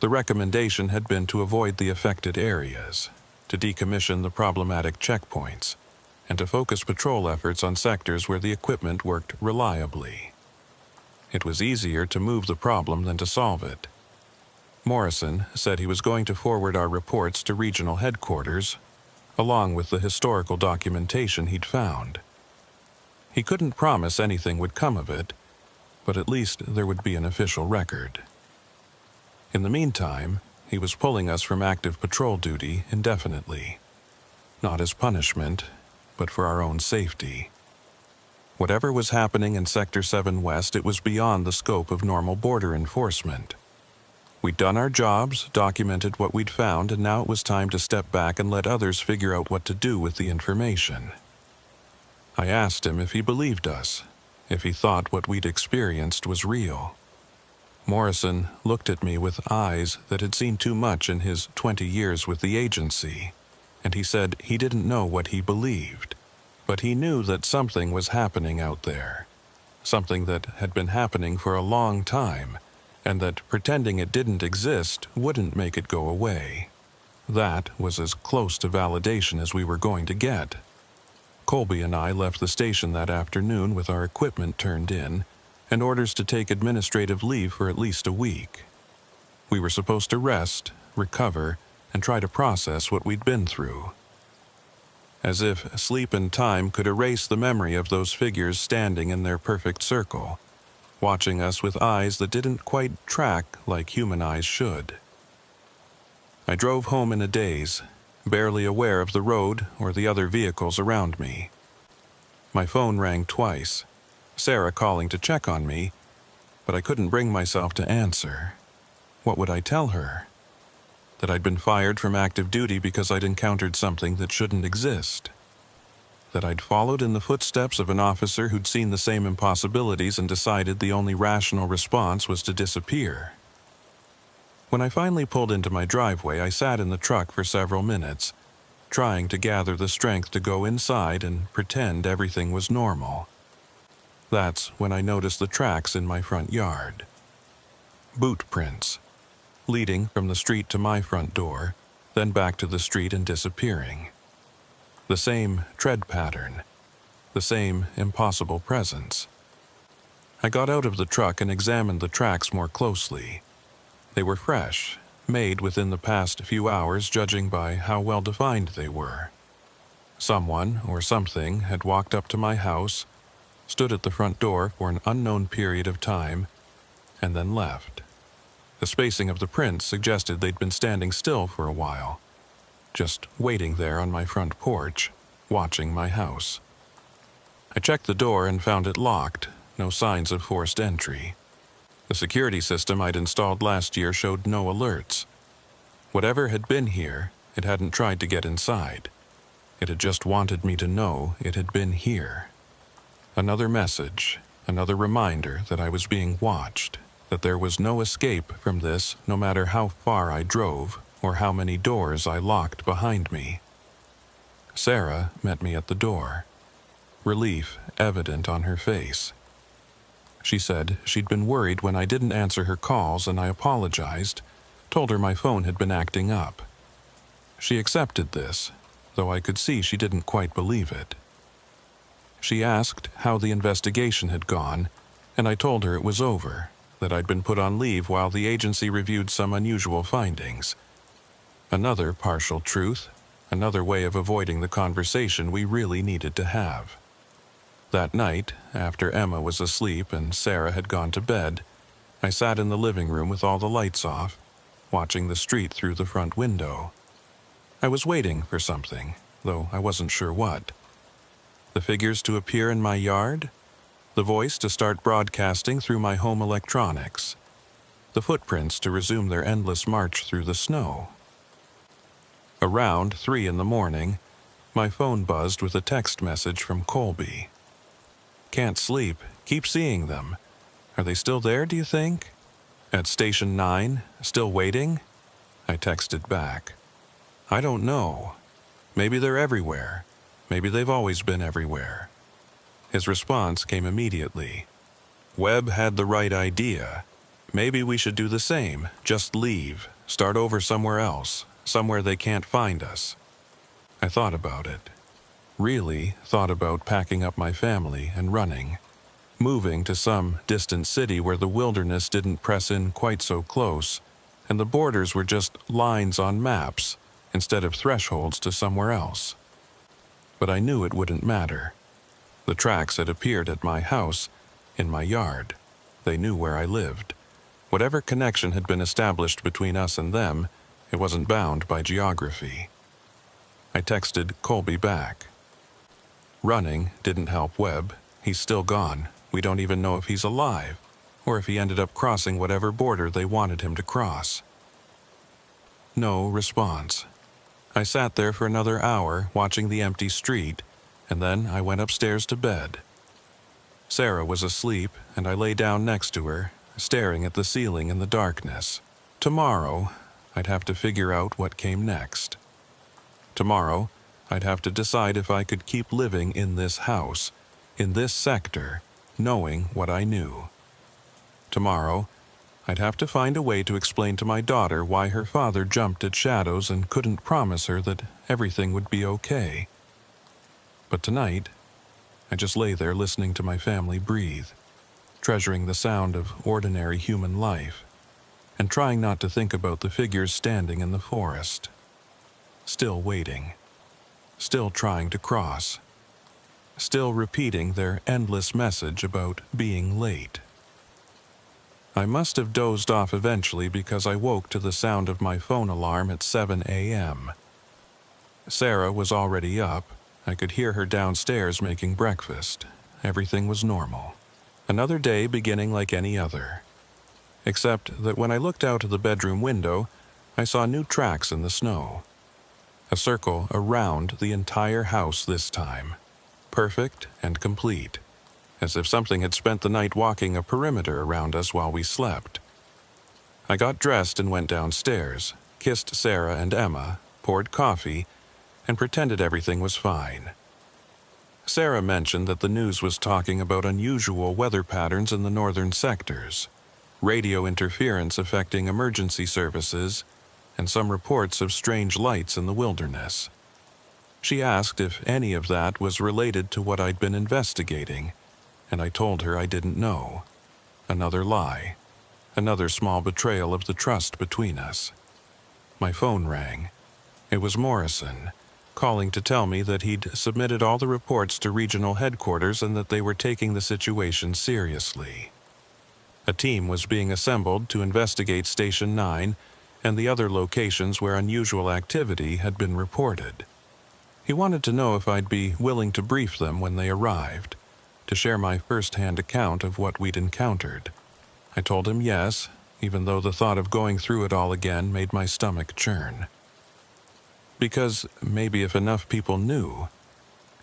The recommendation had been to avoid the affected areas, to decommission the problematic checkpoints, and to focus patrol efforts on sectors where the equipment worked reliably. It was easier to move the problem than to solve it. Morrison said he was going to forward our reports to regional headquarters, along with the historical documentation he'd found. He couldn't promise anything would come of it, but at least there would be an official record. In the meantime, he was pulling us from active patrol duty indefinitely. Not as punishment, but for our own safety. Whatever was happening in Sector 7 West, it was beyond the scope of normal border enforcement. We'd done our jobs, documented what we'd found, and now it was time to step back and let others figure out what to do with the information. I asked him if he believed us, if he thought what we'd experienced was real. Morrison looked at me with eyes that had seen too much in his 20 years with the agency, and he said he didn't know what he believed, but he knew that something was happening out there, something that had been happening for a long time, and that pretending it didn't exist wouldn't make it go away. That was as close to validation as we were going to get. Colby and I left the station that afternoon with our equipment turned in, and orders to take administrative leave for at least a week. We were supposed to rest, recover, and try to process what we'd been through. As if sleep and time could erase the memory of those figures standing in their perfect circle, watching us with eyes that didn't quite track like human eyes should. I drove home in a daze, barely aware of the road or the other vehicles around me. My phone rang twice, Sarah calling to check on me, but I couldn't bring myself to answer. What would I tell her? That I'd been fired from active duty because I'd encountered something that shouldn't exist. That I'd followed in the footsteps of an officer who'd seen the same impossibilities and decided the only rational response was to disappear. When I finally pulled into my driveway, I sat in the truck for several minutes, trying to gather the strength to go inside and pretend everything was normal. That's when I noticed the tracks in my front yard. Boot prints, leading from the street to my front door, then back to the street and disappearing. The same tread pattern, the same impossible presence. I got out of the truck and examined the tracks more closely. They were fresh, made within the past few hours, judging by how well defined they were. Someone or something had walked up to my house, stood at the front door for an unknown period of time, and then left. The spacing of the prints suggested they'd been standing still for a while, just waiting there on my front porch, watching my house. I checked the door and found it locked, no signs of forced entry. The security system I'd installed last year showed no alerts. Whatever had been here, it hadn't tried to get inside. It had just wanted me to know it had been here. Another message, another reminder that I was being watched, that there was no escape from this no matter how far I drove or how many doors I locked behind me. Sarah met me at the door, relief evident on her face. She said she'd been worried when I didn't answer her calls, and I apologized, told her my phone had been acting up. She accepted this, though I could see she didn't quite believe it. She asked how the investigation had gone, and I told her it was over, that I'd been put on leave while the agency reviewed some unusual findings. Another partial truth, another way of avoiding the conversation we really needed to have. That night, after Emma was asleep and Sarah had gone to bed, I sat in the living room with all the lights off, watching the street through the front window. I was waiting for something, though I wasn't sure what. The figures to appear in my yard? The voice to start broadcasting through my home electronics? The footprints to resume their endless march through the snow? Around 3 in the morning, my phone buzzed with a text message from Colby. "Can't sleep. Keep seeing them. Are they still there, do you think? At Station 9? Still waiting?" I texted back. "I don't know. Maybe they're everywhere. Maybe they've always been everywhere." His response came immediately. "Webb had the right idea. Maybe we should do the same. Just leave. Start over somewhere else. Somewhere they can't find us." I thought about it. Really thought about packing up my family and running. Moving to some distant city where the wilderness didn't press in quite so close, and the borders were just lines on maps instead of thresholds to somewhere else. But I knew it wouldn't matter. The tracks had appeared at my house, in my yard. They knew where I lived. Whatever connection had been established between us and them, it wasn't bound by geography. I texted Colby back. "Running didn't help Webb. He's still gone. We don't even know if he's alive, or if he ended up crossing whatever border they wanted him to cross." No response. I sat there for another hour watching the empty street, and then I went upstairs to bed. Sarah was asleep, and I lay down next to her, staring at the ceiling in the darkness. Tomorrow, I'd have to figure out what came next. Tomorrow, I'd have to decide if I could keep living in this house, in this sector, knowing what I knew. Tomorrow, I'd have to find a way to explain to my daughter why her father jumped at shadows and couldn't promise her that everything would be okay. But tonight, I just lay there listening to my family breathe, treasuring the sound of ordinary human life, and trying not to think about the figures standing in the forest. Still waiting. Still trying to cross. Still repeating their endless message about being late. I must have dozed off eventually because I woke to the sound of my phone alarm at 7 a.m. Sarah was already up. I could hear her downstairs making breakfast. Everything was normal. Another day beginning like any other. Except that when I looked out of the bedroom window, I saw new tracks in the snow. A circle around the entire house this time. Perfect and complete. As if something had spent the night walking a perimeter around us while we slept. I got dressed and went downstairs, kissed Sarah and Emma, poured coffee, and pretended everything was fine. Sarah mentioned that the news was talking about unusual weather patterns in the northern sectors, radio interference affecting emergency services, and some reports of strange lights in the wilderness. She asked if any of that was related to what I'd been investigating, and I told her I didn't know. Another lie. Another small betrayal of the trust between us. My phone rang. It was Morrison, calling to tell me that he'd submitted all the reports to regional headquarters and that they were taking the situation seriously. A team was being assembled to investigate Station 9 and the other locations where unusual activity had been reported. He wanted to know if I'd be willing to brief them when they arrived, to share my first-hand account of what we'd encountered. I told him yes, even though the thought of going through it all again made my stomach churn. Because maybe if enough people knew,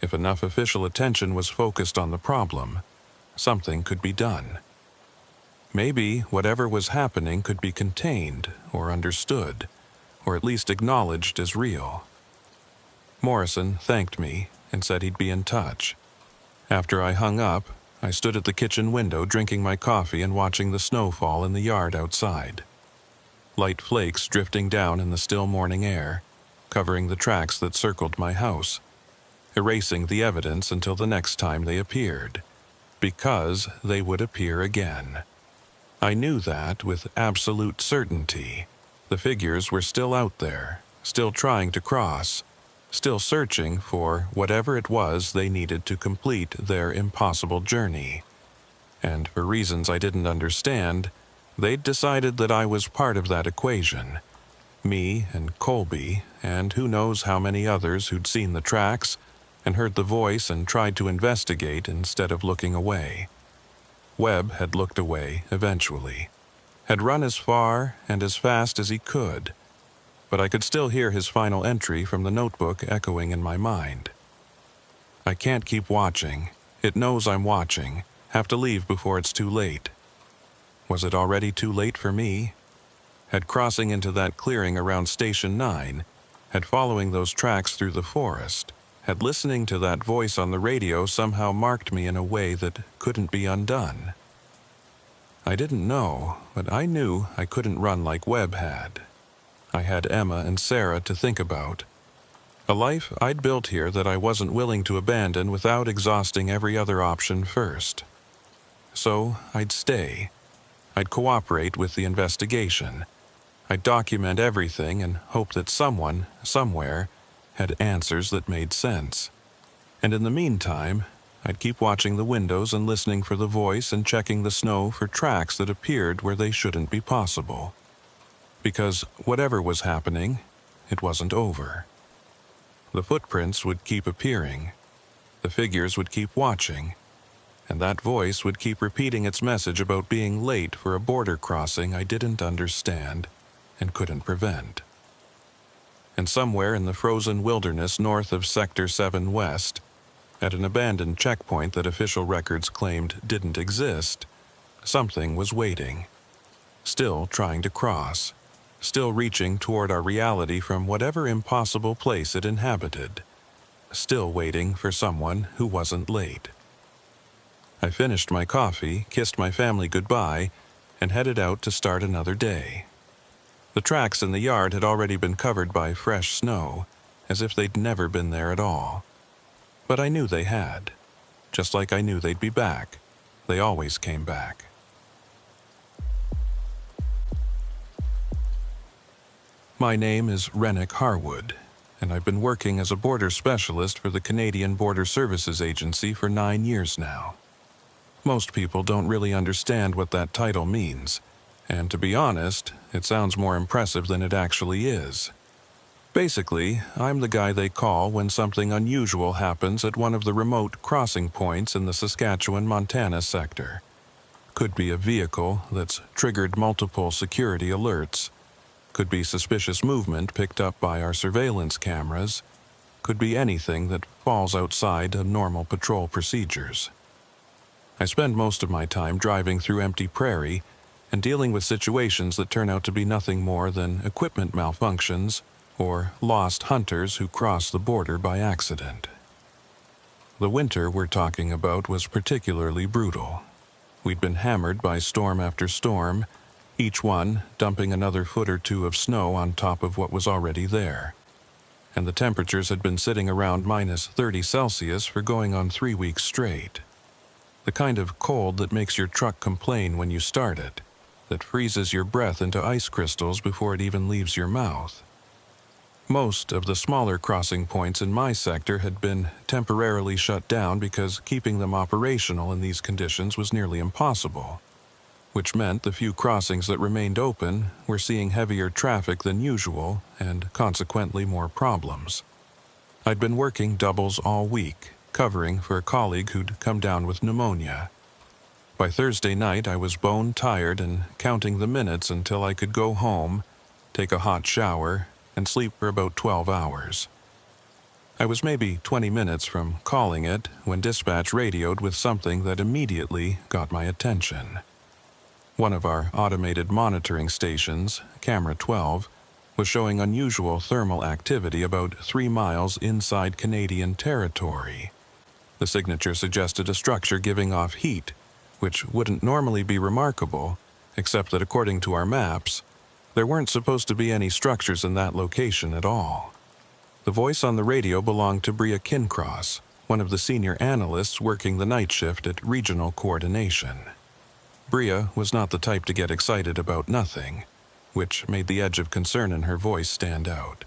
if enough official attention was focused on the problem, something could be done. Maybe whatever was happening could be contained or understood, or at least acknowledged as real. Morrison thanked me and said he'd be in touch. After I hung up, I stood at the kitchen window drinking my coffee and watching the snow fall in the yard outside. Light flakes drifting down in the still morning air, covering the tracks that circled my house, erasing the evidence until the next time they appeared, because they would appear again. I knew that with absolute certainty. The figures were still out there, still trying to cross, still searching for whatever it was they needed to complete their impossible journey. And for reasons I didn't understand, they'd decided that I was part of that equation. Me and Colby, and who knows how many others who'd seen the tracks and heard the voice and tried to investigate instead of looking away. Webb had looked away eventually, had run as far and as fast as he could, but I could still hear his final entry from the notebook echoing in my mind. I can't keep watching. It knows I'm watching. Have to leave before it's too late. Was it already too late for me? Had crossing into that clearing around Station 9, had following those tracks through the forest, had listening to that voice on the radio somehow marked me in a way that couldn't be undone. I didn't know, but I knew I couldn't run like Webb had. I had Emma and Sarah to think about. A life I'd built here that I wasn't willing to abandon without exhausting every other option first. So I'd stay. I'd cooperate with the investigation. I'd document everything and hope that someone, somewhere, had answers that made sense. And in the meantime, I'd keep watching the windows and listening for the voice and checking the snow for tracks that appeared where they shouldn't be possible. Because whatever was happening, it wasn't over. The footprints would keep appearing. The figures would keep watching. And that voice would keep repeating its message about being late for a border crossing I didn't understand and couldn't prevent. And somewhere in the frozen wilderness north of Sector 7 West, at an abandoned checkpoint that official records claimed didn't exist, something was waiting, still trying to cross, still reaching toward our reality from whatever impossible place it inhabited, still waiting for someone who wasn't late. I finished my coffee, kissed my family goodbye, and headed out to start another day. The tracks in the yard had already been covered by fresh snow, as if they'd never been there at all. But I knew they had. Just like I knew they'd be back. They always came back. My name is Rennick Harwood, and I've been working as a border specialist for the Canadian Border Services Agency for 9 years now. Most people don't really understand what that title means, and to be honest, it sounds more impressive than it actually is. Basically, I'm the guy they call when something unusual happens at one of the remote crossing points in the Saskatchewan-Montana sector. Could be a vehicle that's triggered multiple security alerts. Could be suspicious movement picked up by our surveillance cameras. Could be anything that falls outside of normal patrol procedures. I spend most of my time driving through empty prairie and dealing with situations that turn out to be nothing more than equipment malfunctions or lost hunters who cross the border by accident. The winter we're talking about was particularly brutal. We'd been hammered by storm after storm, each one dumping another foot or two of snow on top of what was already there. And the temperatures had been sitting around -30°C for going on 3 weeks straight. The kind of cold that makes your truck complain when you start it, that freezes your breath into ice crystals before it even leaves your mouth. Most of the smaller crossing points in my sector had been temporarily shut down because keeping them operational in these conditions was nearly impossible, which meant the few crossings that remained open were seeing heavier traffic than usual and consequently more problems. I'd been working doubles all week, covering for a colleague who'd come down with pneumonia. By Thursday night, I was bone tired and counting the minutes until I could go home, take a hot shower, and sleep for about 12 hours. I was maybe 20 minutes from calling it when dispatch radioed with something that immediately got my attention. One of our automated monitoring stations, Camera 12, was showing unusual thermal activity about 3 miles inside Canadian territory. The signature suggested a structure giving off heat, which wouldn't normally be remarkable, except that according to our maps, there weren't supposed to be any structures in that location at all. The voice on the radio belonged to Bria Kincross, one of the senior analysts working the night shift at Regional Coordination. Bria was not the type to get excited about nothing, which made the edge of concern in her voice stand out.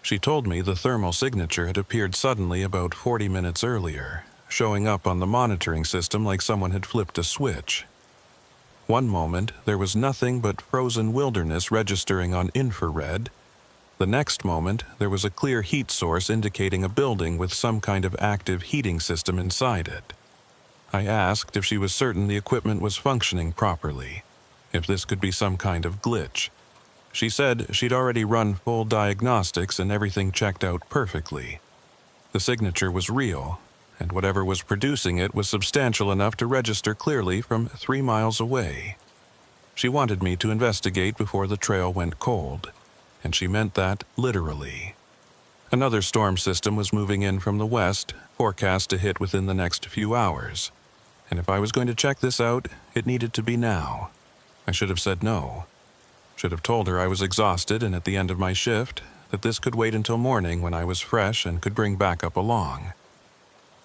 She told me the thermal signature had appeared suddenly about 40 minutes earlier, showing up on the monitoring system like someone had flipped a switch. One moment, there was nothing but frozen wilderness registering on infrared. The next moment, there was a clear heat source indicating a building with some kind of active heating system inside it. I asked if she was certain the equipment was functioning properly, if this could be some kind of glitch. She said she'd already run full diagnostics and everything checked out perfectly. The signature was real, and whatever was producing it was substantial enough to register clearly from 3 miles away. She wanted me to investigate before the trail went cold, and she meant that literally. Another storm system was moving in from the west, forecast to hit within the next few hours. And if I was going to check this out, it needed to be now. I should have said no. Should have told her I was exhausted and at the end of my shift, that this could wait until morning when I was fresh and could bring backup along.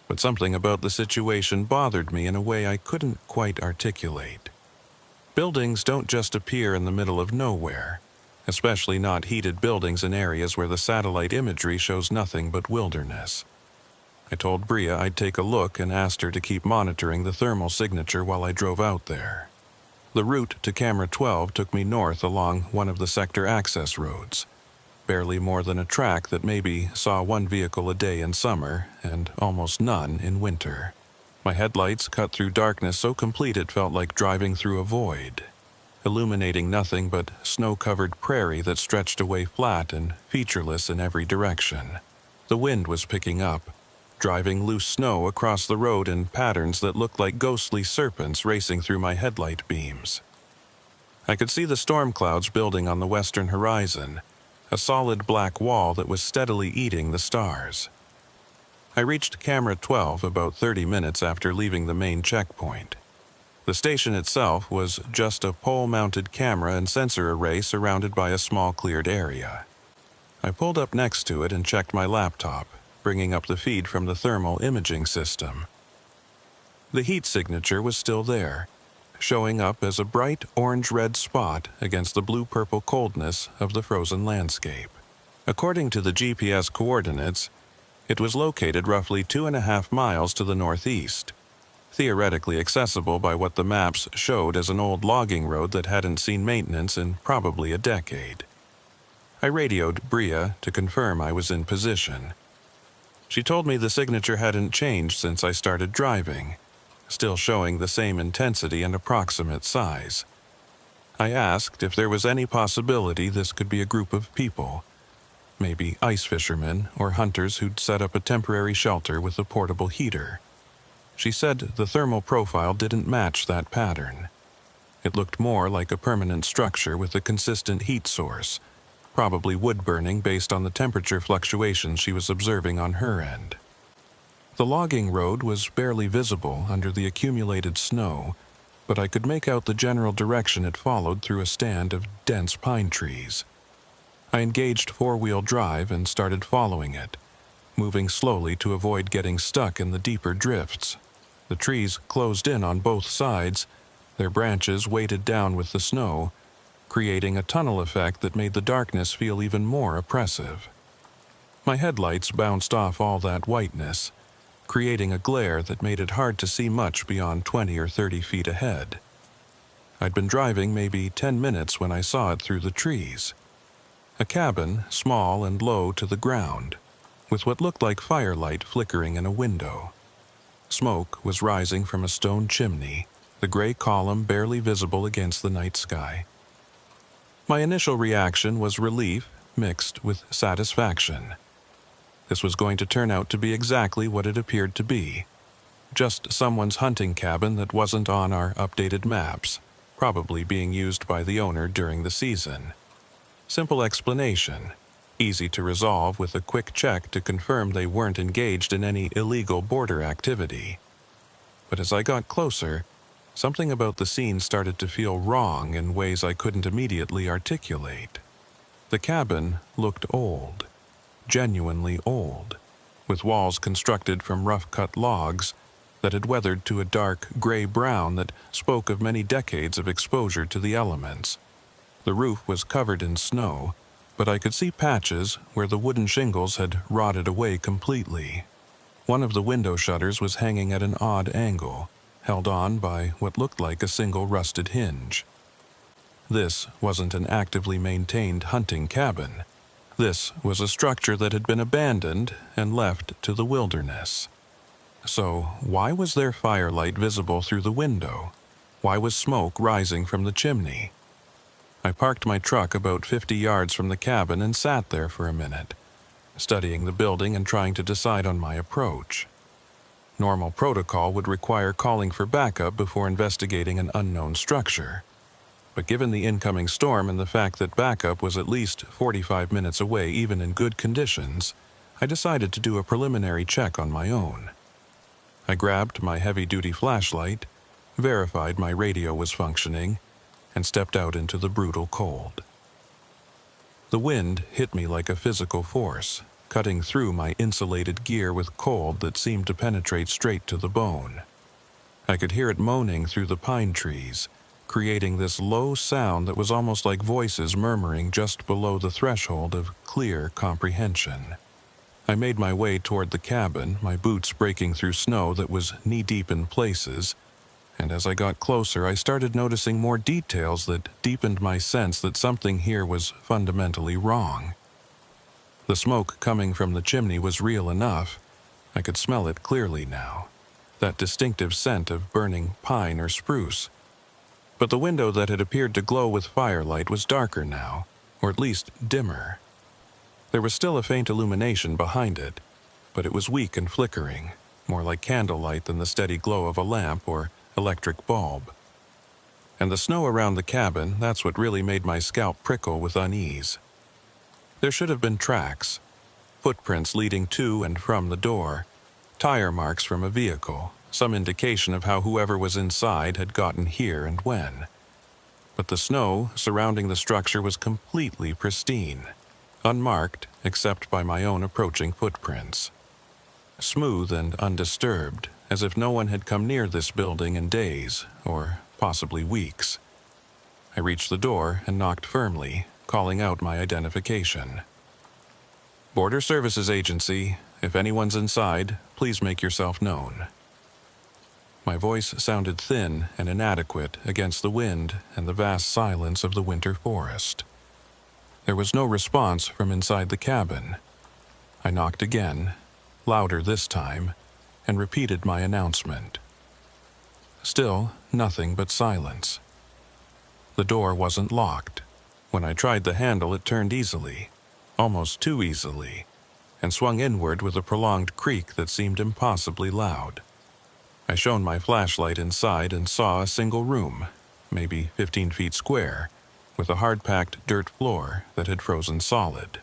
But something about the situation bothered me in a way I couldn't quite articulate. Buildings don't just appear in the middle of nowhere, especially not heated buildings in areas where the satellite imagery shows nothing but wilderness. I told Bria I'd take a look and asked her to keep monitoring the thermal signature while I drove out there. The route to Camera 12 took me north along one of the sector access roads, barely more than a track that maybe saw 1 vehicle a day in summer and almost none in winter. My headlights cut through darkness so complete it felt like driving through a void, illuminating nothing but snow-covered prairie that stretched away flat and featureless in every direction. The wind was picking up, driving loose snow across the road in patterns that looked like ghostly serpents racing through my headlight beams. I could see the storm clouds building on the western horizon, a solid black wall that was steadily eating the stars. I reached Camera 12 about 30 minutes after leaving the main checkpoint. The station itself was just a pole-mounted camera and sensor array surrounded by a small cleared area. I pulled up next to it and checked my laptop, bringing up the feed from the thermal imaging system. The heat signature was still there, showing up as a bright orange-red spot against the blue-purple coldness of the frozen landscape. According to the GPS coordinates, it was located roughly 2.5 miles to the northeast, theoretically accessible by what the maps showed as an old logging road that hadn't seen maintenance in probably a decade. I radioed Bria to confirm I was in position. She told me the signature hadn't changed since I started driving, still showing the same intensity and approximate size. I asked if there was any possibility this could be a group of people, maybe ice fishermen or hunters who'd set up a temporary shelter with a portable heater. She said the thermal profile didn't match that pattern. It looked more like a permanent structure with a consistent heat source, probably wood burning based on the temperature fluctuations she was observing on her end. The logging road was barely visible under the accumulated snow, but I could make out the general direction it followed through a stand of dense pine trees. I engaged four-wheel drive and started following it, moving slowly to avoid getting stuck in the deeper drifts. The trees closed in on both sides, their branches weighted down with the snow, creating a tunnel effect that made the darkness feel even more oppressive. My headlights bounced off all that whiteness, creating a glare that made it hard to see much beyond 20 or 30 feet ahead. I'd been driving maybe 10 minutes when I saw it through the trees. A cabin, small and low to the ground, with what looked like firelight flickering in a window. Smoke was rising from a stone chimney, the gray column barely visible against the night sky. My initial reaction was relief mixed with satisfaction. This was going to turn out to be exactly what it appeared to be. Just someone's hunting cabin that wasn't on our updated maps, probably being used by the owner during the season. Simple explanation, easy to resolve with a quick check to confirm they weren't engaged in any illegal border activity. But as I got closer, something about the scene started to feel wrong in ways I couldn't immediately articulate. The cabin looked old, genuinely old, with walls constructed from rough-cut logs that had weathered to a dark gray-brown that spoke of many decades of exposure to the elements. The roof was covered in snow, but I could see patches where the wooden shingles had rotted away completely. One of the window shutters was hanging at an odd angle, held on by what looked like a single rusted hinge. This wasn't an actively maintained hunting cabin. This was a structure that had been abandoned and left to the wilderness. So, why was there firelight visible through the window? Why was smoke rising from the chimney? I parked my truck about 50 yards from the cabin and sat there for a minute, studying the building and trying to decide on my approach. Normal protocol would require calling for backup before investigating an unknown structure. But given the incoming storm and the fact that backup was at least 45 minutes away even in good conditions, I decided to do a preliminary check on my own. I grabbed my heavy-duty flashlight, verified my radio was functioning, and stepped out into the brutal cold. The wind hit me like a physical force, cutting through my insulated gear with cold that seemed to penetrate straight to the bone. I could hear it moaning through the pine trees, creating this low sound that was almost like voices murmuring just below the threshold of clear comprehension. I made my way toward the cabin, my boots breaking through snow that was knee-deep in places, and as I got closer I started noticing more details that deepened my sense that something here was fundamentally wrong. The smoke coming from the chimney was real enough. I could smell it clearly now, that distinctive scent of burning pine or spruce. But the window that had appeared to glow with firelight was darker now, or at least dimmer. There was still a faint illumination behind it, but it was weak and flickering, more like candlelight than the steady glow of a lamp or electric bulb. And the snow around the cabin, that's what really made my scalp prickle with unease. There should have been tracks, footprints leading to and from the door, tire marks from a vehicle, some indication of how whoever was inside had gotten here and when. But the snow surrounding the structure was completely pristine, unmarked except by my own approaching footprints. Smooth and undisturbed, as if no one had come near this building in days, or possibly weeks. I reached the door and knocked firmly, calling out my identification. "Border Services Agency, if anyone's inside, please make yourself known." My voice sounded thin and inadequate against the wind and the vast silence of the winter forest. There was no response from inside the cabin. I knocked again, louder this time, and repeated my announcement. Still, nothing but silence. The door wasn't locked. When I tried the handle, it turned easily, almost too easily, and swung inward with a prolonged creak that seemed impossibly loud. I shone my flashlight inside and saw a single room, maybe 15 feet square, with a hard-packed dirt floor that had frozen solid.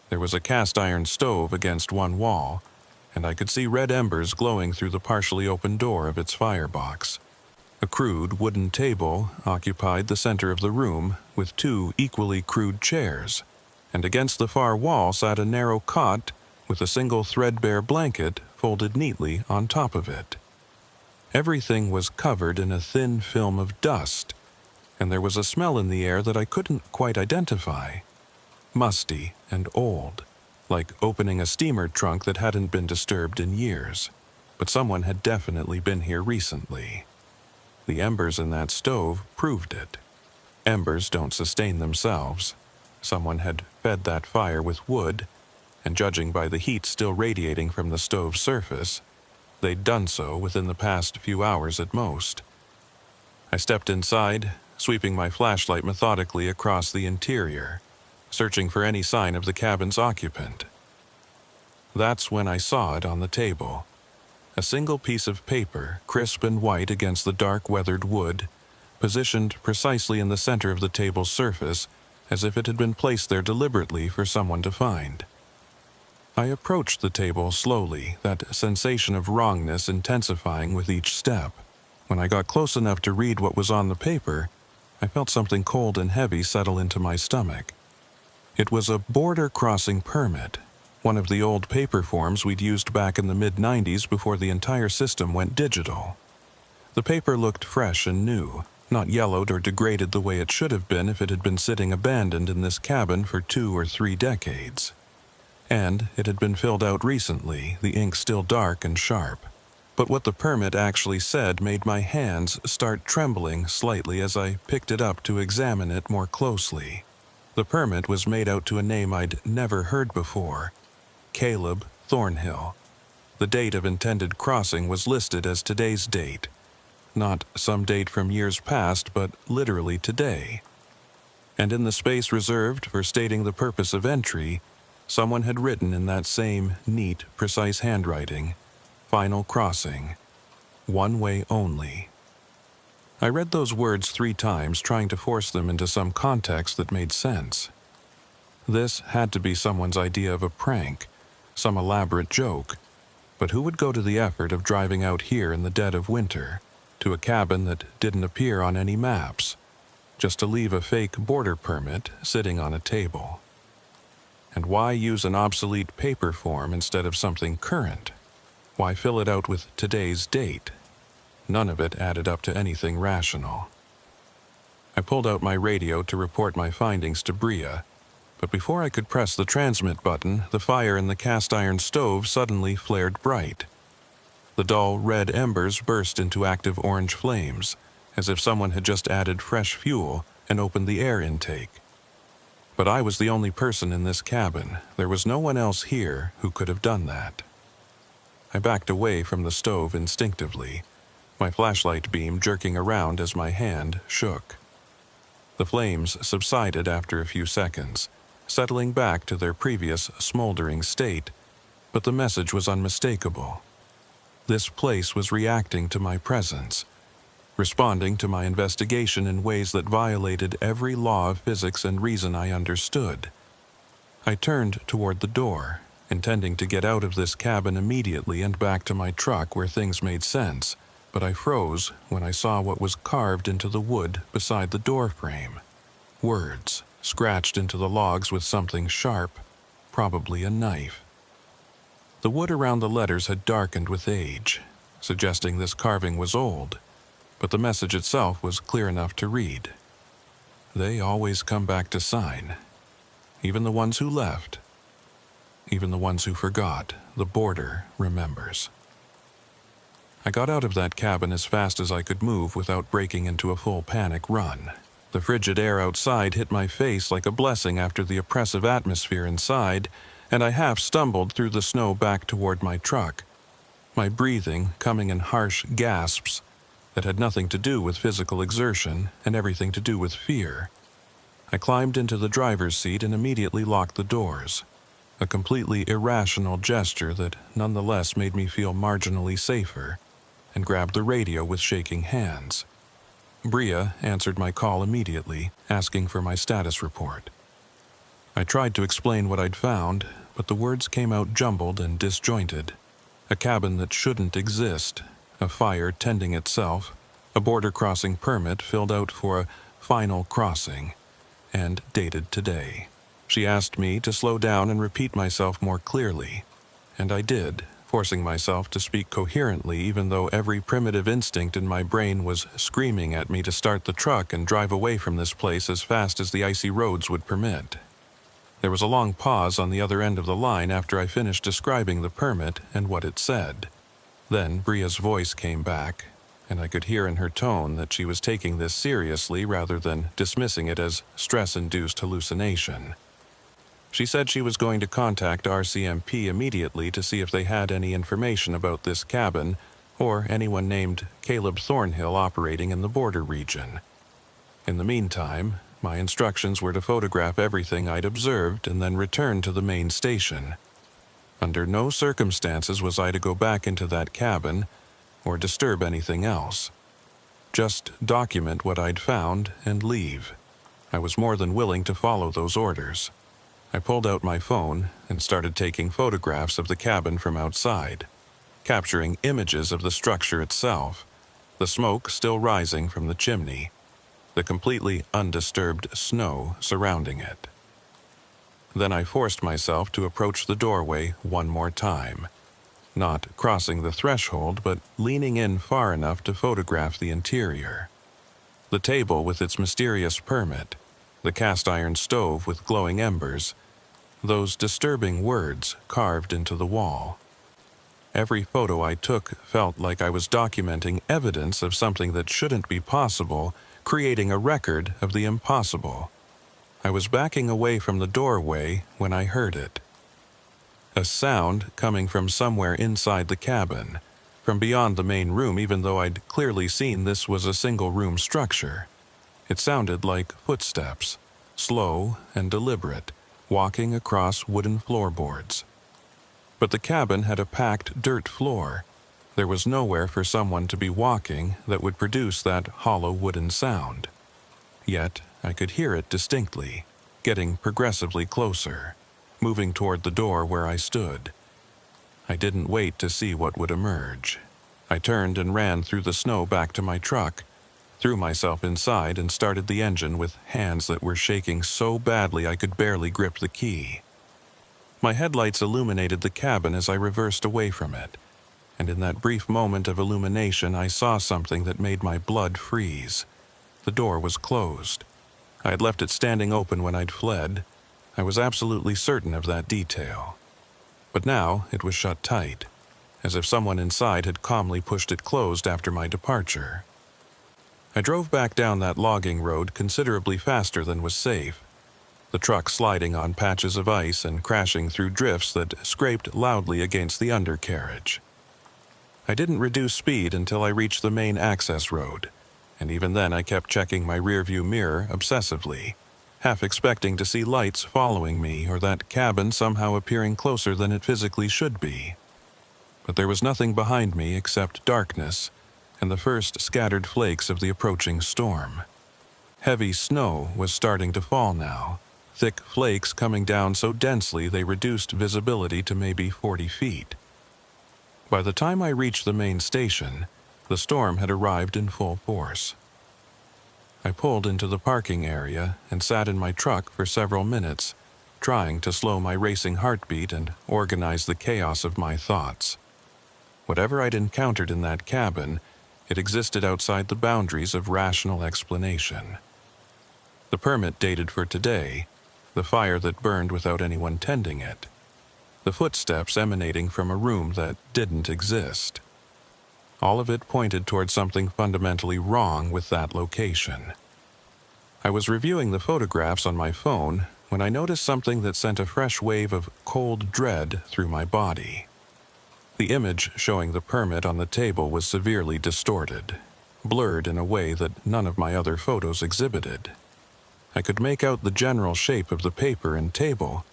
There was a cast-iron stove against one wall, and I could see red embers glowing through the partially open door of its firebox. A crude wooden table occupied the center of the room with two equally crude chairs, and against the far wall sat a narrow cot with a single threadbare blanket folded neatly on top of it. Everything was covered in a thin film of dust, and there was a smell in the air that I couldn't quite identify. Musty and old, like opening a steamer trunk that hadn't been disturbed in years, but someone had definitely been here recently. The embers in that stove proved it. Embers don't sustain themselves. Someone had fed that fire with wood, and judging by the heat still radiating from the stove's surface, they'd done so within the past few hours at most. I stepped inside, sweeping my flashlight methodically across the interior, searching for any sign of the cabin's occupant. That's when I saw it on the table. A single piece of paper, crisp and white against the dark weathered wood, positioned precisely in the center of the table's surface, as if it had been placed there deliberately for someone to find. I approached the table slowly, that sensation of wrongness intensifying with each step. When I got close enough to read what was on the paper, I felt something cold and heavy settle into my stomach. It was a border crossing permit, one of the old paper forms we'd used back in the mid-90s before the entire system went digital. The paper looked fresh and new, not yellowed or degraded the way it should have been if it had been sitting abandoned in this cabin for 2 or 3 decades. And it had been filled out recently, the ink still dark and sharp. But what the permit actually said made my hands start trembling slightly as I picked it up to examine it more closely. The permit was made out to a name I'd never heard before: Caleb Thornhill. The date of intended crossing was listed as today's date. Not some date from years past, but literally today. And in the space reserved for stating the purpose of entry, someone had written in that same neat, precise handwriting, "Final crossing. One way only." I read those words 3 times, trying to force them into some context that made sense. This had to be someone's idea of a prank, some elaborate joke. But who would go to the effort of driving out here in the dead of winter, to a cabin that didn't appear on any maps, just to leave a fake border permit sitting on a table? And why use an obsolete paper form instead of something current? Why fill it out with today's date? None of it added up to anything rational. I pulled out my radio to report my findings to Bria, but before I could press the transmit button, the fire in the cast iron stove suddenly flared bright. The dull red embers burst into active orange flames, as if someone had just added fresh fuel and opened the air intake. But I was the only person in this cabin. There was no one else here who could have done that. I backed away from the stove instinctively, my flashlight beam jerking around as my hand shook. The flames subsided after a few seconds, settling back to their previous smoldering state, but the message was unmistakable. This place was reacting to my presence, responding to my investigation in ways that violated every law of physics and reason I understood. I turned toward the door, intending to get out of this cabin immediately and back to my truck where things made sense, but I froze when I saw what was carved into the wood beside the door frame. Words scratched into the logs with something sharp, probably a knife. The wood around the letters had darkened with age, suggesting this carving was old, but the message itself was clear enough to read. They always come back to sign. Even the ones who left. Even the ones who forgot. The border remembers. I got out of that cabin as fast as I could move without breaking into a full panic run. The frigid air outside hit my face like a blessing after the oppressive atmosphere inside, and I half stumbled through the snow back toward my truck, my breathing coming in harsh gasps that had nothing to do with physical exertion and everything to do with fear. I climbed into the driver's seat and immediately locked the doors, a completely irrational gesture that nonetheless made me feel marginally safer, and grabbed the radio with shaking hands. Bria answered my call immediately, asking for my status report. I tried to explain what I'd found, but the words came out jumbled and disjointed. A cabin that shouldn't exist, a fire tending itself, a border crossing permit filled out for a final crossing, and dated today. She asked me to slow down and repeat myself more clearly, and I did, forcing myself to speak coherently even though every primitive instinct in my brain was screaming at me to start the truck and drive away from this place as fast as the icy roads would permit. There was a long pause on the other end of the line after I finished describing the permit and what it said. Then Bria's voice came back, and I could hear in her tone that she was taking this seriously rather than dismissing it as stress-induced hallucination. She said she was going to contact RCMP immediately to see if they had any information about this cabin or anyone named Caleb Thornhill operating in the border region. In the meantime, my instructions were to photograph everything I'd observed and then return to the main station. Under no circumstances was I to go back into that cabin or disturb anything else. Just document what I'd found and leave. I was more than willing to follow those orders. I pulled out my phone and started taking photographs of the cabin from outside, capturing images of the structure itself, the smoke still rising from the chimney, the completely undisturbed snow surrounding it. Then I forced myself to approach the doorway one more time, not crossing the threshold, but leaning in far enough to photograph the interior. The table with its mysterious permit, the cast-iron stove with glowing embers, those disturbing words carved into the wall. Every photo I took felt like I was documenting evidence of something that shouldn't be possible, creating a record of the impossible. I was backing away from the doorway when I heard it. A sound coming from somewhere inside the cabin, from beyond the main room, even though I'd clearly seen this was a single-room structure. It sounded like footsteps, slow and deliberate, walking across wooden floorboards. But the cabin had a packed dirt floor. There was nowhere for someone to be walking that would produce that hollow wooden sound. Yet I could hear it distinctly, getting progressively closer, moving toward the door where I stood. I didn't wait to see what would emerge. I turned and ran through the snow back to my truck, threw myself inside and started the engine with hands that were shaking so badly I could barely grip the key. My headlights illuminated the cabin as I reversed away from it, and in that brief moment of illumination I saw something that made my blood freeze. The door was closed. I had left it standing open when I'd fled. I was absolutely certain of that detail. But now it was shut tight, as if someone inside had calmly pushed it closed after my departure. I drove back down that logging road considerably faster than was safe, the truck sliding on patches of ice and crashing through drifts that scraped loudly against the undercarriage. I didn't reduce speed until I reached the main access road, and even then I kept checking my rearview mirror obsessively, half expecting to see lights following me or that cabin somehow appearing closer than it physically should be. But there was nothing behind me except darkness and the first scattered flakes of the approaching storm. Heavy snow was starting to fall now, thick flakes coming down so densely they reduced visibility to maybe 40 feet. By the time I reached the main station, the storm had arrived in full force. I pulled into the parking area and sat in my truck for several minutes, trying to slow my racing heartbeat and organize the chaos of my thoughts. Whatever I'd encountered in that cabin, it existed outside the boundaries of rational explanation. The permit dated for today, the fire that burned without anyone tending it, the footsteps emanating from a room that didn't exist. All of it pointed toward something fundamentally wrong with that location. I was reviewing the photographs on my phone when I noticed something that sent a fresh wave of cold dread through my body. The image showing the permit on the table was severely distorted, blurred in a way that none of my other photos exhibited. I could make out the general shape of the paper and table,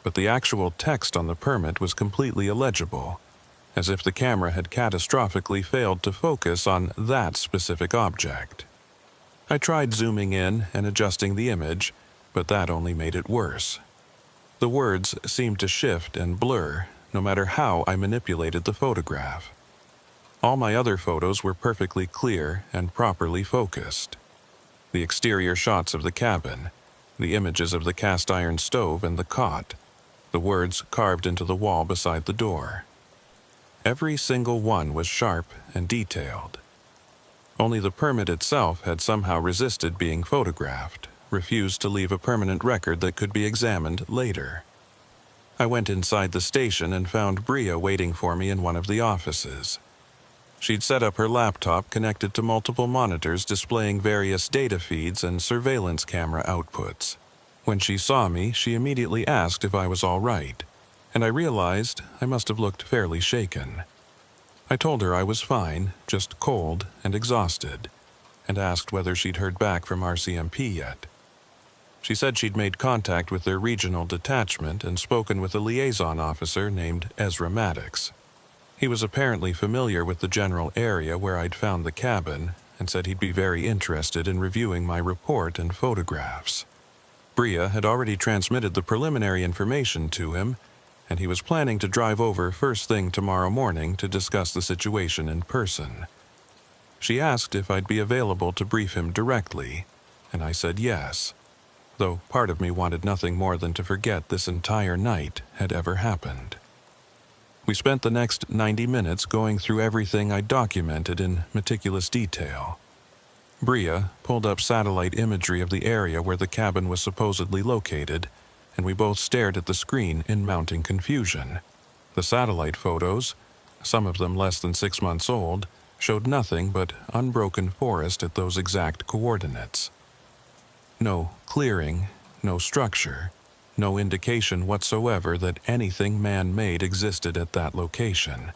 but the actual text on the permit was completely illegible, as if the camera had catastrophically failed to focus on that specific object. I tried zooming in and adjusting the image, but that only made it worse. The words seemed to shift and blur, no matter how I manipulated the photograph. All my other photos were perfectly clear and properly focused. The exterior shots of the cabin, the images of the cast-iron stove and the cot, the words carved into the wall beside the door. Every single one was sharp and detailed. Only the permit itself had somehow resisted being photographed, refused to leave a permanent record that could be examined later. I went inside the station and found Bria waiting for me in one of the offices. She'd set up her laptop connected to multiple monitors displaying various data feeds and surveillance camera outputs. When she saw me, she immediately asked if I was all right, and I realized I must have looked fairly shaken. I told her I was fine, just cold and exhausted, and asked whether she'd heard back from RCMP yet. She said she'd made contact with their regional detachment and spoken with a liaison officer named Ezra Maddox. He was apparently familiar with the general area where I'd found the cabin and said he'd be very interested in reviewing my report and photographs. Bria had already transmitted the preliminary information to him, and he was planning to drive over first thing tomorrow morning to discuss the situation in person. She asked if I'd be available to brief him directly, and I said yes. though part of me wanted nothing more than to forget this entire night had ever happened. We spent the next 90 minutes going through everything I documented in meticulous detail. Bria pulled up satellite imagery of the area where the cabin was supposedly located, and we both stared at the screen in mounting confusion. The satellite photos, some of them less than 6 months old, showed nothing but unbroken forest at those exact coordinates. No clearing, no structure, no indication whatsoever that anything man-made existed at that location.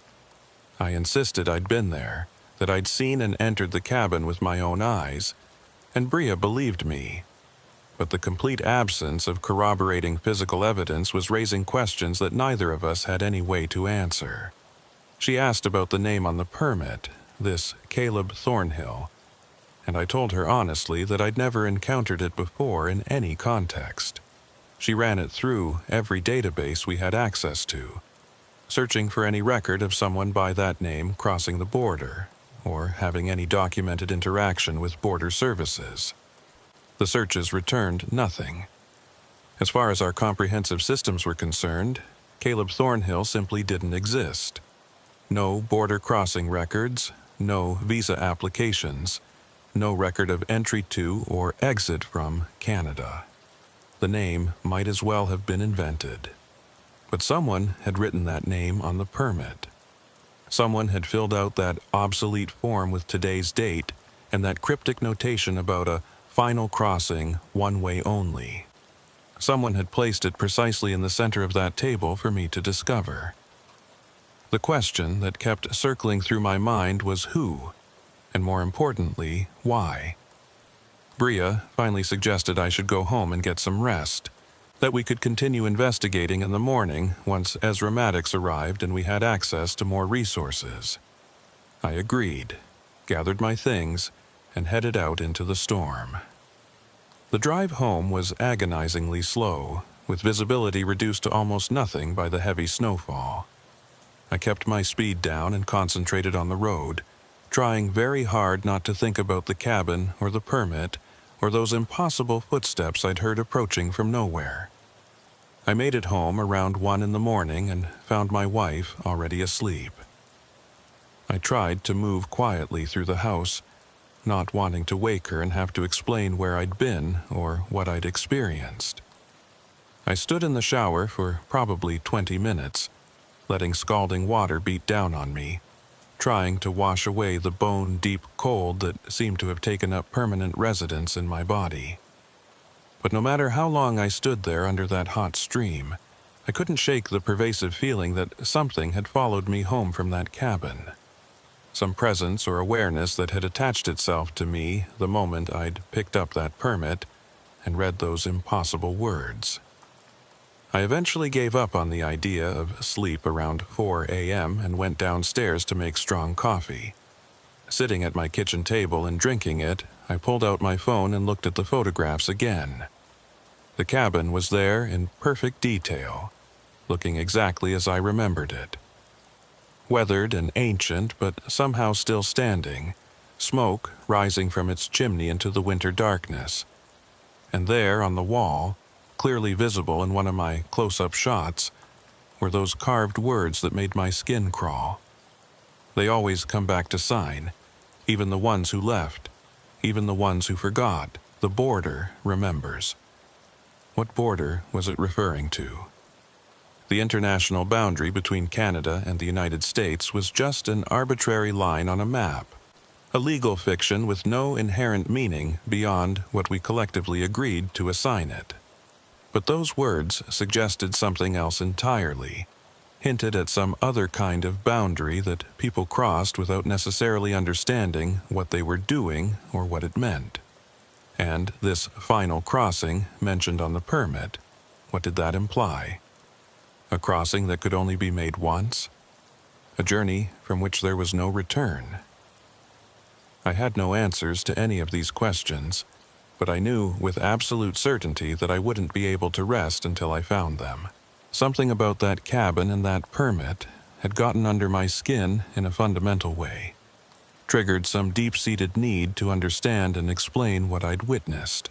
I insisted I'd been there, that I'd seen and entered the cabin with my own eyes, and Bria believed me. But the complete absence of corroborating physical evidence was raising questions that neither of us had any way to answer. She asked about the name on the permit, this Caleb Thornhill, and I told her honestly that I'd never encountered it before in any context. She ran it through every database we had access to, searching for any record of someone by that name crossing the border, or having any documented interaction with border services. The searches returned nothing. As far as our comprehensive systems were concerned, Caleb Thornhill simply didn't exist. No border crossing records, no visa applications, no record of entry to or exit from Canada. The name might as well have been invented. But someone had written that name on the permit. Someone had filled out that obsolete form with today's date and that cryptic notation about a final crossing, one way only. Someone had placed it precisely in the center of that table for me to discover. The question that kept circling through my mind was who, and more importantly, why. Bria finally suggested I should go home and get some rest, that we could continue investigating in the morning once Ezra Maddox arrived and we had access to more resources. I agreed, gathered my things, and headed out into the storm. The drive home was agonizingly slow, with visibility reduced to almost nothing by the heavy snowfall. I kept my speed down and concentrated on the road, trying very hard not to think about the cabin or the permit or those impossible footsteps I'd heard approaching from nowhere. I made it home around 1 in the morning and found my wife already asleep. I tried to move quietly through the house, not wanting to wake her and have to explain where I'd been or what I'd experienced. I stood in the shower for probably 20 minutes, letting scalding water beat down on me, trying to wash away the bone-deep cold that seemed to have taken up permanent residence in my body. But no matter how long I stood there under that hot stream, I couldn't shake the pervasive feeling that something had followed me home from that cabin. Some presence or awareness that had attached itself to me the moment I'd picked up that permit and read those impossible words. I eventually gave up on the idea of sleep around 4 a.m. and went downstairs to make strong coffee. Sitting at my kitchen table and drinking it, I pulled out my phone and looked at the photographs again. The cabin was there in perfect detail, looking exactly as I remembered it. Weathered and ancient, but somehow still standing, smoke rising from its chimney into the winter darkness. And there on the wall, clearly visible in one of my close-up shots, were those carved words that made my skin crawl. They always come back to sign, even the ones who left, even the ones who forgot. The border remembers. What border was it referring to? The international boundary between Canada and the United States was just an arbitrary line on a map, a legal fiction with no inherent meaning beyond what we collectively agreed to assign it. But those words suggested something else entirely, hinted at some other kind of boundary that people crossed without necessarily understanding what they were doing or what it meant. And this final crossing mentioned on the permit, what did that imply? A crossing that could only be made once? A journey from which there was no return? I had no answers to any of these questions, but I knew with absolute certainty that I wouldn't be able to rest until I found them. Something about that cabin and that permit had gotten under my skin in a fundamental way, triggered some deep-seated need to understand and explain what I'd witnessed.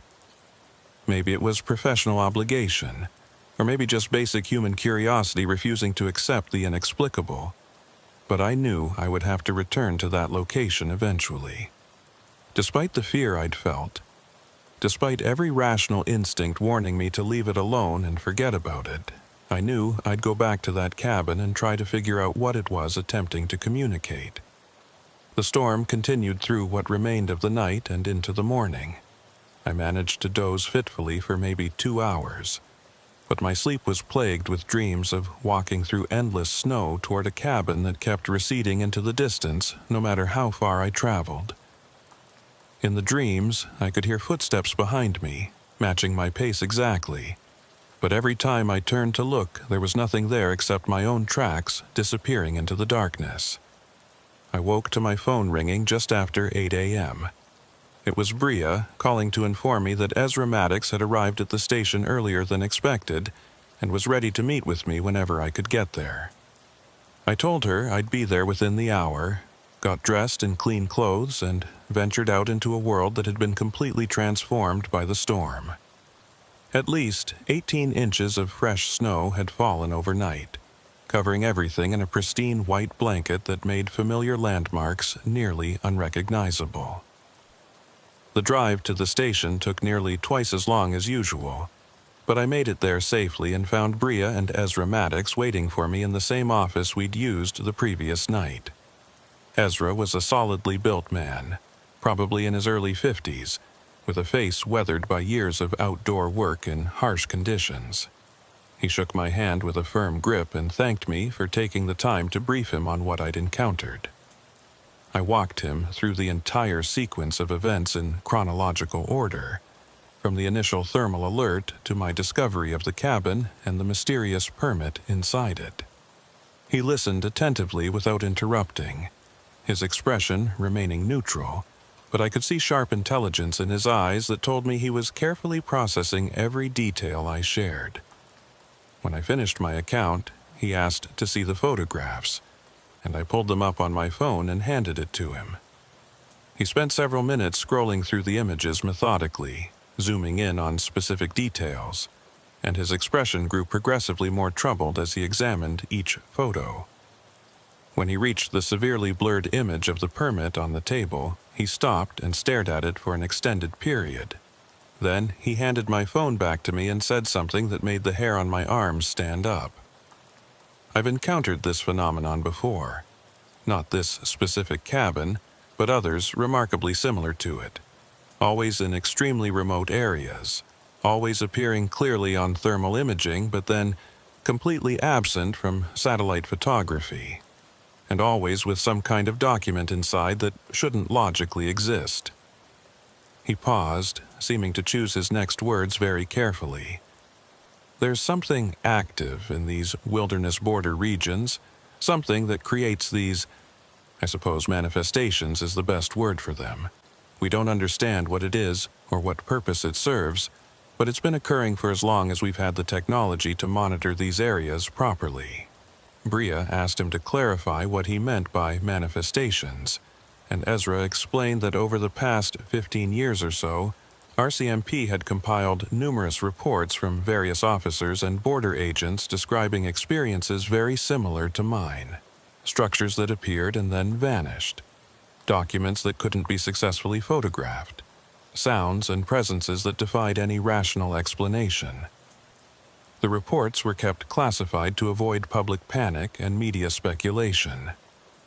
Maybe it was professional obligation, or maybe just basic human curiosity refusing to accept the inexplicable. But I knew I would have to return to that location eventually. Despite the fear I'd felt, despite every rational instinct warning me to leave it alone and forget about it, I knew I'd go back to that cabin and try to figure out what it was attempting to communicate. The storm continued through what remained of the night and into the morning. I managed to doze fitfully for maybe 2 hours, but my sleep was plagued with dreams of walking through endless snow toward a cabin that kept receding into the distance no matter how far I traveled. In the dreams, I could hear footsteps behind me, matching my pace exactly, but every time I turned to look, there was nothing there except my own tracks disappearing into the darkness. I woke to my phone ringing just after 8 a.m. It was Bria calling to inform me that Ezra Maddox had arrived at the station earlier than expected and was ready to meet with me whenever I could get there. I told her I'd be there within the hour, got dressed in clean clothes, and ventured out into a world that had been completely transformed by the storm. At least 18 inches of fresh snow had fallen overnight, covering everything in a pristine white blanket that made familiar landmarks nearly unrecognizable. The drive to the station took nearly twice as long as usual, but I made it there safely and found Bria and Ezra Maddox waiting for me in the same office we'd used the previous night. Ezra was a solidly built man, probably in his early 50s, with a face weathered by years of outdoor work in harsh conditions. He shook my hand with a firm grip and thanked me for taking the time to brief him on what I'd encountered. I walked him through the entire sequence of events in chronological order, from the initial thermal alert to my discovery of the cabin and the mysterious permit inside it. He listened attentively without interrupting, his expression remaining neutral, but I could see sharp intelligence in his eyes that told me he was carefully processing every detail I shared. When I finished my account, he asked to see the photographs, and I pulled them up on my phone and handed it to him. He spent several minutes scrolling through the images methodically, zooming in on specific details, and his expression grew progressively more troubled as he examined each photo. When he reached the severely blurred image of the permit on the table, he stopped and stared at it for an extended period. Then he handed my phone back to me and said something that made the hair on my arms stand up. I've encountered this phenomenon before. Not this specific cabin, but others remarkably similar to it. Always in extremely remote areas, always appearing clearly on thermal imaging, but then completely absent from satellite photography, and always with some kind of document inside that shouldn't logically exist. He paused, seeming to choose his next words very carefully. There's something active in these wilderness border regions, something that creates these, I suppose manifestations is the best word for them. We don't understand what it is or what purpose it serves, but it's been occurring for as long as we've had the technology to monitor these areas properly. Bria asked him to clarify what he meant by manifestations, and Ezra explained that over the past 15 years or so, RCMP had compiled numerous reports from various officers and border agents describing experiences very similar to mine. Structures that appeared and then vanished. Documents that couldn't be successfully photographed. Sounds and presences that defied any rational explanation. The reports were kept classified to avoid public panic and media speculation.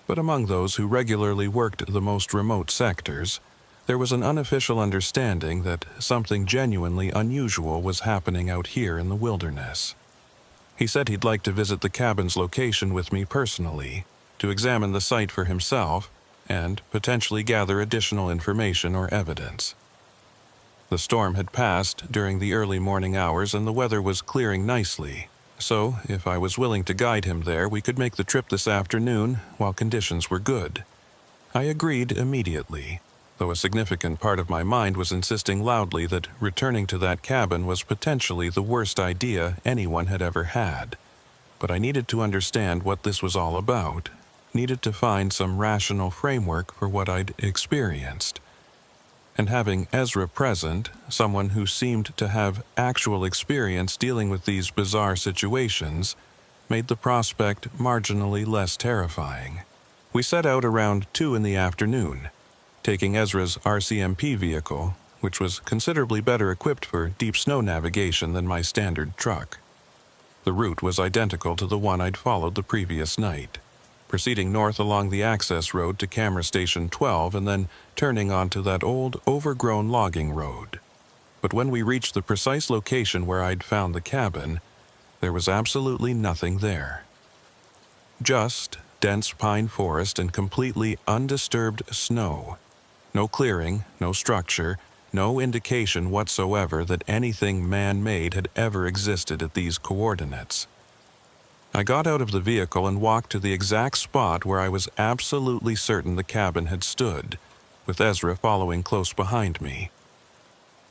But among those who regularly worked the most remote sectors, there was an unofficial understanding that something genuinely unusual was happening out here in the wilderness. He said he'd like to visit the cabin's location with me personally, to examine the site for himself, and potentially gather additional information or evidence. The storm had passed during the early morning hours and the weather was clearing nicely, so if I was willing to guide him there, we could make the trip this afternoon while conditions were good. I agreed immediately, though a significant part of my mind was insisting loudly that returning to that cabin was potentially the worst idea anyone had ever had. But I needed to understand what this was all about, needed to find some rational framework for what I'd experienced. and having Ezra present, someone who seemed to have actual experience dealing with these bizarre situations, made the prospect marginally less terrifying. We set out around 2 in the afternoon, taking Ezra's RCMP vehicle, which was considerably better equipped for deep snow navigation than my standard truck. The route was identical to the one I'd followed the previous night, proceeding north along the access road to Camera Station 12 and then turning onto that old, overgrown logging road. But when we reached the precise location where I'd found the cabin, there was absolutely nothing there. Just dense pine forest and completely undisturbed snow. No clearing, no structure, no indication whatsoever that anything man-made had ever existed at these coordinates. I got out of the vehicle and walked to the exact spot where I was absolutely certain the cabin had stood, with Ezra following close behind me.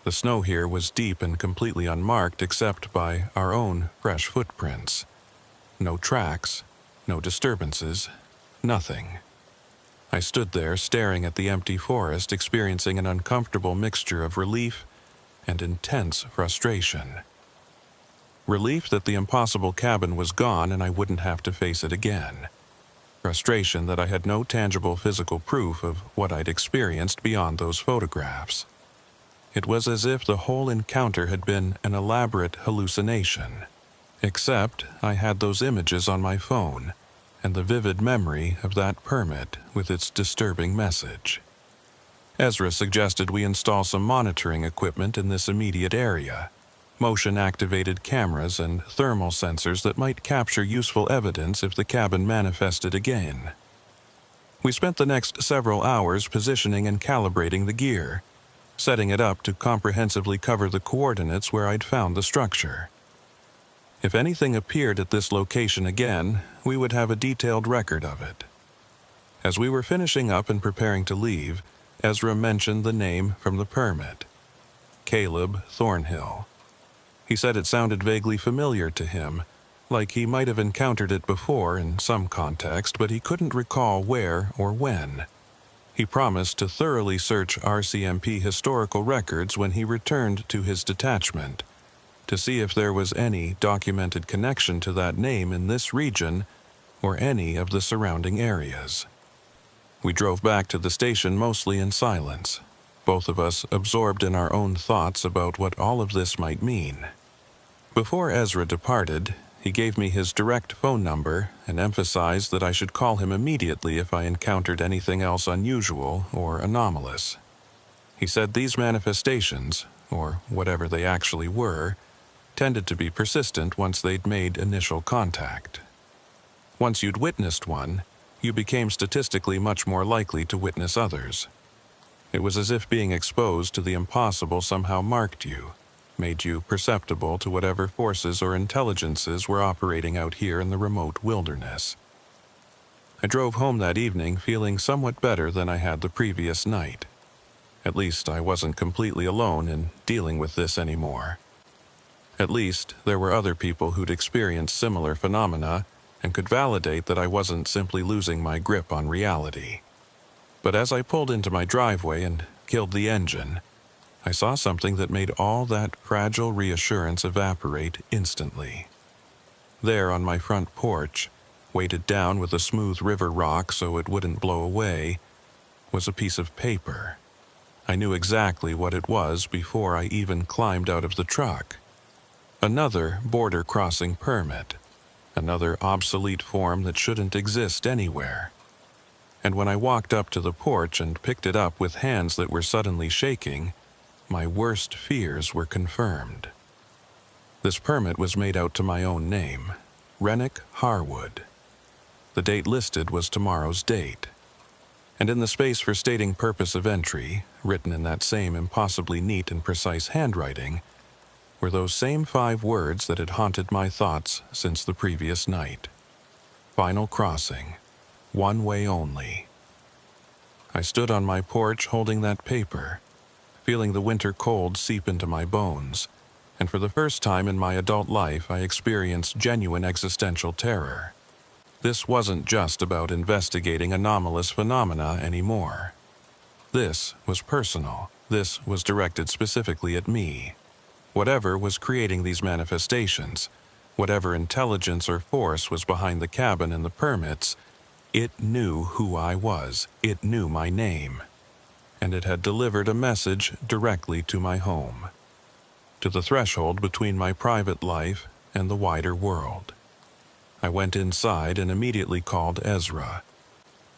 The snow here was deep and completely unmarked except by our own fresh footprints. No tracks, no disturbances, nothing. I stood there staring at the empty forest, experiencing an uncomfortable mixture of relief and intense frustration. Relief that the impossible cabin was gone and I wouldn't have to face it again. Frustration that I had no tangible physical proof of what I'd experienced beyond those photographs. It was as if the whole encounter had been an elaborate hallucination. Except I had those images on my phone, and the vivid memory of that permit with its disturbing message. Ezra suggested we install some monitoring equipment in this immediate area, motion-activated cameras and thermal sensors that might capture useful evidence if the cabin manifested again. We spent the next several hours positioning and calibrating the gear, setting it up to comprehensively cover the coordinates where I'd found the structure. If anything appeared at this location again, we would have a detailed record of it. As we were finishing up and preparing to leave, Ezra mentioned the name from the permit, Caleb Thornhill. He said it sounded vaguely familiar to him, like he might have encountered it before in some context, but he couldn't recall where or when. He promised to thoroughly search RCMP historical records when he returned to his detachment, to see if there was any documented connection to that name in this region or any of the surrounding areas. We drove back to the station mostly in silence, both of us absorbed in our own thoughts about what all of this might mean. Before Ezra departed, he gave me his direct phone number and emphasized that I should call him immediately if I encountered anything else unusual or anomalous. He said these manifestations, or whatever they actually were, tended to be persistent once they'd made initial contact. Once you'd witnessed one, you became statistically much more likely to witness others. It was as if being exposed to the impossible somehow marked you, made you perceptible to whatever forces or intelligences were operating out here in the remote wilderness. I drove home that evening feeling somewhat better than I had the previous night. At least I wasn't completely alone in dealing with this anymore. At least there were other people who'd experienced similar phenomena and could validate that I wasn't simply losing my grip on reality. But as I pulled into my driveway and killed the engine, I saw something that made all that fragile reassurance evaporate instantly. There on my front porch, weighted down with a smooth river rock so it wouldn't blow away, was a piece of paper. I knew exactly what it was before I even climbed out of the truck. Another border crossing permit, another obsolete form that shouldn't exist anywhere. And when I walked up to the porch and picked it up with hands that were suddenly shaking, my worst fears were confirmed. This permit was made out to my own name, Rennick Harwood. The date listed was tomorrow's date. And in the space for stating purpose of entry, written in that same impossibly neat and precise handwriting, were those same 5 words that had haunted my thoughts since the previous night. Final crossing. One way only. I stood on my porch holding that paper, feeling the winter cold seep into my bones, and for the first time in my adult life I experienced genuine existential terror. This wasn't just about investigating anomalous phenomena anymore. This was personal. This was directed specifically at me. Whatever was creating these manifestations, whatever intelligence or force was behind the cabin and the permits, it knew who I was. It knew my name. And it had delivered a message directly to my home, to the threshold between my private life and the wider world. I went inside and immediately called Ezra.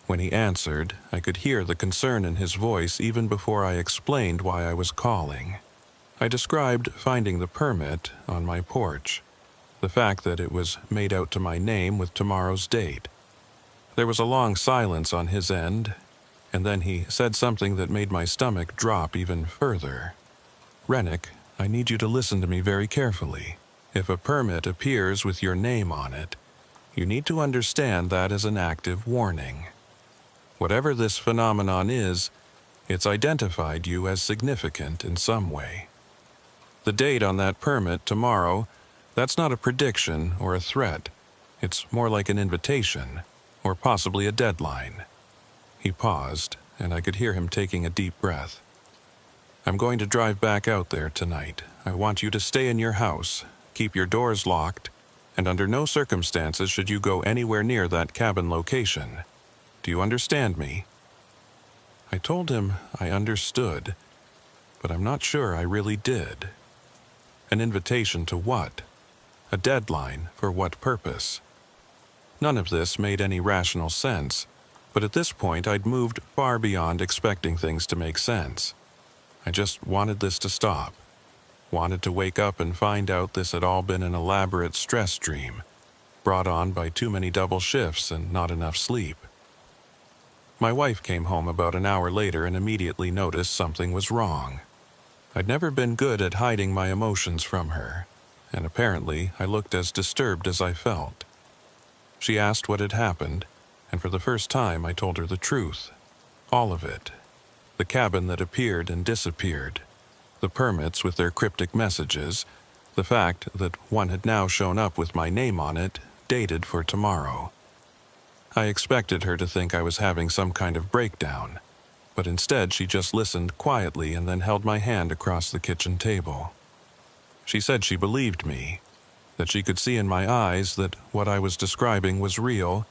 When he answered, I could hear the concern in his voice even before I explained why I was calling. I described finding the permit on my porch, the fact that it was made out to my name with tomorrow's date. There was a long silence on his end, and then he said something that made my stomach drop even further. "Rennick, I need you to listen to me very carefully. If a permit appears with your name on it, you need to understand that as an active warning. Whatever this phenomenon is, it's identified you as significant in some way. The date on that permit, tomorrow, that's not a prediction or a threat. It's more like an invitation, or possibly a deadline." He paused, and I could hear him taking a deep breath. "I'm going to drive back out there tonight. I want you to stay in your house, keep your doors locked, and under no circumstances should you go anywhere near that cabin location. Do you understand me?" I told him I understood, but I'm not sure I really did. An invitation to what? A deadline for what purpose? None of this made any rational sense, but at this point I'd moved far beyond expecting things to make sense. I just wanted this to stop. Wanted to wake up and find out this had all been an elaborate stress dream, brought on by too many double shifts and not enough sleep. My wife came home about an hour later and immediately noticed something was wrong. I'd never been good at hiding my emotions from her, and apparently I looked as disturbed as I felt. She asked what had happened, and for the first time I told her the truth. All of it. The cabin that appeared and disappeared, the permits with their cryptic messages, the fact that one had now shown up with my name on it, dated for tomorrow. I expected her to think I was having some kind of breakdown, but instead she just listened quietly and then held my hand across the kitchen table. She said she believed me, that she could see in my eyes that what I was describing was real,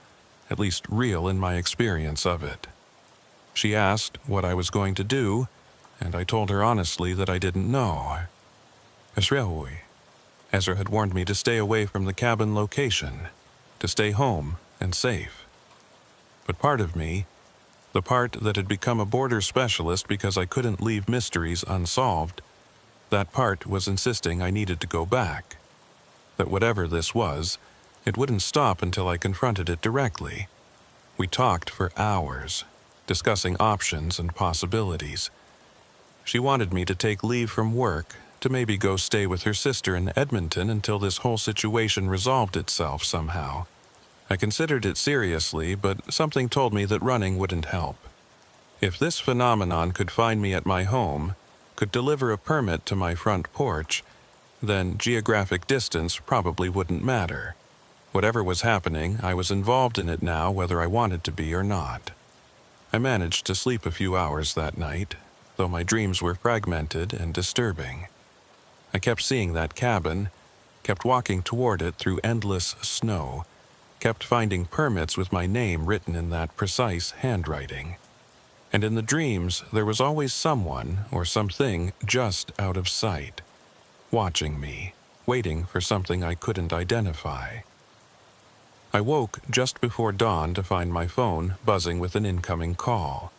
at least real in my experience of it. She asked what I was going to do, and I told her honestly that I didn't know. Ezra had warned me to stay away from the cabin location, to stay home and safe. But part of me, the part that had become a border specialist because I couldn't leave mysteries unsolved, that part was insisting I needed to go back. That whatever this was, it wouldn't stop until I confronted it directly. We talked for hours, discussing options and possibilities. She wanted me to take leave from work, to maybe go stay with her sister in Edmonton until this whole situation resolved itself somehow. I considered it seriously, but something told me that running wouldn't help. If this phenomenon could find me at my home, could deliver a permit to my front porch, then geographic distance probably wouldn't matter. Whatever was happening, I was involved in it now whether I wanted to be or not. I managed to sleep a few hours that night, though my dreams were fragmented and disturbing. I kept seeing that cabin, kept walking toward it through endless snow, kept finding permits with my name written in that precise handwriting. And in the dreams, there was always someone or something just out of sight, watching me, waiting for something I couldn't identify. I woke just before dawn to find my phone buzzing with an incoming call.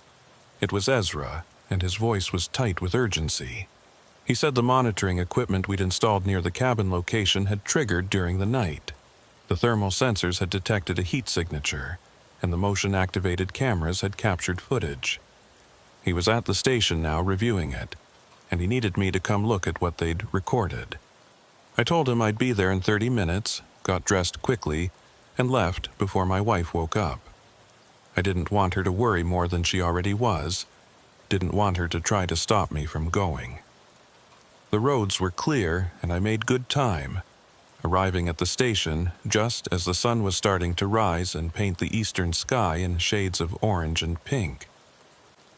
It was Ezra, and his voice was tight with urgency. He said the monitoring equipment we'd installed near the cabin location had triggered during the night. The thermal sensors had detected a heat signature, and the motion-activated cameras had captured footage. He was at the station now reviewing it, and he needed me to come look at what they'd recorded. I told him I'd be there in 30 minutes, got dressed quickly, and left before my wife woke up. I didn't want her to worry more than she already was, didn't want her to try to stop me from going. The roads were clear, and I made good time, arriving at the station just as the sun was starting to rise and paint the eastern sky in shades of orange and pink.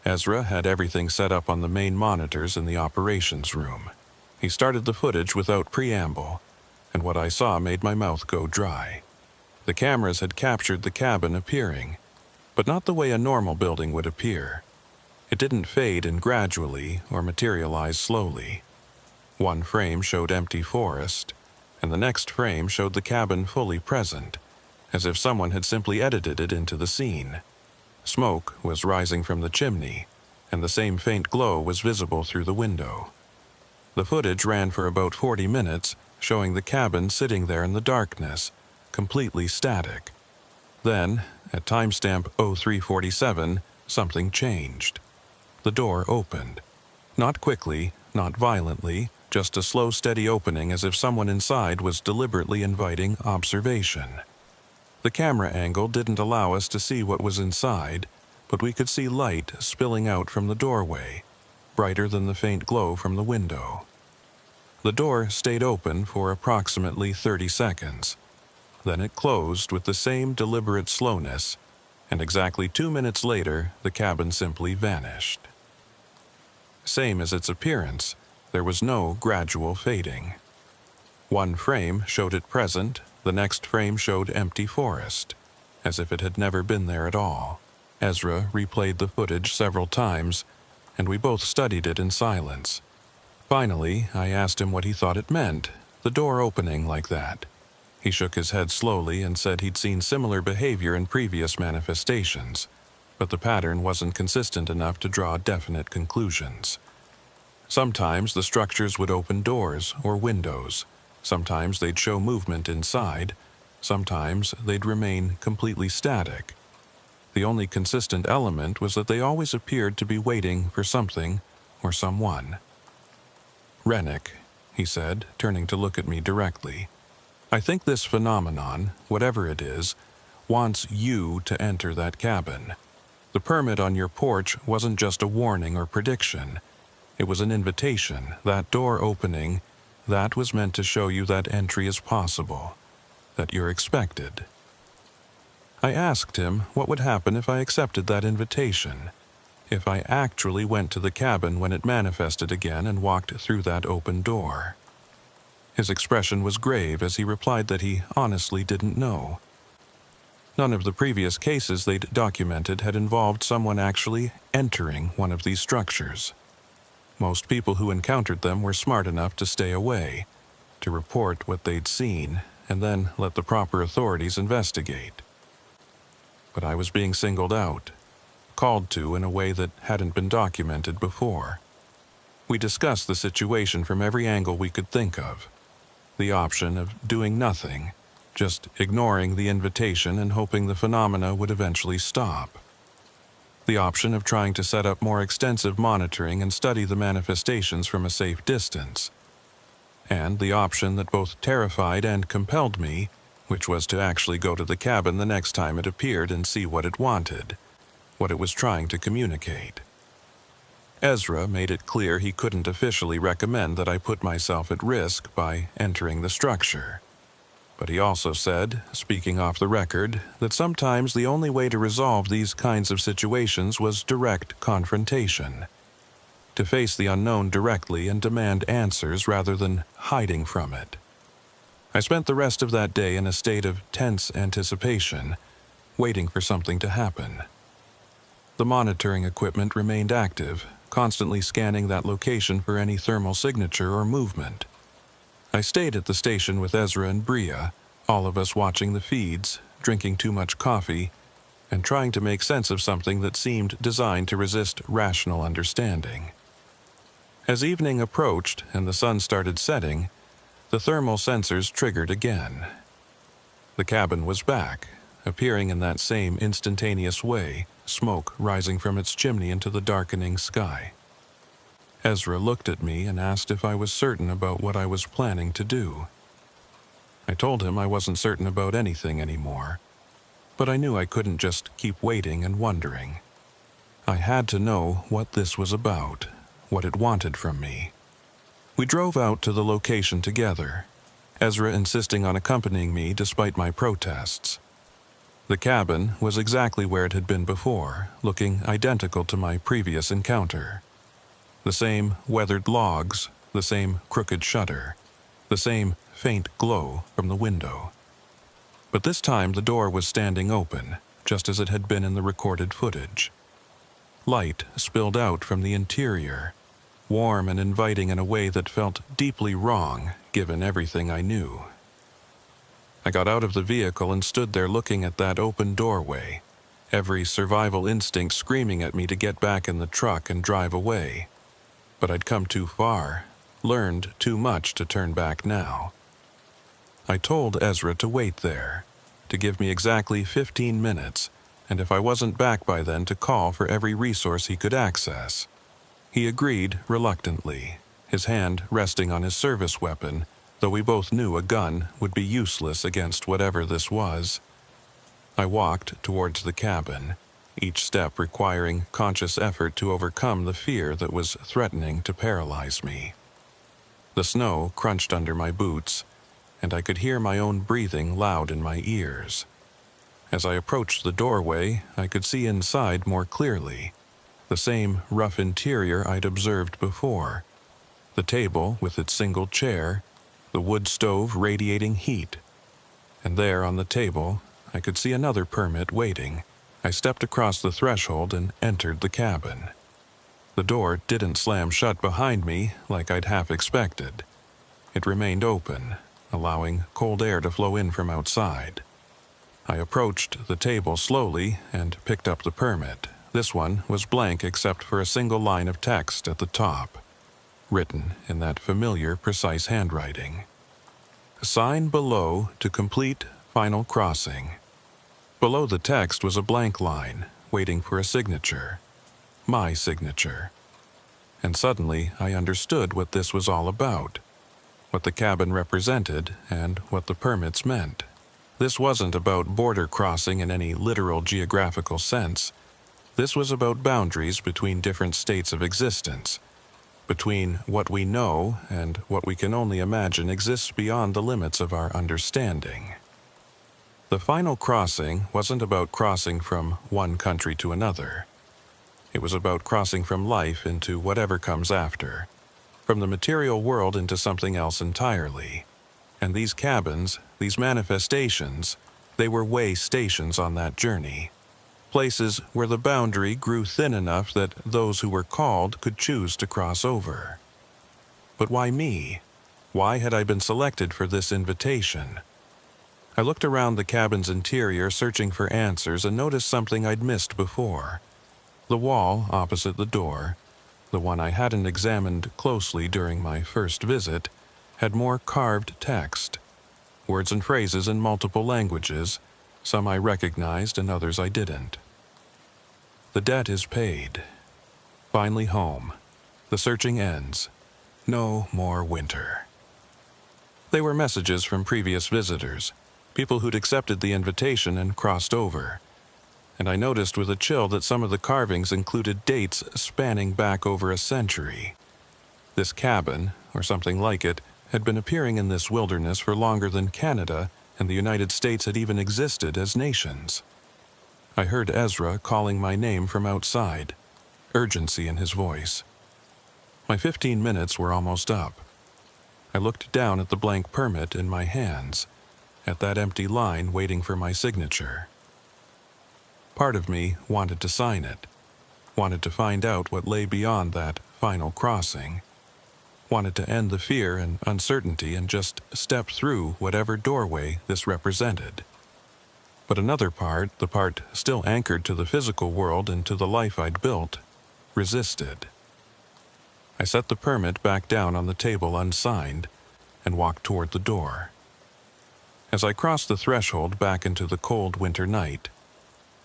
Ezra had everything set up on the main monitors in the operations room. He started the footage without preamble, and what I saw made my mouth go dry. The cameras had captured the cabin appearing, but not the way a normal building would appear. It didn't fade in gradually or materialize slowly. One frame showed empty forest, and the next frame showed the cabin fully present, as if someone had simply edited it into the scene. Smoke was rising from the chimney, and the same faint glow was visible through the window. The footage ran for about 40 minutes, showing the cabin sitting there in the darkness, completely static. Then, at timestamp 0347, something changed. The door opened. Not quickly, not violently, just a slow, steady opening as if someone inside was deliberately inviting observation. The camera angle didn't allow us to see what was inside, but we could see light spilling out from the doorway, brighter than the faint glow from the window. The door stayed open for approximately 30 seconds. Then it closed with the same deliberate slowness, and exactly 2 minutes later, the cabin simply vanished. Same as its appearance, there was no gradual fading. One frame showed it present, the next frame showed empty forest, as if it had never been there at all. Ezra replayed the footage several times, and we both studied it in silence. Finally, I asked him what he thought it meant, the door opening like that. He shook his head slowly and said he'd seen similar behavior in previous manifestations, but the pattern wasn't consistent enough to draw definite conclusions. Sometimes the structures would open doors or windows. Sometimes they'd show movement inside. Sometimes they'd remain completely static. The only consistent element was that they always appeared to be waiting for something or someone. "Rennick," he said, turning to look at me directly, "I think this phenomenon, whatever it is, wants you to enter that cabin. The permit on your porch wasn't just a warning or prediction. It was an invitation, that door opening, that was meant to show you that entry is possible, that you're expected." I asked him what would happen if I accepted that invitation, if I actually went to the cabin when it manifested again and walked through that open door. His expression was grave as he replied that he honestly didn't know. None of the previous cases they'd documented had involved someone actually entering one of these structures. Most people who encountered them were smart enough to stay away, to report what they'd seen, and then let the proper authorities investigate. But I was being singled out, called to in a way that hadn't been documented before. We discussed the situation from every angle we could think of. The option of doing nothing, just ignoring the invitation and hoping the phenomena would eventually stop. The option of trying to set up more extensive monitoring and study the manifestations from a safe distance. And the option that both terrified and compelled me, which was to actually go to the cabin the next time it appeared and see what it wanted, what it was trying to communicate. Ezra made it clear he couldn't officially recommend that I put myself at risk by entering the structure. But he also said, speaking off the record, that sometimes the only way to resolve these kinds of situations was direct confrontation. To face the unknown directly and demand answers rather than hiding from it. I spent the rest of that day in a state of tense anticipation, waiting for something to happen. The monitoring equipment remained active, constantly scanning that location for any thermal signature or movement. I stayed at the station with Ezra and Bria, all of us watching the feeds, drinking too much coffee, and trying to make sense of something that seemed designed to resist rational understanding. As evening approached and the sun started setting, the thermal sensors triggered again. The cabin was back, appearing in that same instantaneous way, smoke rising from its chimney into the darkening sky. Ezra looked at me and asked if I was certain about what I was planning to do. I told him I wasn't certain about anything anymore, but I knew I couldn't just keep waiting and wondering. I had to know what this was about, what it wanted from me. We drove out to the location together, Ezra insisting on accompanying me despite my protests. The cabin was exactly where it had been before, looking identical to my previous encounter. The same weathered logs, the same crooked shutter, the same faint glow from the window. But this time the door was standing open, just as it had been in the recorded footage. Light spilled out from the interior, warm and inviting in a way that felt deeply wrong, given everything I knew. I got out of the vehicle and stood there looking at that open doorway, every survival instinct screaming at me to get back in the truck and drive away. But I'd come too far, learned too much to turn back now. I told Ezra to wait there, to give me exactly 15 minutes, and if I wasn't back by then to call for every resource he could access. He agreed reluctantly, his hand resting on his service weapon, though we both knew a gun would be useless against whatever this was. I walked towards the cabin, each step requiring conscious effort to overcome the fear that was threatening to paralyze me. The snow crunched under my boots, and I could hear my own breathing loud in my ears. As I approached the doorway, I could see inside more clearly, the same rough interior I'd observed before. The table with its single chair, the wood stove radiating heat. And there on the table, I could see another permit waiting. I stepped across the threshold and entered the cabin. The door didn't slam shut behind me like I'd half expected. It remained open, allowing cold air to flow in from outside. I approached the table slowly and picked up the permit. This one was blank except for a single line of text at the top, written in that familiar, precise handwriting. Sign below to complete final crossing. Below the text was a blank line, waiting for a signature. My signature. And suddenly I understood what this was all about, what the cabin represented, and what the permits meant. This wasn't about border crossing in any literal geographical sense. This was about boundaries between different states of existence, between what we know and what we can only imagine exists beyond the limits of our understanding. The final crossing wasn't about crossing from one country to another. It was about crossing from life into whatever comes after, from the material world into something else entirely. And these cabins, these manifestations, they were way stations on that journey. Places where the boundary grew thin enough that those who were called could choose to cross over. But why me? Why had I been selected for this invitation? I looked around the cabin's interior searching for answers and noticed something I'd missed before. The wall opposite the door, the one I hadn't examined closely during my first visit, had more carved text, words and phrases in multiple languages, some I recognized and others I didn't. The debt is paid. Finally home. The searching ends. No more winter. They were messages from previous visitors, people who'd accepted the invitation and crossed over. And I noticed with a chill that some of the carvings included dates spanning back over a century. This cabin, or something like it, had been appearing in this wilderness for longer than Canada and the United States had even existed as nations. I heard Ezra calling my name from outside, urgency in his voice. My 15 minutes were almost up. I looked down at the blank permit in my hands, at that empty line waiting for my signature. Part of me wanted to sign it, wanted to find out what lay beyond that final crossing, wanted to end the fear and uncertainty and just step through whatever doorway this represented. But another part, the part still anchored to the physical world and to the life I'd built, resisted. I set the permit back down on the table unsigned and walked toward the door. As I crossed the threshold back into the cold winter night,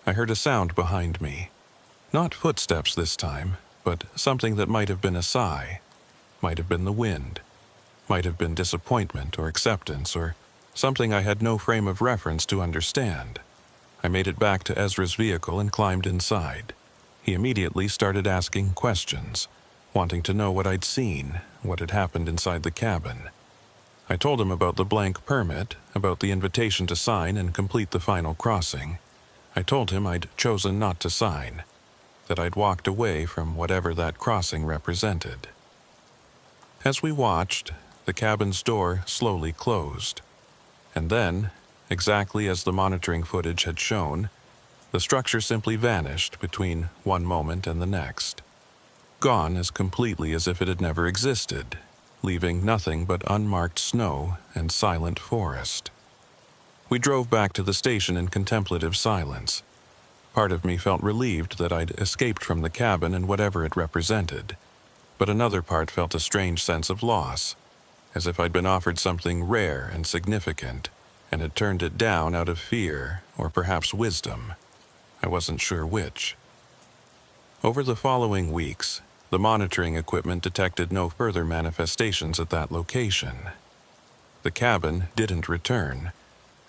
I heard a sound behind me. Not footsteps this time, but something that might have been a sigh, might have been the wind, might have been disappointment or acceptance or something I had no frame of reference to understand. I made it back to Ezra's vehicle and climbed inside. He immediately started asking questions, wanting to know what I'd seen, what had happened inside the cabin. I told him about the blank permit, about the invitation to sign and complete the final crossing. I told him I'd chosen not to sign, that I'd walked away from whatever that crossing represented. As we watched, the cabin's door slowly closed, and then, exactly as the monitoring footage had shown, the structure simply vanished between one moment and the next, gone as completely as if it had never existed, leaving nothing but unmarked snow and silent forest. We drove back to the station in contemplative silence. Part of me felt relieved that I'd escaped from the cabin and whatever it represented, but another part felt a strange sense of loss, as if I'd been offered something rare and significant, and had turned it down out of fear or perhaps wisdom. I wasn't sure which. Over the following weeks, the monitoring equipment detected no further manifestations at that location. The cabin didn't return,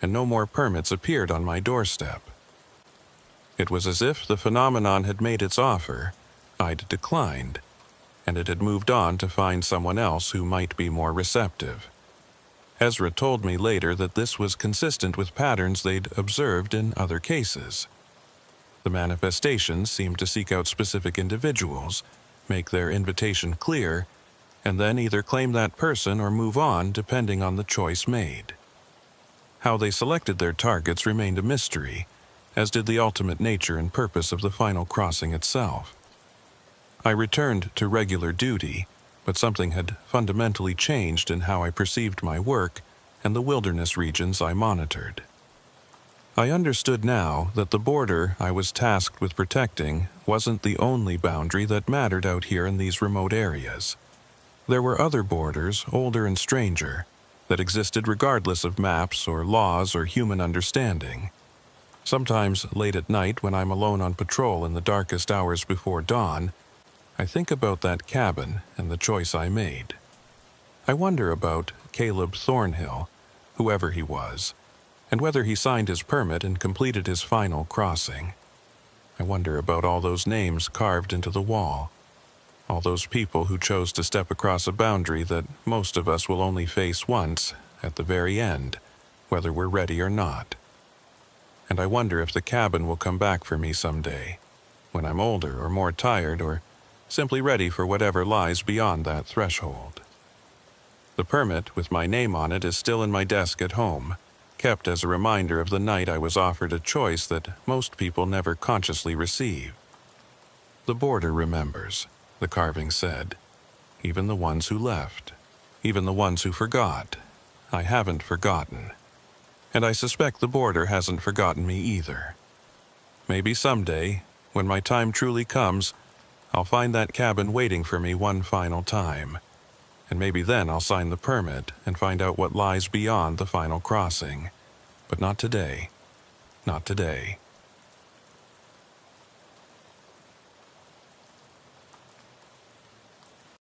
and no more permits appeared on my doorstep. It was as if the phenomenon had made its offer, I'd declined, and it had moved on to find someone else who might be more receptive. Ezra told me later that this was consistent with patterns they'd observed in other cases. The manifestations seemed to seek out specific individuals, make their invitation clear, and then either claim that person or move on depending on the choice made. How they selected their targets remained a mystery, as did the ultimate nature and purpose of the final crossing itself. I returned to regular duty, but something had fundamentally changed in how I perceived my work and the wilderness regions I monitored. I understood now that the border I was tasked with protecting wasn't the only boundary that mattered out here in these remote areas. There were other borders, older and stranger, that existed regardless of maps or laws or human understanding. Sometimes late at night when I'm alone on patrol in the darkest hours before dawn, I think about that cabin and the choice I made. I wonder about Caleb Thornhill, whoever he was, and whether he signed his permit and completed his final crossing. I wonder about all those names carved into the wall, all those people who chose to step across a boundary that most of us will only face once, at the very end, whether we're ready or not. And I wonder if the cabin will come back for me someday, when I'm older or more tired or simply ready for whatever lies beyond that threshold. The permit with my name on it is still in my desk at home, kept as a reminder of the night I was offered a choice that most people never consciously receive. The border remembers, the carving said, even the ones who left, even the ones who forgot. I haven't forgotten. And I suspect the border hasn't forgotten me either. Maybe someday, when my time truly comes, I'll find that cabin waiting for me one final time. And maybe then I'll sign the permit and find out what lies beyond the final crossing. But not today. Not today.